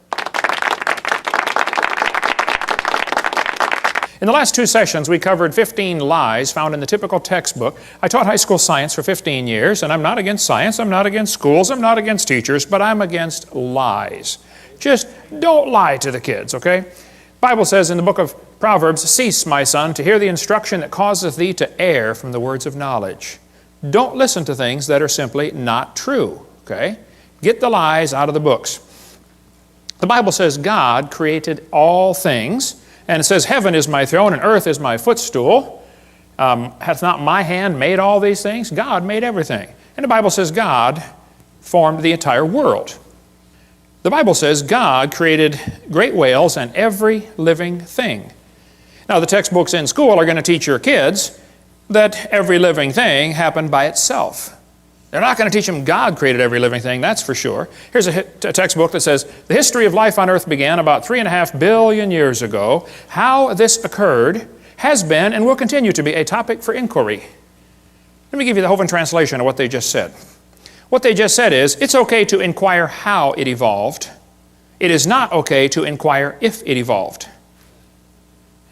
In the last 2 sessions, we covered 15 lies found in the typical textbook. I taught high school science for 15 years, and I'm not against science, I'm not against schools, I'm not against teachers, but I'm against lies. Just don't lie to the kids, okay? The Bible says in the book of Proverbs, "Cease, my son, to hear the instruction that causeth thee to err from the words of knowledge." Don't listen to things that are simply not true, okay? Get the lies out of the books. The Bible says God created all things, and it says, "Heaven is my throne and earth is my footstool." Hath not my hand made all these things? God made everything. And the Bible says God formed the entire world. The Bible says God created great whales and every living thing. Now the textbooks in school are going to teach your kids that every living thing happened by itself. They're not going to teach them God created every living thing, that's for sure. Here's a textbook that says, "The history of life on earth began about 3.5 billion years ago. How this occurred has been and will continue to be a topic for inquiry." Let me give you the Hovind translation of what they just said. What they just said is, it's okay to inquire how it evolved. It is not okay to inquire if it evolved.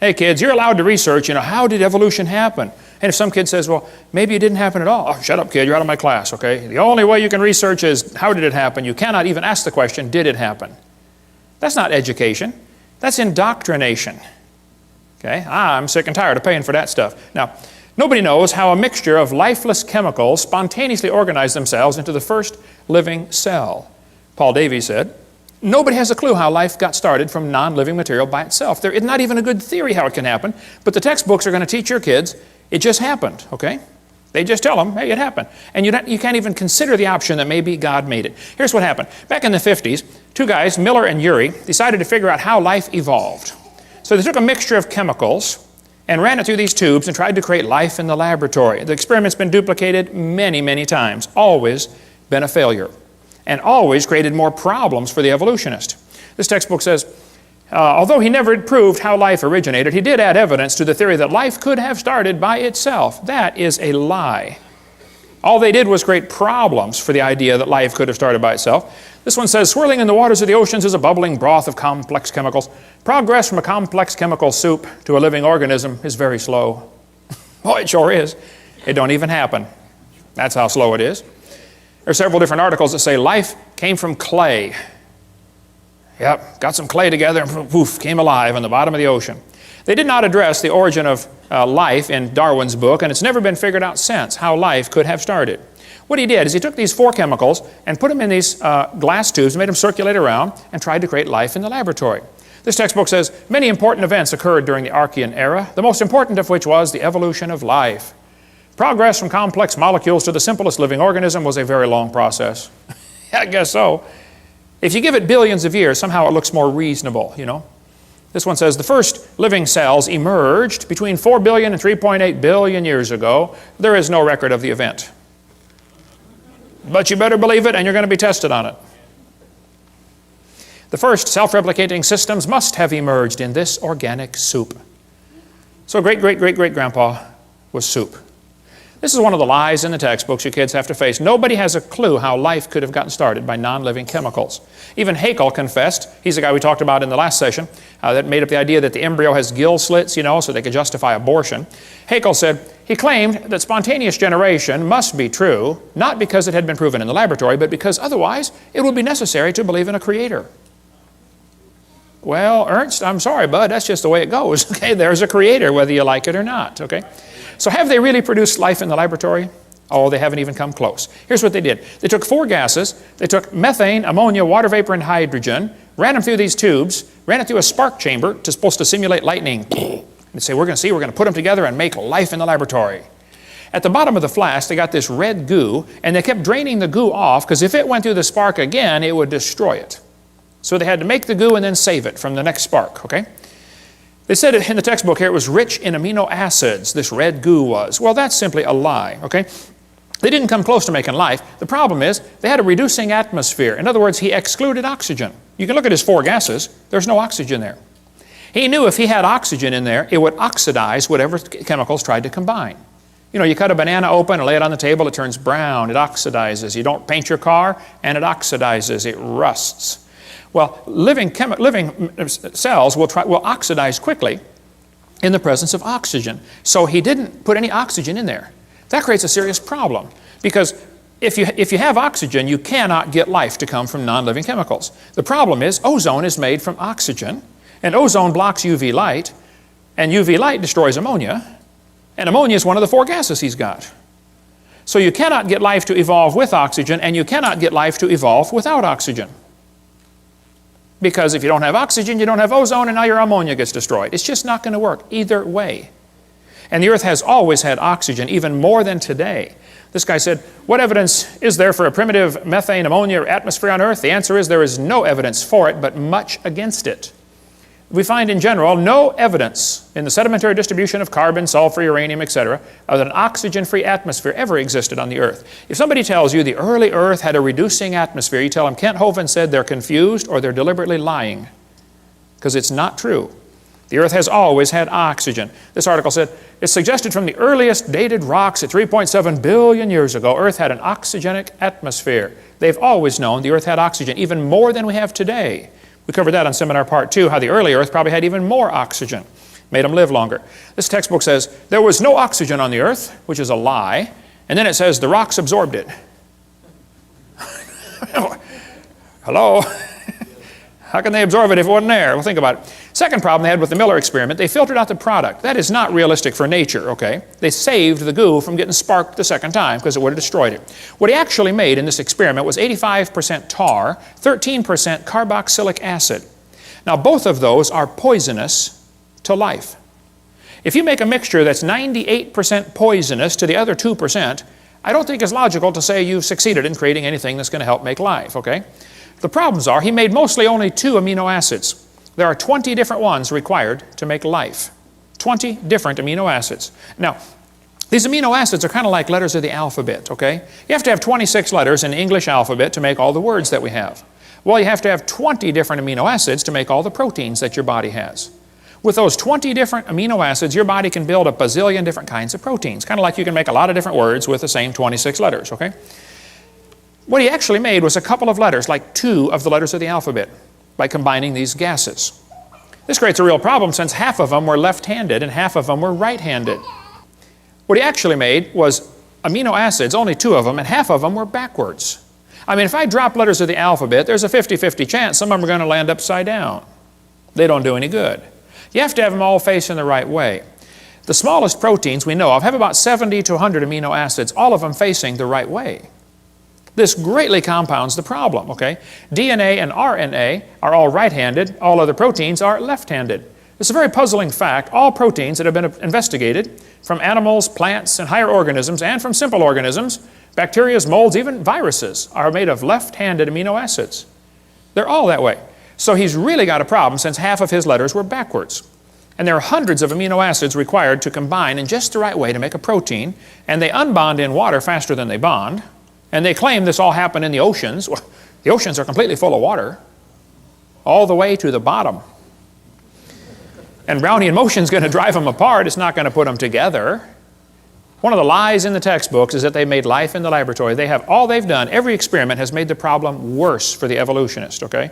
Hey kids, you're allowed to research, how did evolution happen? And if some kid says, well, maybe it didn't happen at all. Oh, shut up, kid, you're out of my class, okay? The only way you can research is, how did it happen? You cannot even ask the question, did it happen? That's not education. That's indoctrination. Okay? I'm sick and tired of paying for that stuff. Now, nobody knows how a mixture of lifeless chemicals spontaneously organize themselves into the first living cell. Paul Davies said, nobody has a clue how life got started from non-living material by itself. There is not even a good theory how it can happen, but the textbooks are going to teach your kids it just happened, okay? They just tell them, hey, it happened. And you can't even consider the option that maybe God made it. Here's what happened. Back in the 50s, 2 guys, Miller and Urey, decided to figure out how life evolved. So they took a mixture of chemicals and ran it through these tubes and tried to create life in the laboratory. The experiment's been duplicated many, many times, always been a failure, and always created more problems for the evolutionist. This textbook says, although he never proved how life originated, he did add evidence to the theory that life could have started by itself. That is a lie. All they did was create problems for the idea that life could have started by itself. This one says, swirling in the waters of the oceans is a bubbling broth of complex chemicals. Progress from a complex chemical soup to a living organism is very slow. Boy, it sure is. It don't even happen. That's how slow it is. There are several different articles that say life came from clay. Yep, got some clay together and poof, came alive on the bottom of the ocean. They did not address the origin of life in Darwin's book, and it's never been figured out since how life could have started. What he did is he took these 4 chemicals and put them in these glass tubes, made them circulate around, and tried to create life in the laboratory. This textbook says, many important events occurred during the Archean era, the most important of which was the evolution of life. Progress from complex molecules to the simplest living organism was a very long process. I guess so. If you give it billions of years, somehow it looks more reasonable, This one says, the first living cells emerged between 4 billion and 3.8 billion years ago. There is no record of the event. But you better believe it, and you're going to be tested on it. The first self-replicating systems must have emerged in this organic soup. So great-great-great-great-grandpa was soup. This is one of the lies in the textbooks you kids have to face. Nobody has a clue how life could have gotten started by non-living chemicals. Even Haeckel confessed, he's the guy we talked about in the last session, that made up the idea that the embryo has gill slits, so they could justify abortion. Haeckel said, he claimed that spontaneous generation must be true, not because it had been proven in the laboratory, but because otherwise it would be necessary to believe in a creator. Well, Ernst, I'm sorry, bud, that's just the way it goes. Okay, there's a creator, whether you like it or not, okay? So have they really produced life in the laboratory? Oh, they haven't even come close. Here's what they did. They took 4 gases. They took methane, ammonia, water vapor, and hydrogen, ran them through these tubes, ran it through a spark chamber supposed to simulate lightning. And say, we're going to put them together and make life in the laboratory. At the bottom of the flask, they got this red goo, and they kept draining the goo off, because if it went through the spark again, it would destroy it. So they had to make the goo and then save it from the next spark, okay? They said in the textbook here it was rich in amino acids, this red goo was. Well, that's simply a lie, okay? They didn't come close to making life. The problem is they had a reducing atmosphere. In other words, he excluded oxygen. You can look at his 4 gases. There's no oxygen there. He knew if he had oxygen in there, it would oxidize whatever chemicals tried to combine. You cut a banana open and lay it on the table, it turns brown, it oxidizes. You don't paint your car, and it oxidizes, it rusts. Well, living cells will oxidize quickly in the presence of oxygen. So he didn't put any oxygen in there. That creates a serious problem, because if you have oxygen, you cannot get life to come from non-living chemicals. The problem is ozone is made from oxygen, and ozone blocks UV light, and UV light destroys ammonia, and ammonia is one of the 4 gases he's got. So you cannot get life to evolve with oxygen, and you cannot get life to evolve without oxygen. Because if you don't have oxygen, you don't have ozone, and now your ammonia gets destroyed. It's just not going to work either way. And the earth has always had oxygen, even more than today. This guy said, what evidence is there for a primitive methane, ammonia, atmosphere on earth? The answer is there is no evidence for it, but much against it. We find in general no evidence in the sedimentary distribution of carbon, sulfur, uranium, etc., of an oxygen-free atmosphere ever existed on the earth. If somebody tells you the early earth had a reducing atmosphere, you tell them Kent Hovind said they're confused or they're deliberately lying, because it's not true. The earth has always had oxygen. This article said, it's suggested from the earliest dated rocks at 3.7 billion years ago, earth had an oxygenic atmosphere. They've always known the earth had oxygen, even more than we have today. We covered that on seminar part 2, how the early earth probably had even more oxygen, made them live longer. This textbook says there was no oxygen on the earth, which is a lie, and then it says the rocks absorbed it. Hello? How can they absorb it if it wasn't there? Well, think about it. Second problem they had with the Miller experiment, they filtered out the product. That is not realistic for nature, okay? They saved the goo from getting sparked the second time because it would have destroyed it. What he actually made in this experiment was 85% tar, 13% carboxylic acid. Now, both of those are poisonous to life. If you make a mixture that's 98% poisonous to the other 2%, I don't think it's logical to say you've succeeded in creating anything that's going to help make life, okay? The problems are he made mostly only 2 amino acids. There are 20 different ones required to make life. 20 different amino acids. Now, these amino acids are kind of like letters of the alphabet, okay? You have to have 26 letters in the English alphabet to make all the words that we have. Well, you have to have 20 different amino acids to make all the proteins that your body has. With those 20 different amino acids, your body can build a bazillion different kinds of proteins. Kind of like you can make a lot of different words with the same 26 letters, okay? What he actually made was a couple of letters, like 2 of the letters of the alphabet, by combining these gases. This creates a real problem since half of them were left-handed and half of them were right-handed. What he actually made was amino acids, only 2 of them, and half of them were backwards. I mean, if I drop letters of the alphabet, there's a 50-50 chance some of them are going to land upside down. They don't do any good. You have to have them all facing the right way. The smallest proteins we know of have about 70 to 100 amino acids, all of them facing the right way. This greatly compounds the problem, okay? DNA and RNA are all right-handed, all other proteins are left-handed. It's a very puzzling fact. All proteins that have been investigated from animals, plants, and higher organisms, and from simple organisms, bacteria, molds, even viruses, are made of left-handed amino acids. They're all that way. So he's really got a problem since half of his letters were backwards. And there are hundreds of amino acids required to combine in just the right way to make a protein, and they unbond in water faster than they bond. And they claim this all happened in the oceans. Well, the oceans are completely full of water, all the way to the bottom. And Brownian motion is going to drive them apart. It's not going to put them together. One of the lies in the textbooks is that they made life in the laboratory. They have all they've done. Every experiment has made the problem worse for the evolutionist, okay?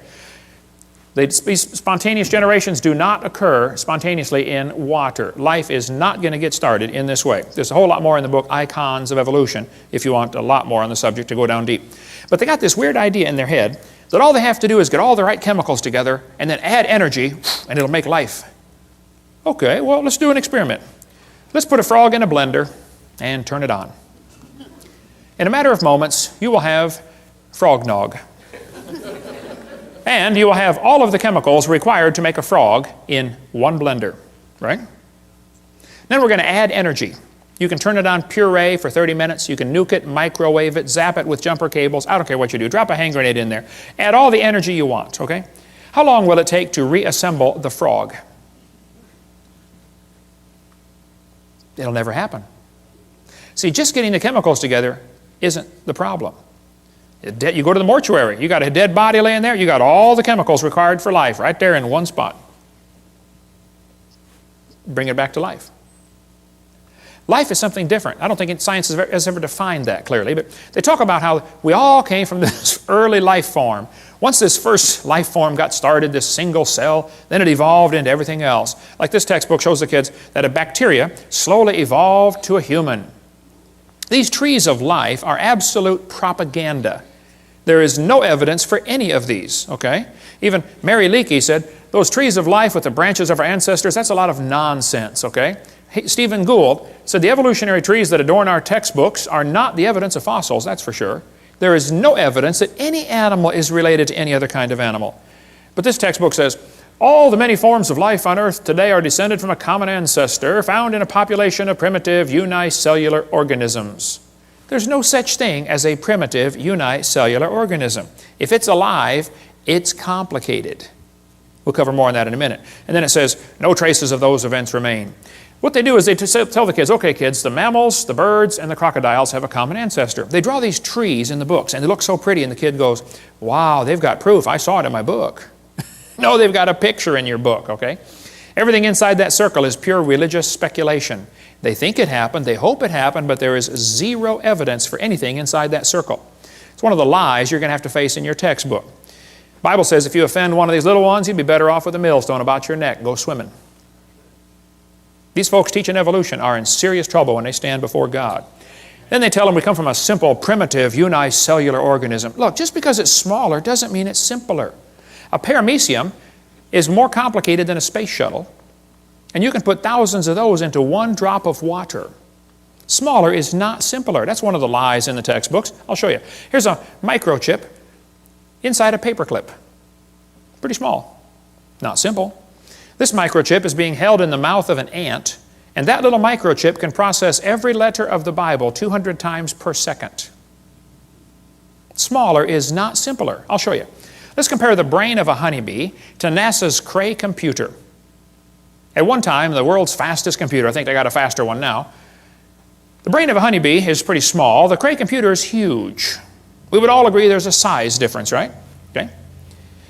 These spontaneous generations do not occur spontaneously in water. Life is not going to get started in this way. There's a whole lot more in the book, Icons of Evolution, if you want a lot more on the subject to go down deep. But they got this weird idea in their head that all they have to do is get all the right chemicals together and then add energy and it'll make life. Okay, well, let's do an experiment. Let's put a frog in a blender and turn it on. In a matter of moments, you will have frog nog. And you will have all of the chemicals required to make a frog in one blender, right? Then we're going to add energy. You can turn it on puree for 30 minutes. You can nuke it, microwave it, zap it with jumper cables. I don't care what you do. Drop a hand grenade in there. Add all the energy you want, okay? How long will it take to reassemble the frog? It'll never happen. See, just getting the chemicals together isn't the problem. You go to the mortuary, you got a dead body laying there, you got all the chemicals required for life right there in one spot. Bring it back to life. Life is something different. I don't think science has ever defined that clearly, but they talk about how we all came from this early life form. Once this first life form got started, this single cell, then it evolved into everything else. Like this textbook shows the kids that a bacteria slowly evolved to a human. These trees of life are absolute propaganda. There is no evidence for any of these, okay? Even Mary Leakey said, those trees of life with the branches of our ancestors, that's a lot of nonsense, okay? Stephen Gould said the evolutionary trees that adorn our textbooks are not the evidence of fossils, that's for sure. There is no evidence that any animal is related to any other kind of animal. But this textbook says, all the many forms of life on earth today are descended from a common ancestor found in a population of primitive unicellular organisms. There's no such thing as a primitive unicellular organism. If it's alive, it's complicated. We'll cover more on that in a minute. And then it says, no traces of those events remain. What they do is they tell the kids, okay kids, the mammals, the birds, and the crocodiles have a common ancestor. They draw these trees in the books, and they look so pretty, and the kid goes, wow, they've got proof. I saw it in my book. No, they've got a picture in your book, okay? Everything inside that circle is pure religious speculation. They think it happened, they hope it happened, but there is zero evidence for anything inside that circle. It's one of the lies you're going to have to face in your textbook. The Bible says if you offend one of these little ones, you'd be better off with a millstone about your neck. Go swimming. These folks teaching evolution are in serious trouble when they stand before God. Then they tell them we come from a simple, primitive, unicellular organism. Look, just because it's smaller doesn't mean it's simpler. A paramecium is more complicated than a space shuttle, and you can put thousands of those into one drop of water. Smaller is not simpler. That's one of the lies in the textbooks. I'll show you. Here's a microchip inside a paperclip. Pretty small. Not simple. This microchip is being held in the mouth of an ant, and that little microchip can process every letter of the Bible 200 times per second. Smaller is not simpler. I'll show you. Let's compare the brain of a honeybee to NASA's Cray computer. At one time, the world's fastest computer, I think they got a faster one now. The brain of a honeybee is pretty small. The Cray computer is huge. We would all agree there's a size difference, right? Okay.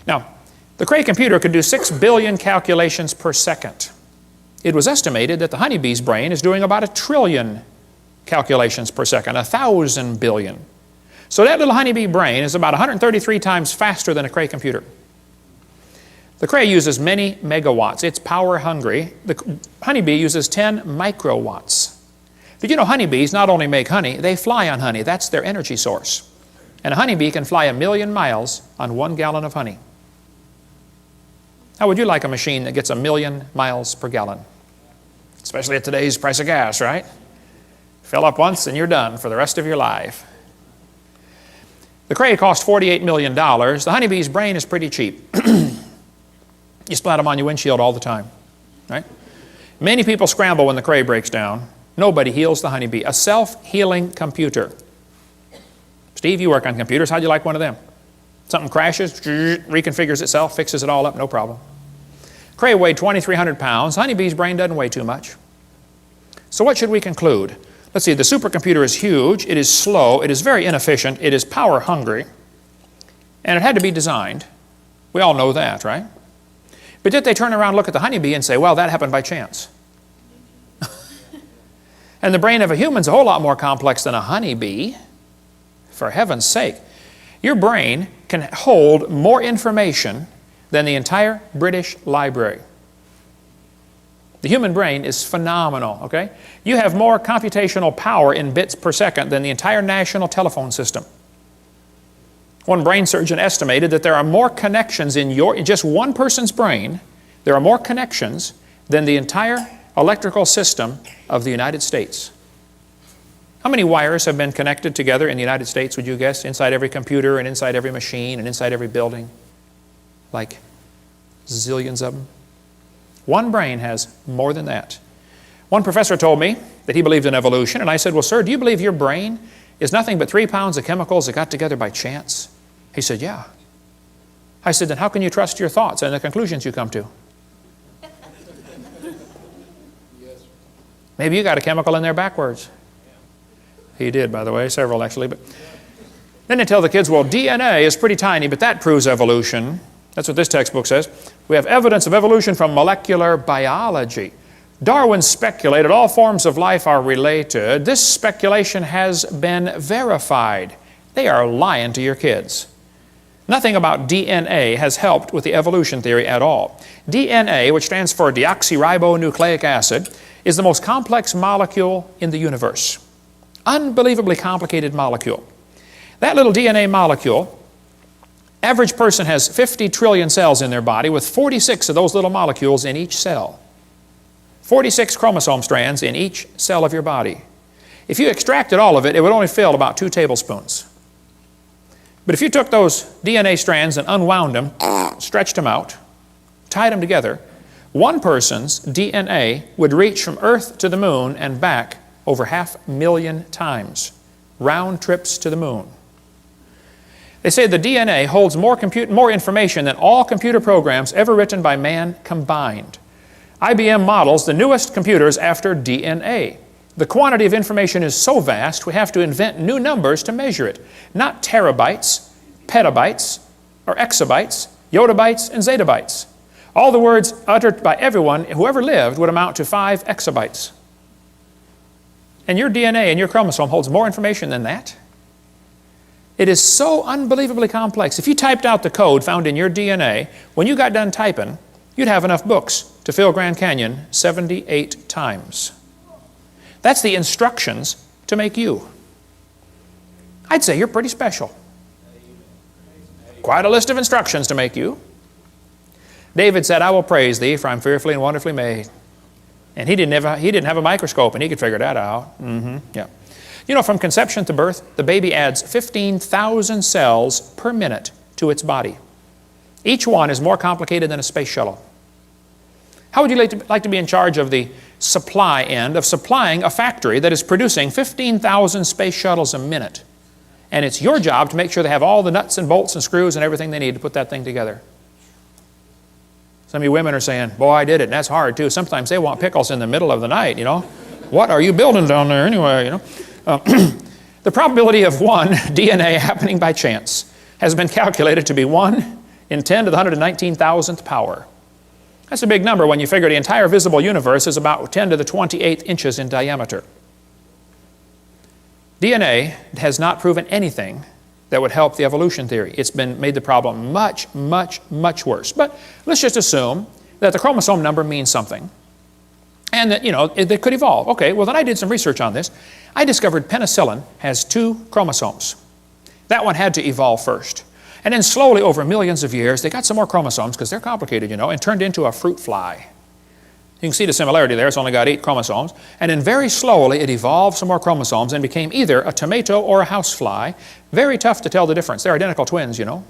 Now, the Cray computer could do 6 billion calculations per second. It was estimated that the honeybee's brain is doing about 1 trillion calculations per second, 1,000 billion. So that little honeybee brain is about 133 times faster than a Cray computer. The Cray uses many megawatts. It's power hungry. The honeybee uses 10 microwatts. Did you know honeybees not only make honey, they fly on honey. That's their energy source. And a honeybee can fly 1,000,000 miles on 1 gallon of honey. How would you like a machine that gets 1,000,000 miles per gallon? Especially at today's price of gas, right? Fill up once and you're done for the rest of your life. The Cray cost $48 million. The honeybee's brain is pretty cheap. You splat them on your windshield all the time, right? Many people scramble when the Cray breaks down. Nobody heals the honeybee. A self-healing computer. Steve, you work on computers. How'd you like one of them? Something crashes, reconfigures itself, fixes it all up, no problem. Cray weighed 2,300 pounds. Honeybee's brain doesn't weigh too much. So what should we conclude? Let's see, the supercomputer is huge, it is slow, it is very inefficient, it is power hungry, and it had to be designed. We all know that, right? But yet they turn around and look at the honeybee and say, well, that happened by chance. And the brain of a human is a whole lot more complex than a honeybee. For heaven's sake. Your brain can hold more information than the entire British Library. The human brain is phenomenal, okay? You have more computational power in bits per second than the entire national telephone system. One brain surgeon estimated that there are more connections in just one person's brain, there are more connections than the entire electrical system of the United States. How many wires have been connected together in the United States, would you guess, inside every computer and inside every machine and inside every building? Like zillions of them. One brain has more than that. One professor told me that he believed in evolution, and I said, well, sir, do you believe your brain is nothing but 3 pounds of chemicals that got together by chance? He said, yeah. I said, then how can you trust your thoughts and the conclusions you come to? Maybe you got a chemical in there backwards. He did, by the way, several actually. But then they tell the kids, well, DNA is pretty tiny, but that proves evolution. That's what this textbook says. We have evidence of evolution from molecular biology. Darwin speculated all forms of life are related. This speculation has been verified. They are lying to your kids. Nothing about DNA has helped with the evolution theory at all. DNA, which stands for deoxyribonucleic acid, is the most complex molecule in the universe. Unbelievably complicated molecule. That little DNA molecule, average person has 50 trillion cells in their body with 46 of those little molecules in each cell. 46 chromosome strands in each cell of your body. If you extracted all of it, it would only fill about 2 tablespoons. But if you took those DNA strands and unwound them, stretched them out, tied them together, one person's DNA would reach from Earth to the moon and back over 500,000 times. Round trips to the moon. They say the DNA holds more information than all computer programs ever written by man combined. IBM models the newest computers after DNA. The quantity of information is so vast we have to invent new numbers to measure it. Not terabytes, petabytes, or exabytes, yottabytes, and zettabytes. All the words uttered by everyone who ever lived would amount to 5 exabytes. And your DNA and your chromosome holds more information than that. It is so unbelievably complex. If you typed out the code found in your DNA, when you got done typing, you'd have enough books to fill Grand Canyon 78 times. That's the instructions to make you. I'd say you're pretty special. Quite a list of instructions to make you. David said, I will praise thee, for I'm fearfully and wonderfully made. And he didn't have a microscope, and he could figure that out. Yeah. You know, from conception to birth, the baby adds 15,000 cells per minute to its body. Each one is more complicated than a space shuttle. How would you like to be in charge of the supply end of supplying a factory that is producing 15,000 space shuttles a minute? And it's your job to make sure they have all the nuts and bolts and screws and everything they need to put that thing together. Some of you women are saying, boy, I did it, and that's hard too. Sometimes they want pickles in the middle of the night, you know. What are you building down there anyway, you know? The probability of one DNA happening by chance has been calculated to be 1 in 10 to the 119,000th power. That's a big number when you figure the entire visible universe is about 10 to the 28th inches in diameter. DNA has not proven anything that would help the evolution theory. It's been made the problem much, much, much worse. But let's just assume that the chromosome number means something and that, you know, it could evolve. Okay, well then I did some research on this. I discovered penicillin has 2 chromosomes. That one had to evolve first. And then slowly over millions of years, they got some more chromosomes because they're complicated, you know, and turned into a fruit fly. You can see the similarity there. It's only got 8 chromosomes. And then very slowly it evolved some more chromosomes and became either a tomato or a housefly. Very tough to tell the difference. They're identical twins, you know.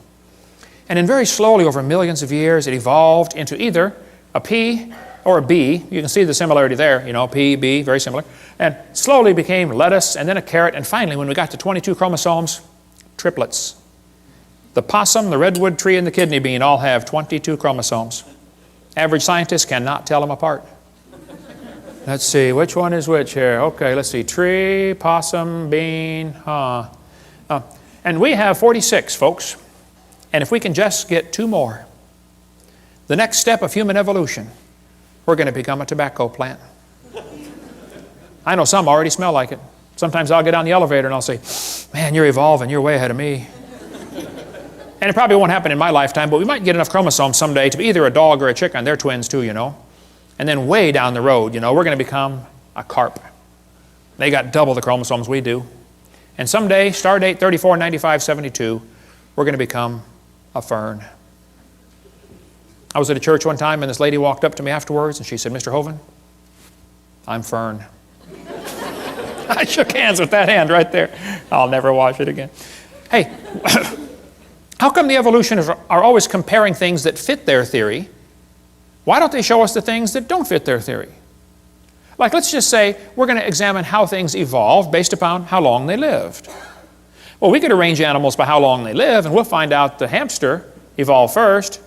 And then very slowly over millions of years it evolved into either a pea or a bee. You can see the similarity there, you know, pea, bee, very similar. And slowly became lettuce and then a carrot. And finally, when we got to 22 chromosomes, triplets. The possum, the redwood tree, and the kidney bean all have 22 chromosomes. Average scientists cannot tell them apart. Let's see, which one is which here? Okay, let's see, tree, possum, bean, and we have 46, folks. And if we can just get 2 more, the next step of human evolution, we're going to become a tobacco plant. I know some already smell like it. Sometimes I'll get on the elevator and I'll say, man, you're evolving, you're way ahead of me. And it probably won't happen in my lifetime, but we might get enough chromosomes someday to be either a dog or a chicken. They're twins too, you know. And then way down the road, you know, we're going to become a carp. They got double the chromosomes we do. And someday, star date 349572, we're going to become a fern. I was at a church one time and this lady walked up to me afterwards and she said, Mr. Hovind, I'm fern. I shook hands with that hand right there. I'll never wash it again. Hey, how come the evolutionists are always comparing things that fit their theory? Why don't they show us the things that don't fit their theory? Like, let's just say we're going to examine how things evolved based upon how long they lived. Well, we could arrange animals by how long they live, and we'll find out the hamster evolved first,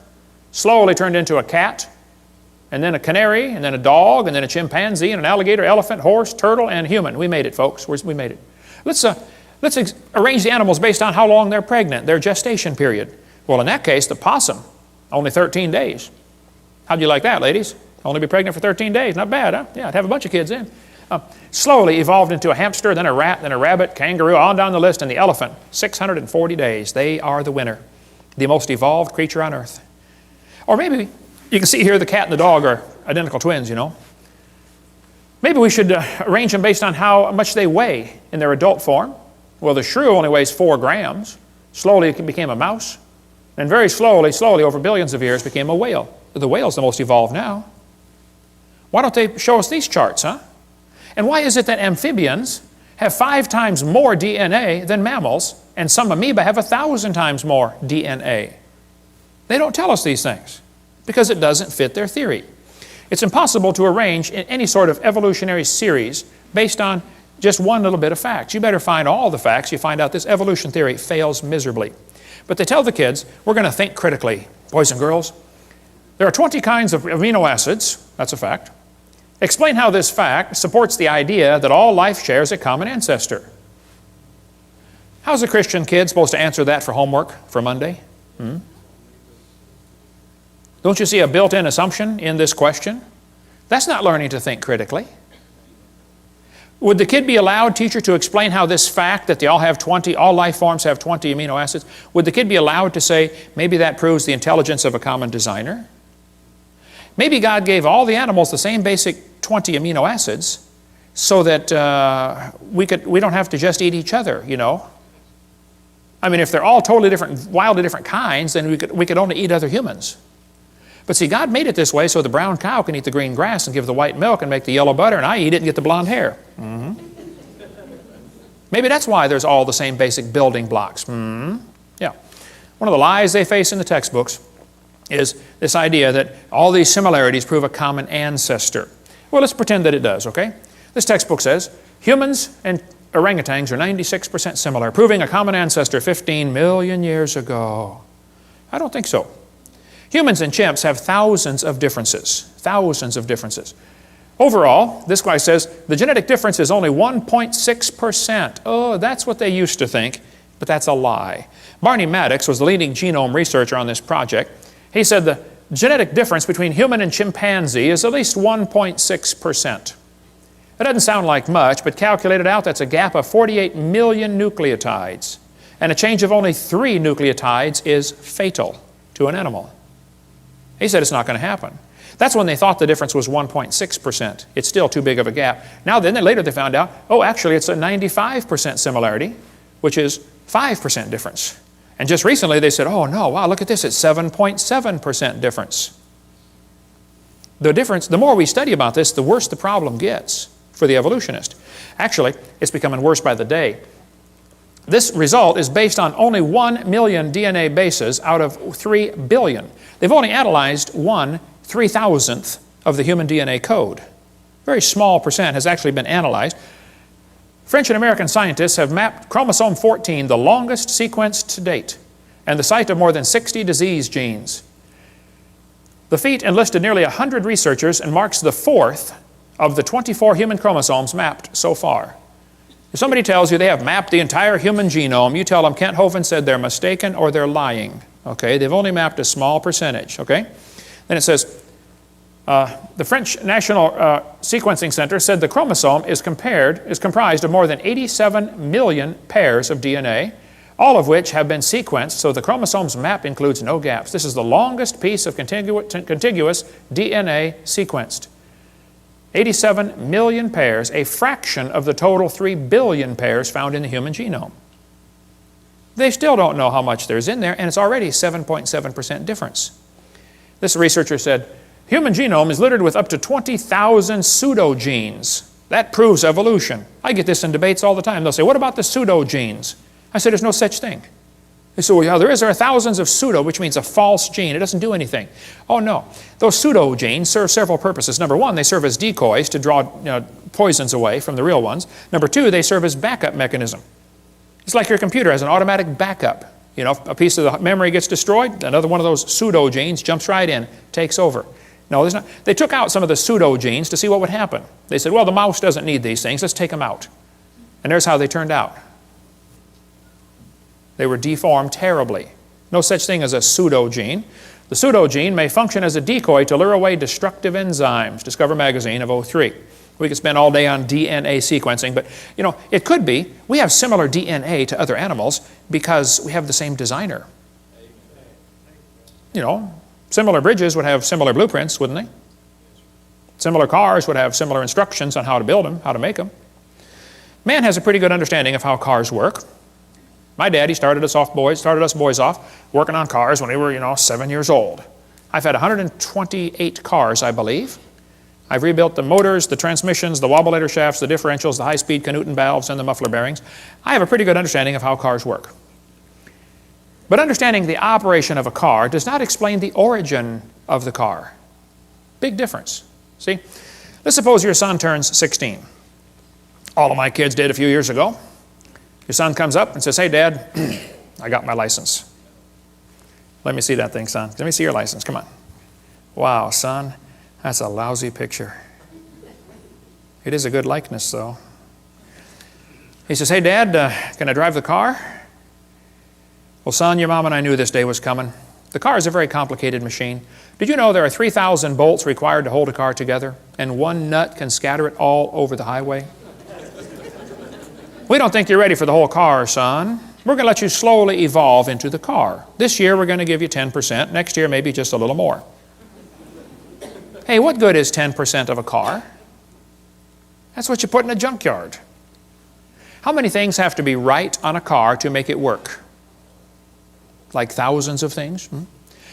slowly turned into a cat, and then a canary, and then a dog, and then a chimpanzee, and an alligator, elephant, horse, turtle, and human. We made it, folks. We made it. Let's arrange the animals based on how long they're pregnant, their gestation period. Well, in that case, the possum, only 13 days. How'd you like that, ladies? Only be pregnant for 13 days. Not bad, huh? Yeah, I'd have a bunch of kids in. Slowly evolved into a hamster, then a rat, then a rabbit, kangaroo, on down the list, and the elephant. 640 days. They are the winner. The most evolved creature on earth. Or maybe, you can see here the cat and the dog are identical twins, you know. Maybe we should arrange them based on how much they weigh in their adult form. Well, the shrew only weighs 4 grams. Slowly it became a mouse. And very slowly, over billions of years, became a whale. The whale's the most evolved now. Why don't they show us these charts, huh? And why is it that amphibians have 5 times more DNA than mammals, and some amoeba have 1,000 times more DNA? They don't tell us these things because it doesn't fit their theory. It's impossible to arrange in any sort of evolutionary series based on just one little bit of facts. You better find all the facts. You find out this evolution theory fails miserably. But they tell the kids, we're going to think critically. Boys and girls, there are 20 kinds of amino acids. That's a fact. Explain how this fact supports the idea that all life shares a common ancestor. How's a Christian kid supposed to answer that for homework for Monday? Don't you see a built-in assumption in this question? That's not learning to think critically. Would the kid be allowed, teacher, to explain how this fact that all life forms have 20 amino acids, would the kid be allowed to say, maybe that proves the intelligence of a common designer? Maybe God gave all the animals the same basic 20 amino acids so that we don't have to just eat each other, you know. I mean, if they're all totally different, wildly different kinds, then we could only eat other humans. But see, God made it this way so the brown cow can eat the green grass and give the white milk and make the yellow butter, and I eat it and get the blonde hair. Maybe that's why there's all the same basic building blocks. Yeah. One of the lies they face in the textbooks is this idea that all these similarities prove a common ancestor. Well, let's pretend that it does, okay? This textbook says humans and orangutans are 96% similar, proving a common ancestor 15 million years ago. I don't think so. Humans and chimps have thousands of differences. Thousands of differences. Overall, this guy says the genetic difference is only 1.6%. Oh, that's what they used to think, but that's a lie. Barney Maddox was the leading genome researcher on this project. He said the genetic difference between human and chimpanzee is at least 1.6%. That doesn't sound like much, but calculated out, that's a gap of 48 million nucleotides. And a change of only 3 nucleotides is fatal to an animal. He said it's not going to happen. That's when they thought the difference was 1.6%. It's still too big of a gap. Now then, later they found out, oh, actually it's a 95% similarity, which is 5% difference. And just recently they said, oh no, wow, look at this, it's 7.7% difference. The difference, the more we study about this, the worse the problem gets for the evolutionist. Actually, it's becoming worse by the day. This result is based on only 1 million DNA bases out of 3 billion. They've only analyzed 1/3000th of the human DNA code. Very small percent has actually been analyzed. French and American scientists have mapped chromosome 14, the longest sequence to date, and the site of more than 60 disease genes. The feat enlisted nearly 100 researchers and marks the 4th of the 24 human chromosomes mapped so far. If somebody tells you they have mapped the entire human genome, you tell them Kent Hovind said they're mistaken or they're lying. Okay? They've only mapped a small percentage. Okay? Then it says, the French National Sequencing Center said the chromosome is comprised of more than 87 million pairs of DNA, all of which have been sequenced, so the chromosome's map includes no gaps. This is the longest piece of contiguous DNA sequenced. 87 million pairs, a fraction of the total 3 billion pairs found in the human genome. They still don't know how much there's in there, and it's already 7.7% difference. This researcher said, human genome is littered with up to 20,000 pseudogenes. That proves evolution. I get this in debates all the time. They'll say, what about the pseudogenes? I say, there's no such thing. They say, well, yeah, there are thousands of pseudo, which means a false gene. It doesn't do anything. Oh, no. Those pseudogenes serve several purposes. Number one, they serve as decoys to draw poisons away from the real ones. Number two, they serve as backup mechanism. It's like your computer has an automatic backup. You know, if a piece of the memory gets destroyed, another one of those pseudogenes jumps right in, takes over. No, there's not. They took out some of the pseudogenes to see what would happen. They said, well, the mouse doesn't need these things. Let's take them out. And there's how they turned out. They were deformed terribly. No such thing as a pseudogene. The pseudogene may function as a decoy to lure away destructive enzymes. Discover Magazine of '03. We could spend all day on DNA sequencing, but you know, it could be. We have similar DNA to other animals because we have the same designer. You know, similar bridges would have similar blueprints, wouldn't they? Similar cars would have similar instructions on how to build them, how to make them. Man has a pretty good understanding of how cars work. My daddy started us boys off working on cars when we were, 7 years old. I've had 128 cars, I believe. I've rebuilt the motors, the transmissions, the wobulator shafts, the differentials, the high-speed Canuten valves, and the muffler bearings. I have a pretty good understanding of how cars work. But understanding the operation of a car does not explain the origin of the car. Big difference. See? Let's suppose your son turns 16. All of my kids did a few years ago. Your son comes up and says, hey, Dad, I got my license. Let me see that thing, son. Let me see your license. Come on. Wow, son, that's a lousy picture. It is a good likeness, though. He says, hey, Dad, can I drive the car? Well, son, your mom and I knew this day was coming. The car is a very complicated machine. Did you know there are 3,000 bolts required to hold a car together, and one nut can scatter it all over the highway? We don't think you're ready for the whole car, son. We're going to let you slowly evolve into the car. This year, we're going to give you 10%. Next year, maybe just a little more. Hey, what good is 10% of a car? That's what you put in a junkyard. How many things have to be right on a car to make it work? Like thousands of things?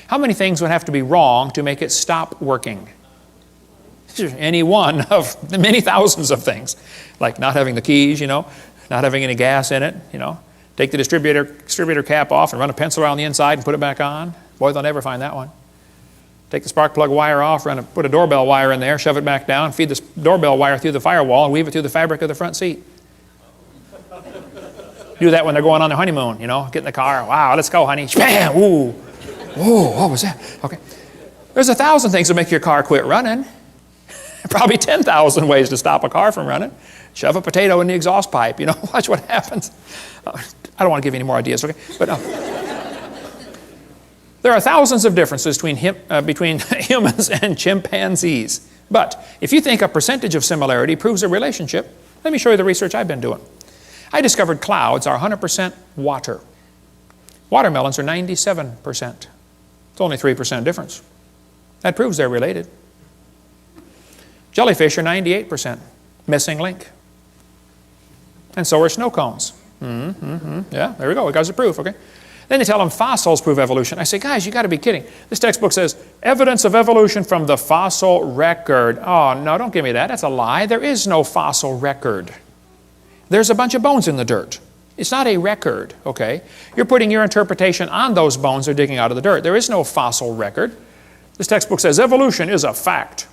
How many things would have to be wrong to make it stop working? Any one of the many thousands of things. Like not having the keys, not having any gas in it, Take the distributor cap off and run a pencil around the inside and put it back on. Boy, they'll never find that one. Take the spark plug wire off, put a doorbell wire in there, shove it back down, feed the doorbell wire through the firewall, and weave it through the fabric of the front seat. Do that when they're going on their honeymoon, get in the car. Wow, let's go, honey. Bam! Ooh. Whoa, what was that? Okay. There's 1,000 things that make your car quit running. Probably 10,000 ways to stop a car from running. Shove a potato in the exhaust pipe, watch what happens. I don't want to give you any more ideas, okay? But there are thousands of differences between humans and chimpanzees. But if you think a percentage of similarity proves a relationship, let me show you the research I've been doing. I discovered clouds are 100% water. Watermelons are 97%. It's only 3% difference. That proves they're related. Jellyfish are 98%. Missing link. And so are snow cones. Yeah, there we go. We got the proof, okay? Then they tell them fossils prove evolution. I say, guys, you got to be kidding. This textbook says, evidence of evolution from the fossil record. Oh, no, don't give me that. That's a lie. There is no fossil record. There's a bunch of bones in the dirt. It's not a record, okay? You're putting your interpretation on those bones they're digging out of the dirt. There is no fossil record. This textbook says evolution is a fact.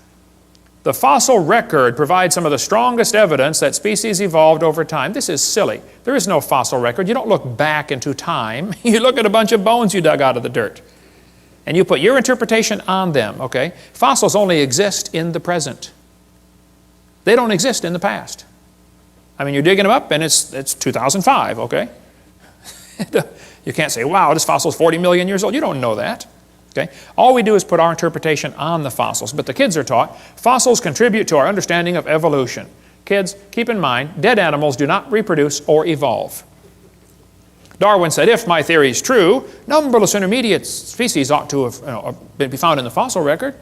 The fossil record provides some of the strongest evidence that species evolved over time. This is silly. There is no fossil record. You don't look back into time. You look at a bunch of bones you dug out of the dirt. And you put your interpretation on them, okay? Fossils only exist in the present. They don't exist in the past. I mean, you're digging them up and it's 2005, okay? You can't say, wow, this fossil is 40 million years old. You don't know that. Okay? All we do is put our interpretation on the fossils. But the kids are taught fossils contribute to our understanding of evolution. Kids, keep in mind, dead animals do not reproduce or evolve. Darwin said, if my theory is true, numberless intermediate species ought to have be found in the fossil record.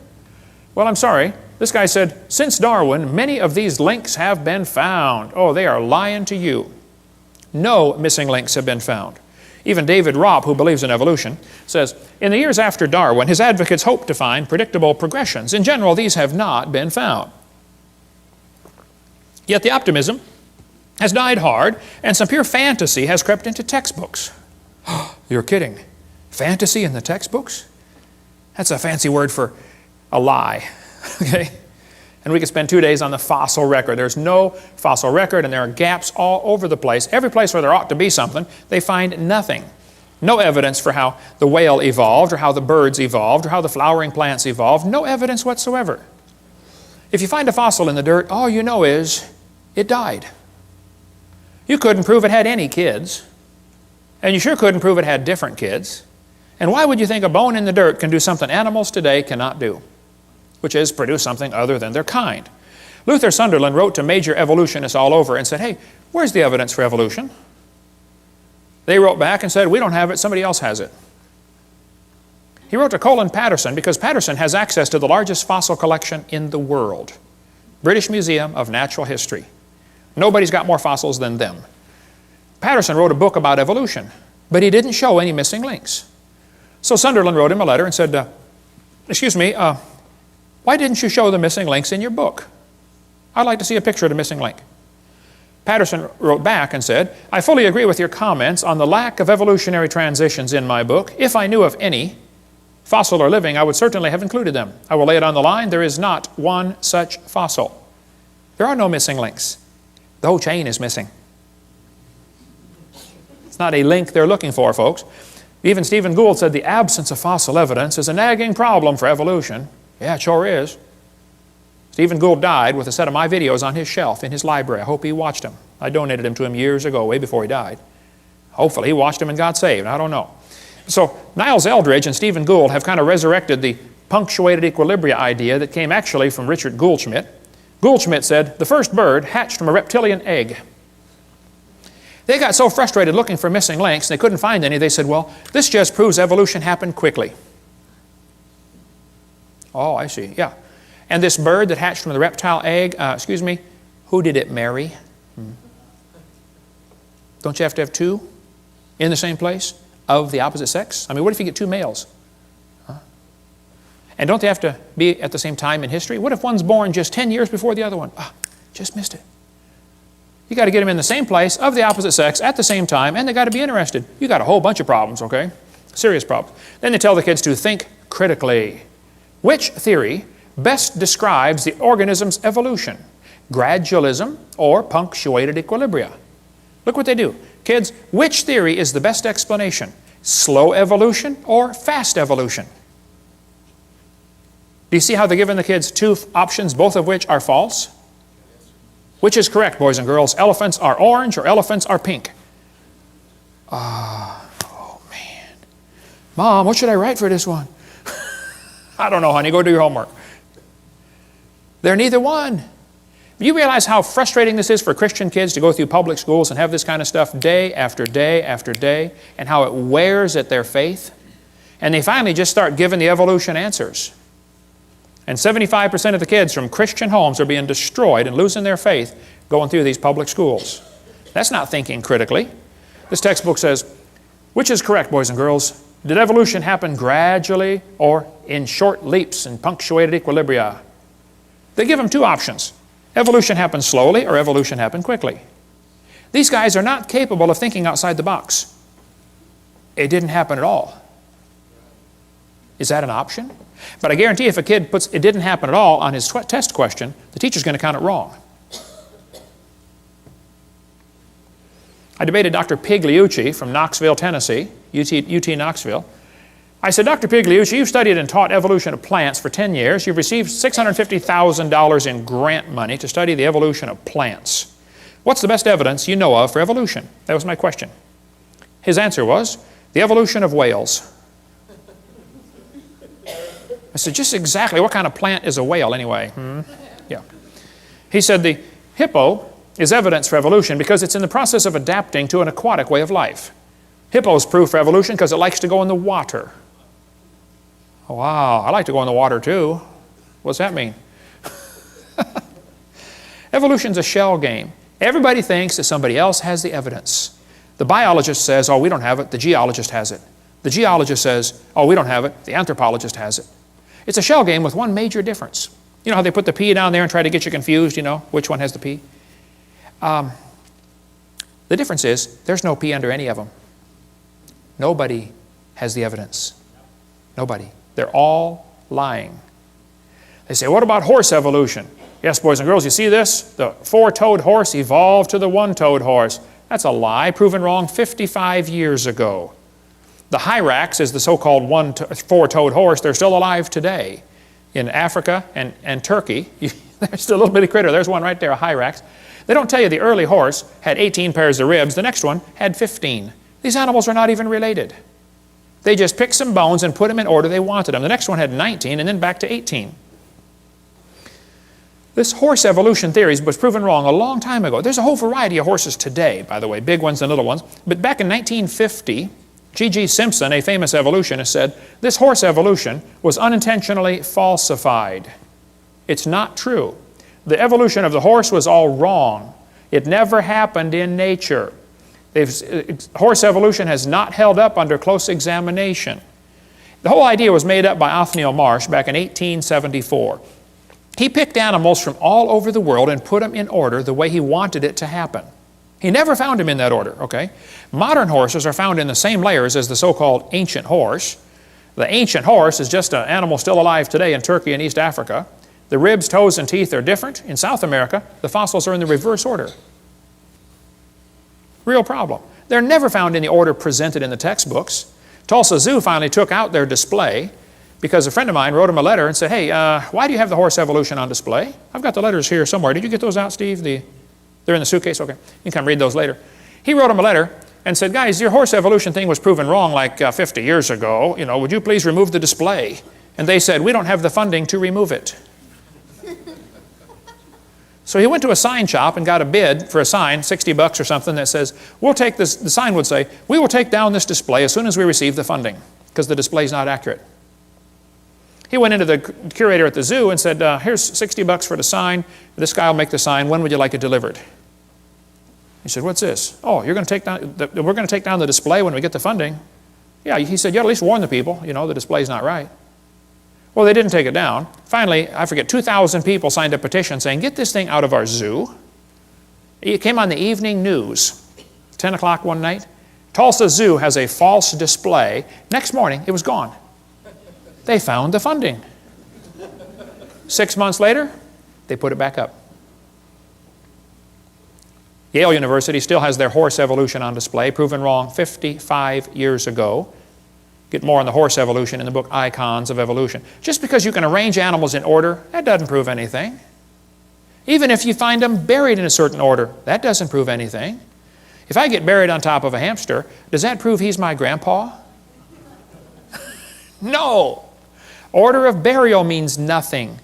Well, I'm sorry. This guy said, since Darwin, many of these links have been found. Oh, they are lying to you. No missing links have been found. Even David Ropp, who believes in evolution, says, in the years after Darwin, his advocates hoped to find predictable progressions. In general, these have not been found. Yet the optimism has died hard, and some pure fantasy has crept into textbooks. You're kidding. Fantasy in the textbooks? That's a fancy word for a lie. Okay? And we could spend 2 days on the fossil record. There's no fossil record, and there are gaps all over the place. Every place where there ought to be something, they find nothing. No evidence for how the whale evolved, or how the birds evolved, or how the flowering plants evolved. No evidence whatsoever. If you find a fossil in the dirt, all you know is it died. You couldn't prove it had any kids, and you sure couldn't prove it had different kids. And why would you think a bone in the dirt can do something animals today cannot do, which is produce something other than their kind? Luther Sunderland wrote to major evolutionists all over and said, hey, where's the evidence for evolution? They wrote back and said, we don't have it, somebody else has it. He wrote to Colin Patterson because Patterson has access to the largest fossil collection in the world, British Museum of Natural History. Nobody's got more fossils than them. Patterson wrote a book about evolution, but he didn't show any missing links. So Sunderland wrote him a letter and said, excuse me, why didn't you show the missing links in your book? I'd like to see a picture of the missing link. Patterson wrote back and said, I fully agree with your comments on the lack of evolutionary transitions in my book. If I knew of any, fossil or living, I would certainly have included them. I will lay it on the line. There is not one such fossil. There are no missing links. The whole chain is missing. It's not a link they're looking for, folks. Even Stephen Gould said the absence of fossil evidence is a nagging problem for evolution. Yeah, it sure is. Stephen Gould died with a set of my videos on his shelf in his library. I hope he watched them. I donated them to him years ago, way before he died. Hopefully he watched them and got saved. I don't know. So Niles Eldridge and Stephen Gould have kind of resurrected the punctuated equilibria idea that came actually from Richard Goldschmidt. Goldschmidt said, the first bird hatched from a reptilian egg. They got so frustrated looking for missing links, and they couldn't find any, they said, well, this just proves evolution happened quickly. Oh, I see, yeah. And this bird that hatched from the reptile egg, who did it marry? Don't you have to have two in the same place of the opposite sex? I mean, what if you get two males? And don't they have to be at the same time in history? What if one's born just 10 years before the other one? Just missed it. You got to get them in the same place of the opposite sex at the same time, and they got to be interested. You got a whole bunch of problems, okay? Serious problems. Then they tell the kids to think critically. Which theory best describes the organism's evolution? Gradualism or punctuated equilibria? Look what they do. Kids, which theory is the best explanation? Slow evolution or fast evolution? Do you see how they're giving the kids two options, both of which are false? Which is correct, boys and girls? Elephants are orange or elephants are pink? Oh, man. Mom, what should I write for this one? I don't know, honey. Go do your homework. They're neither one. You realize how frustrating this is for Christian kids to go through public schools and have this kind of stuff day after day after day, and how it wears at their faith? And they finally just start giving the evolution answers. And 75% of the kids from Christian homes are being destroyed and losing their faith going through these public schools. That's not thinking critically. This textbook says, which is correct, boys and girls? Did evolution happen gradually or in short leaps and punctuated equilibria? They give them two options. Evolution happened slowly or evolution happened quickly. These guys are not capable of thinking outside the box. It didn't happen at all. Is that an option? But I guarantee if a kid puts it didn't happen at all on his test question, the teacher's going to count it wrong. I debated Dr. Pigliucci from Knoxville, Tennessee, UT Knoxville. I said, Dr. Pigliucci, you've studied and taught evolution of plants for 10 years. You've received $650,000 in grant money to study the evolution of plants. What's the best evidence you know of for evolution? That was my question. His answer was, the evolution of whales. I said, just exactly what kind of plant is a whale anyway? Yeah. He said, the hippo is evidence for evolution because it's in the process of adapting to an aquatic way of life. Hippo is proof for evolution because it likes to go in the water. Oh, wow, I like to go in the water too. What's that mean? Evolution's a shell game. Everybody thinks that somebody else has the evidence. The biologist says, oh, we don't have it. The geologist has it. The geologist says, oh, we don't have it. The anthropologist has it. It's a shell game with one major difference. You know how they put the P down there and try to get you confused, you know, which one has the P? The difference is there's no P under any of them. Nobody has the evidence. Nobody. They're all lying. They say, what about horse evolution? Yes, boys and girls, you see this? The four-toed horse evolved to the one-toed horse. That's a lie, proven wrong 55 years ago. The hyrax is the so-called four-toed horse. They're still alive today in Africa and Turkey. There's still a little bitty critter. There's one right there, a hyrax. They don't tell you the early horse had 18 pairs of ribs. The next one had 15. These animals are not even related. They just picked some bones and put them in order they wanted them. The next one had 19 and then back to 18. This horse evolution theory was proven wrong a long time ago. There's a whole variety of horses today, by the way, big ones and little ones. But back in 1950, G.G. Simpson, a famous evolutionist, said, this horse evolution was unintentionally falsified. It's not true. The evolution of the horse was all wrong. It never happened in nature. Horse evolution has not held up under close examination. The whole idea was made up by Othniel Marsh back in 1874. He picked animals from all over the world and put them in order the way he wanted it to happen. He never found them in that order, okay? Modern horses are found in the same layers as the so-called ancient horse. The ancient horse is just an animal still alive today in Turkey and East Africa. The ribs, toes, and teeth are different. In South America, the fossils are in the reverse order. Real problem. They're never found in the order presented in the textbooks. Tulsa Zoo finally took out their display because a friend of mine wrote him a letter and said, hey, why do you have the horse evolution on display? I've got the letters here somewhere. Did you get those out, Steve? They're in the suitcase? Okay. You can come read those later. He wrote him a letter and said, guys, your horse evolution thing was proven wrong like 50 years ago. You know, would you please remove the display? And they said, we don't have the funding to remove it. So he went to a sign shop and got a bid for a sign, $60 or something, that says, we'll take this, the sign would say, we will take down this display as soon as we receive the funding, because the display is not accurate. He went into the curator at the zoo and said, here's $60 for the sign. This guy will make the sign. When would you like it delivered? He said, what's this? Oh, you're going to take down, we're going to take down the display when we get the funding. Yeah, he said, you ought to at least warn the people, you know, the display's not right. Well, they didn't take it down. Finally, I forget, 2,000 people signed a petition saying, get this thing out of our zoo. It came on the evening news, 10 o'clock one night. Tulsa Zoo has a false display. Next morning, it was gone. They found the funding. 6 months later, they put it back up. Yale University still has their horse evolution on display, proven wrong 55 years ago. Get more on the horse evolution in the book Icons of Evolution. Just because you can arrange animals in order, that doesn't prove anything. Even if you find them buried in a certain order, that doesn't prove anything. If I get buried on top of a hamster, does that prove he's my grandpa? No. Order of burial means nothing.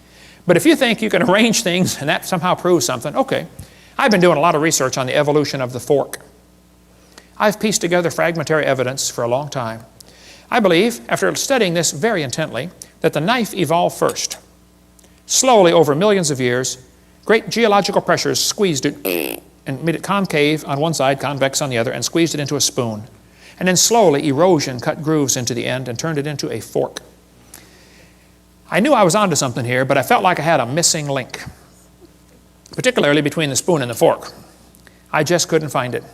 But if you think you can arrange things and that somehow proves something, okay. I've been doing a lot of research on the evolution of the fork. I've pieced together fragmentary evidence for a long time. I believe, after studying this very intently, that the knife evolved first. Slowly, over millions of years, great geological pressures squeezed it and made it concave on one side, convex on the other, and squeezed it into a spoon. And then slowly, erosion cut grooves into the end and turned it into a fork. I knew I was onto something here, but I felt like I had a missing link, particularly between the spoon and the fork. I just couldn't find it.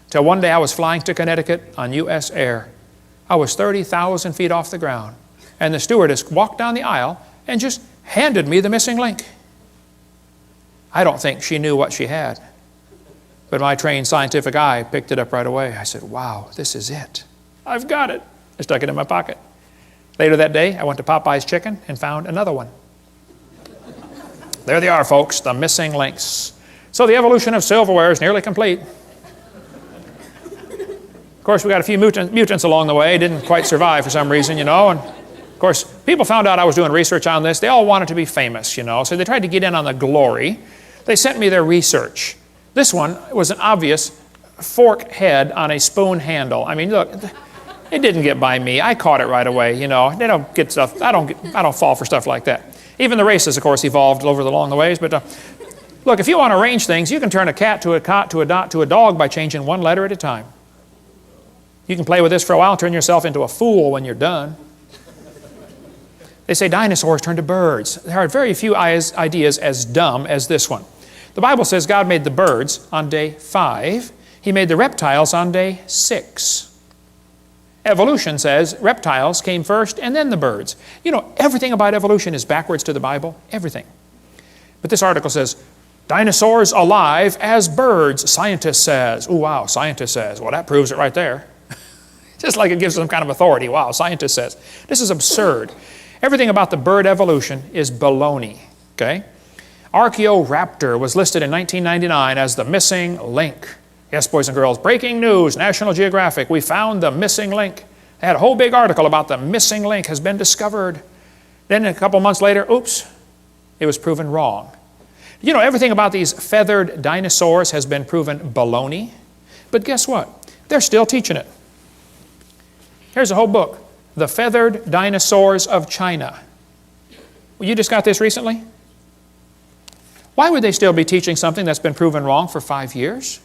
Till one day I was flying to Connecticut on U.S. Air. I was 30,000 feet off the ground, and the stewardess walked down the aisle and just handed me the missing link. I don't think she knew what she had, but my trained scientific eye picked it up right away. I said, wow, this is it. I've got it. I stuck it in my pocket. Later that day, I went to Popeye's Chicken and found another one. There they are, folks, the missing links. So the evolution of silverware is nearly complete. Of course, we got a few mutants along the way, didn't quite survive for some reason, and of course, people found out I was doing research on this. They all wanted to be famous, so they tried to get in on the glory. They sent me their research. This one was an obvious fork head on a spoon handle. I mean, look, it didn't get by me. I caught it right away, They don't get stuff. I don't fall for stuff like that. Even the races, of course, evolved along the ways. But look, if you want to arrange things, you can turn a cat to a cot to a dog by changing one letter at a time. You can play with this for a while, turn yourself into a fool when you're done. They say dinosaurs turned to birds. There are very few ideas as dumb as this one. The Bible says God made the birds on day 5. He made the reptiles on day 6. Evolution says reptiles came first and then the birds. Everything about evolution is backwards to the Bible. Everything. But this article says, dinosaurs alive as birds, scientist says. Oh, wow, scientist says. Well, that proves it right there. Just like it gives some kind of authority. Wow, scientist says. This is absurd. Everything about the bird evolution is baloney, okay? Archaeoraptor was listed in 1999 as the missing link. Yes, boys and girls, breaking news, National Geographic, we found the missing link. They had a whole big article about the missing link has been discovered. Then a couple months later, oops, it was proven wrong. Everything about these feathered dinosaurs has been proven baloney. But guess what? They're still teaching it. Here's a whole book, The Feathered Dinosaurs of China. Well, you just got this recently? Why would they still be teaching something that's been proven wrong for 5 years?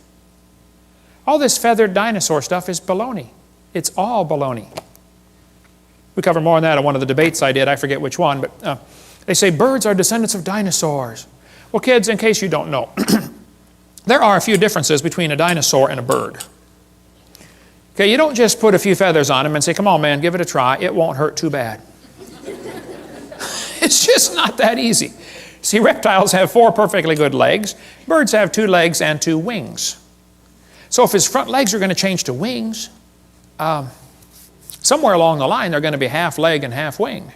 All this feathered dinosaur stuff is baloney. It's all baloney. We cover more on that in one of the debates I did. I forget which one, but they say birds are descendants of dinosaurs. Well, kids, in case you don't know, there are a few differences between a dinosaur and a bird. Okay, you don't just put a few feathers on them and say, come on, man, give it a try. It won't hurt too bad. It's just not that easy. See, reptiles have 4 perfectly good legs. Birds have 2 legs and 2 wings. So if his front legs are going to change to wings, somewhere along the line they're going to be half leg and half wing.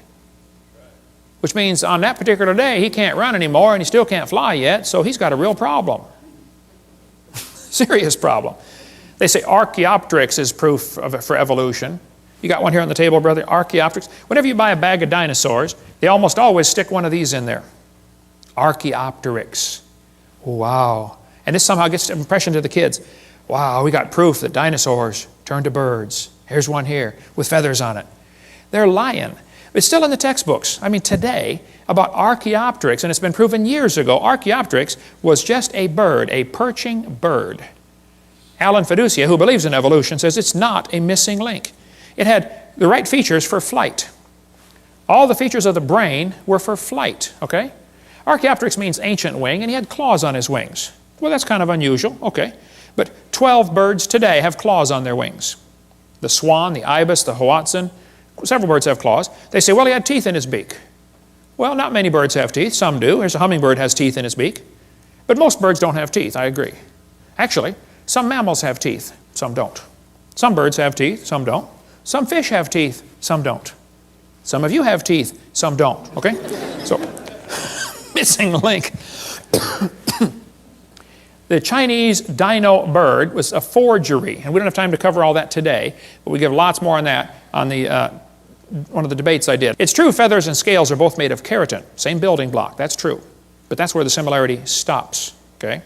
Which means on that particular day he can't run anymore and he still can't fly yet, so he's got a real problem. Serious problem. They say Archaeopteryx is proof for evolution. You got one here on the table, brother, Archaeopteryx. Whenever you buy a bag of dinosaurs, they almost always stick one of these in there. Archaeopteryx. Wow. And this somehow gets an impression to the kids. Wow, we got proof that dinosaurs turned to birds. Here's one here with feathers on it. They're lying. It's still in the textbooks. I mean, today, about Archaeopteryx, and it's been proven years ago, Archaeopteryx was just a bird, a perching bird. Alan Fiducia, who believes in evolution, says it's not a missing link. It had the right features for flight. All the features of the brain were for flight, okay? Archaeopteryx means ancient wing, and he had claws on his wings. Well, that's kind of unusual, okay. But 12 birds today have claws on their wings. The swan, the ibis, the hoatzin, several birds have claws. They say, well, he had teeth in his beak. Well, not many birds have teeth. Some do. There's a hummingbird has teeth in his beak. But most birds don't have teeth, I agree. Actually, some mammals have teeth, some don't. Some birds have teeth, some don't. Some fish have teeth, some don't. Some of you have teeth, some don't, okay? So, missing link. The Chinese dino bird was a forgery, and we don't have time to cover all that today, but we give lots more on that on the one of the debates I did. It's true feathers and scales are both made of keratin, same building block, that's true. But that's where the similarity stops, okay?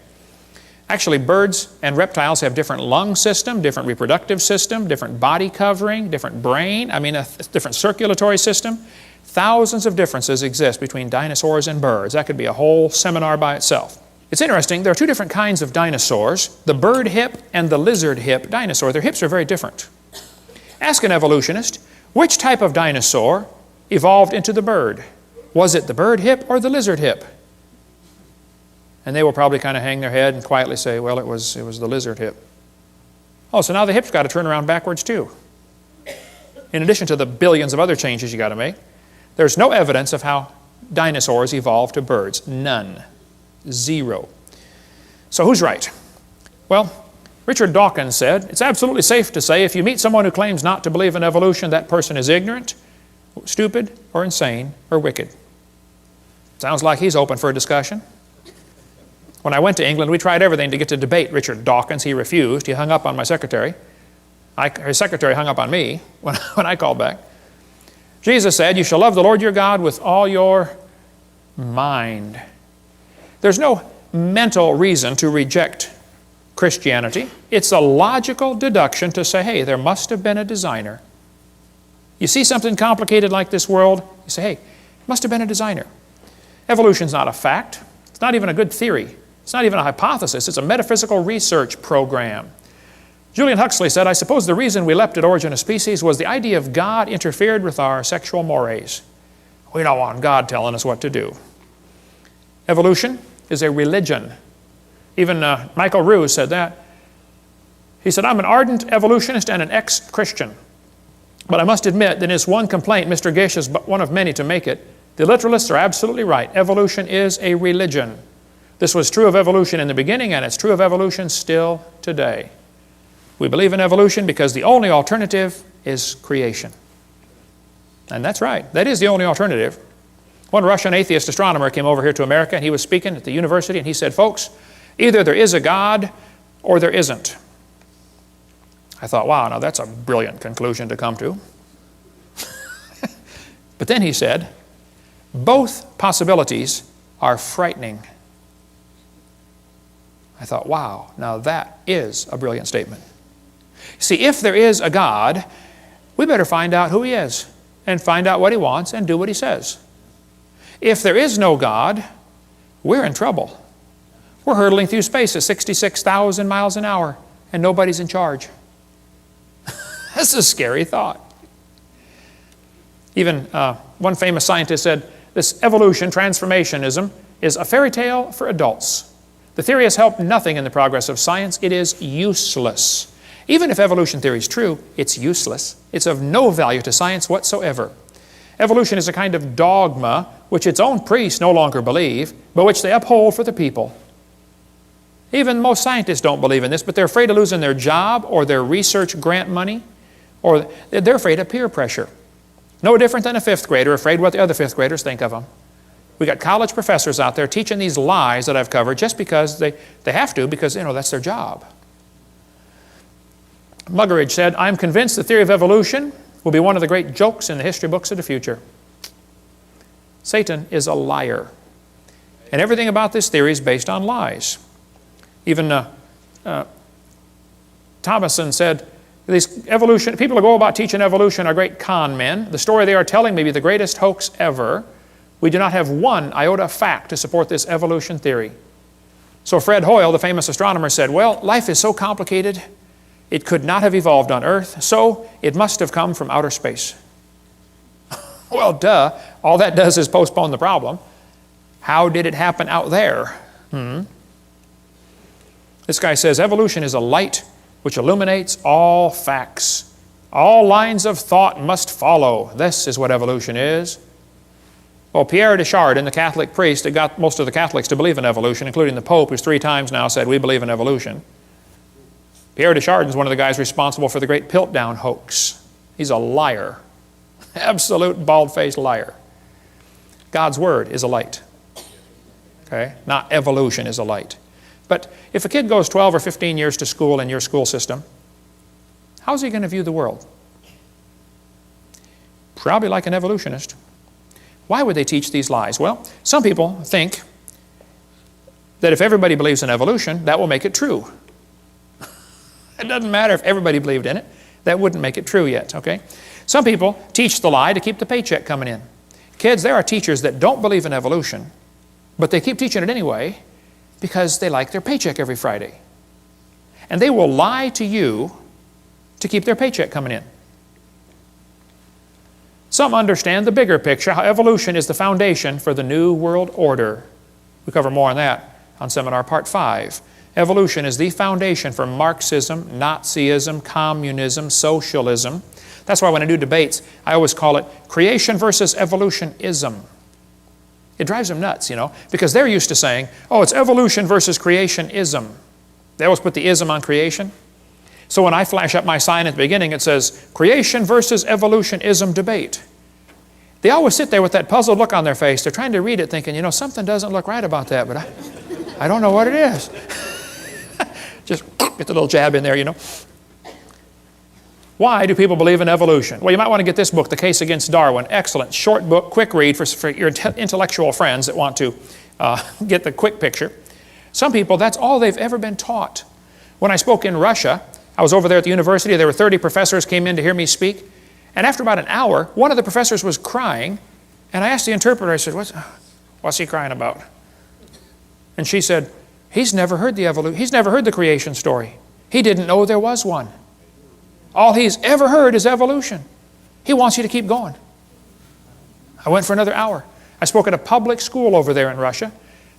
Actually, birds and reptiles have different lung system, different reproductive system, different body covering, different brain, a different circulatory system. Thousands of differences exist between dinosaurs and birds. That could be a whole seminar by itself. It's interesting, there are 2 different kinds of dinosaurs, the bird hip and the lizard hip dinosaur. Their hips are very different. Ask an evolutionist, which type of dinosaur evolved into the bird? Was it the bird hip or the lizard hip? And they will probably kind of hang their head and quietly say, well, it was the lizard hip. Oh, so now the hip's got to turn around backwards too. In addition to the billions of other changes you got to make, there's no evidence of how dinosaurs evolved to birds. None. 0. So who's right? Well, Richard Dawkins said, it's absolutely safe to say if you meet someone who claims not to believe in evolution, that person is ignorant. stupid or insane or wicked. Sounds like he's open for a discussion. When I went to England, we tried everything to get to debate Richard Dawkins. He refused. He hung up on my secretary. His secretary hung up on me when I called back. Jesus said, you shall love the Lord your God with all your mind. There's no mental reason to reject Christianity. It's a logical deduction to say, hey, there must have been a designer. You see something complicated like this world, you say, hey, must have been a designer. Evolution's not a fact. It's not even a good theory. It's not even a hypothesis. It's a metaphysical research program. Julian Huxley said, I suppose the reason we leapt at origin of species was the idea of God interfered with our sexual mores. We don't want God telling us what to do. Evolution is a religion. Even Michael Ruse said that. He said, I'm an ardent evolutionist and an ex-Christian. But I must admit that in his one complaint, Mr. Gish is but one of many to make it. The literalists are absolutely right. Evolution is a religion. This was true of evolution in the beginning, and it's true of evolution still today. We believe in evolution because the only alternative is creation. And that's right. That is the only alternative. One Russian atheist astronomer came over here to America, and he was speaking at the university, and he said, folks, either there is a God or there isn't. I thought, wow, now that's a brilliant conclusion to come to. But then he said, both possibilities are frightening. I thought, wow, now that is a brilliant statement. See, if there is a God, we better find out who He is and find out what He wants and do what He says. If there is no God, we're in trouble. We're hurtling through space at 66,000 miles an hour and nobody's in charge. That's a scary thought. Even one famous scientist said, this evolution, transformationism, is a fairy tale for adults. The theory has helped nothing in the progress of science. It is useless. Even if evolution theory is true, it's useless. It's of no value to science whatsoever. Evolution is a kind of dogma which its own priests no longer believe, but which they uphold for the people. Even most scientists don't believe in this, but they're afraid of losing their job or their research grant money, or they're afraid of peer pressure. No different than a fifth grader afraid what the other fifth graders think of them. We got college professors out there teaching these lies that I've covered just because they have to, because that's their job. Muggeridge said, I'm convinced the theory of evolution will be one of the great jokes in the history books of the future. Satan is a liar. And everything about this theory is based on lies. Even Thomason said, these evolution, people who go about teaching evolution are great con men. The story they are telling may be the greatest hoax ever. We do not have one iota of fact to support this evolution theory. So Fred Hoyle, the famous astronomer, said, well, life is so complicated, it could not have evolved on Earth, so it must have come from outer space. Well, duh. All that does is postpone the problem. How did it happen out there? This guy says, evolution is a light which illuminates all facts. All lines of thought must follow. This is what evolution is. Well, Pierre de Chardin, the Catholic priest that got most of the Catholics to believe in evolution, including the Pope, who's 3 times now said, we believe in evolution. Pierre de Chardin is one of the guys responsible for the great Piltdown hoax. He's a liar. Absolute bald-faced liar. God's Word is a light. Okay? Not evolution is a light. But if a kid goes 12 or 15 years to school in your school system, how's he going to view the world? Probably like an evolutionist. Why would they teach these lies? Well, some people think that if everybody believes in evolution, that will make it true. It doesn't matter if everybody believed in it. That wouldn't make it true yet, okay? Some people teach the lie to keep the paycheck coming in. Kids, there are teachers that don't believe in evolution, but they keep teaching it anyway because they like their paycheck every Friday. And they will lie to you to keep their paycheck coming in. Some understand the bigger picture, how evolution is the foundation for the New World Order. We cover more on that on Seminar Part 5. Evolution is the foundation for Marxism, Nazism, communism, socialism. That's why when I do debates, I always call it creation versus evolutionism. It drives them nuts, because they're used to saying, oh, it's evolution versus creationism. They always put the ism on creation. So when I flash up my sign at the beginning, it says, creation versus evolutionism debate. They always sit there with that puzzled look on their face. They're trying to read it thinking, you know, something doesn't look right about that, but I don't know what it is. Just get the little jab in there, you know. Why do people believe in evolution? Well, you might want to get this book, The Case Against Darwin. Excellent, short book, quick read for your intellectual friends that want to get the quick picture. Some people, that's all they've ever been taught. When I spoke in Russia, I was over there at the university. There were 30 professors came in to hear me speak. And after about an hour, one of the professors was crying. And I asked the interpreter, I said, what's he crying about? And she said, he's never heard the creation story. He didn't know there was one. All he's ever heard is evolution. He wants you to keep going. I went for another hour. I spoke at a public school over there in Russia.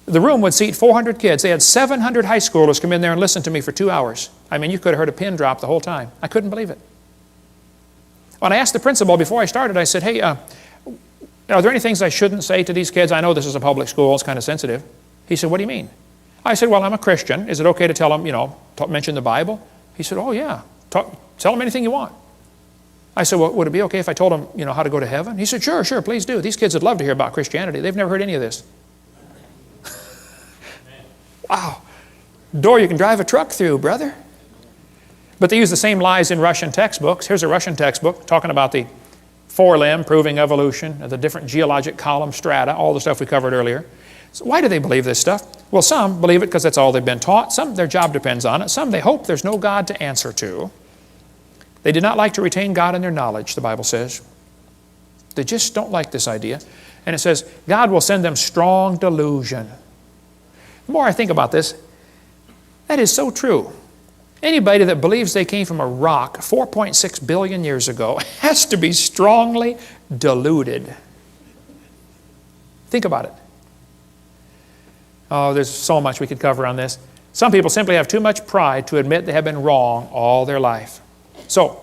The room would seat 400 kids. They had 700 high schoolers come in there and listen to me for 2 hours. I mean, you could have heard a pin drop the whole time. I couldn't believe it. When I asked the principal before I started, I said, hey, are there any things I shouldn't say to these kids? I know this is a public school. It's kind of sensitive. He said, what do you mean? I said, well, I'm a Christian. Is it okay to tell them, you know, mention the Bible? He said, oh, yeah. Tell them anything you want. I said, well, would it be okay if I told them, you know, how to go to heaven? He said, sure, please do. These kids would love to hear about Christianity. They've never heard any of this. Wow. Door you can drive a truck through, brother. But they use the same lies in Russian textbooks. Here's a Russian textbook talking about the forelimb, proving evolution, the different geologic column strata, all the stuff we covered earlier. So why do they believe this stuff? Well, some believe it because that's all they've been taught. Some, their job depends on it. Some, they hope there's no God to answer to. They did not like to retain God in their knowledge, the Bible says. They just don't like this idea. And it says, God will send them strong delusion. The more I think about this, that is so true. Anybody that believes they came from a rock 4.6 billion years ago has to be strongly deluded. Think about it. Oh, there's so much we could cover on this. Some people simply have too much pride to admit they have been wrong all their life. So,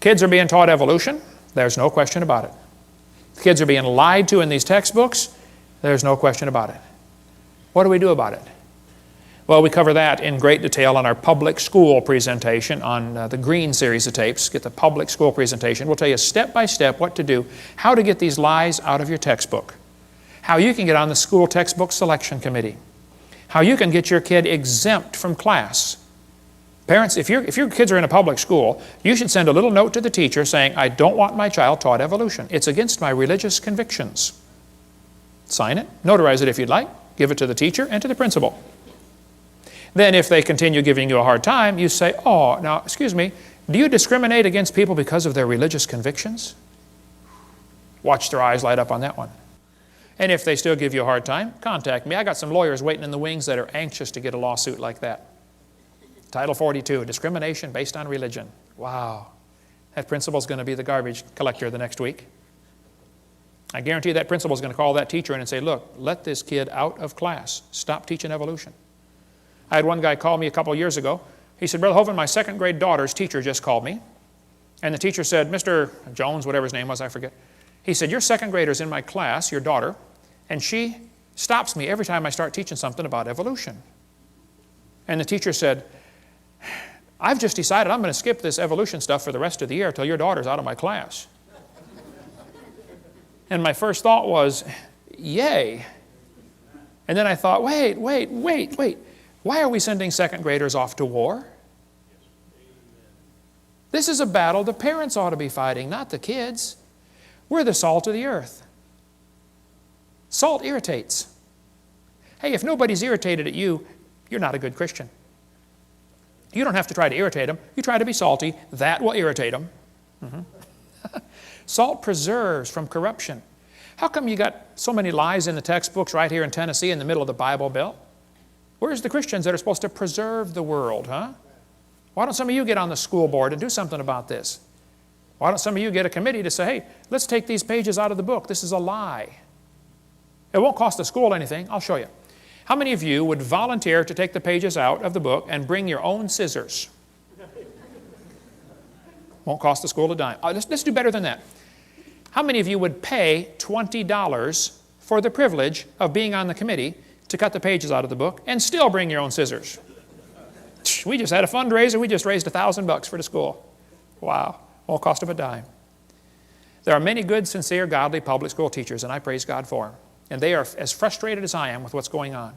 kids are being taught evolution. There's no question about it. Kids are being lied to in these textbooks. There's no question about it. What do we do about it? Well, we cover that in great detail on our public school presentation on the Green series of tapes. Get the public school presentation. We'll tell you step by step what to do, how to get these lies out of your textbook, how you can get on the school textbook selection committee, how you can get your kid exempt from class. Parents, if your kids are in a public school, you should send a little note to the teacher saying, I don't want my child taught evolution. It's against my religious convictions. Sign it, notarize it if you'd like, give it to the teacher and to the principal. Then if they continue giving you a hard time, you say, oh, now, excuse me, do you discriminate against people because of their religious convictions? Watch their eyes light up on that one. And if they still give you a hard time, contact me. I got some lawyers waiting in the wings that are anxious to get a lawsuit like that. Title 42, discrimination based on religion. Wow. That principal's going to be the garbage collector the next week. I guarantee that principal's going to call that teacher in and say, look, let this kid out of class. Stop teaching evolution. I had one guy call me a couple years ago. He said, Brother Hovind, my second grade daughter's teacher just called me. And the teacher said, Mr. Jones, whatever his name was, I forget. He said, your second grader's in my class, your daughter, and she stops me every time I start teaching something about evolution. And the teacher said, I've just decided I'm going to skip this evolution stuff for the rest of the year until your daughter's out of my class. And my first thought was, yay. And then I thought, wait. Why are we sending second graders off to war? This is a battle the parents ought to be fighting, not the kids. We're the salt of the earth. Salt irritates. Hey, if nobody's irritated at you, you're not a good Christian. You don't have to try to irritate them. You try to be salty. That will irritate them. Salt preserves from corruption. How come you got so many lies in the textbooks right here in Tennessee in the middle of the Bible Belt? Where's the Christians that are supposed to preserve the world, huh? Why don't some of you get on the school board and do something about this? Why don't some of you get a committee to say, hey, let's take these pages out of the book. This is a lie. It won't cost the school anything. I'll show you. How many of you would volunteer to take the pages out of the book and bring your own scissors? Won't cost the school a dime. Let's do better than that. How many of you would pay $20 for the privilege of being on the committee to cut the pages out of the book and still bring your own scissors? We just had a fundraiser. We just raised $1,000 for the school. Wow. Won't cost them a dime. There are many good, sincere, godly public school teachers, and I praise God for them. And they are as frustrated as I am with what's going on.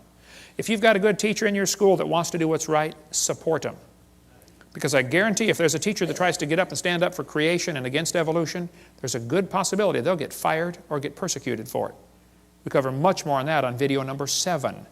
If you've got a good teacher in your school that wants to do what's right, support them. Because I guarantee if there's a teacher that tries to get up and stand up for creation and against evolution, there's a good possibility they'll get fired or get persecuted for it. We cover much more on that on video number 7.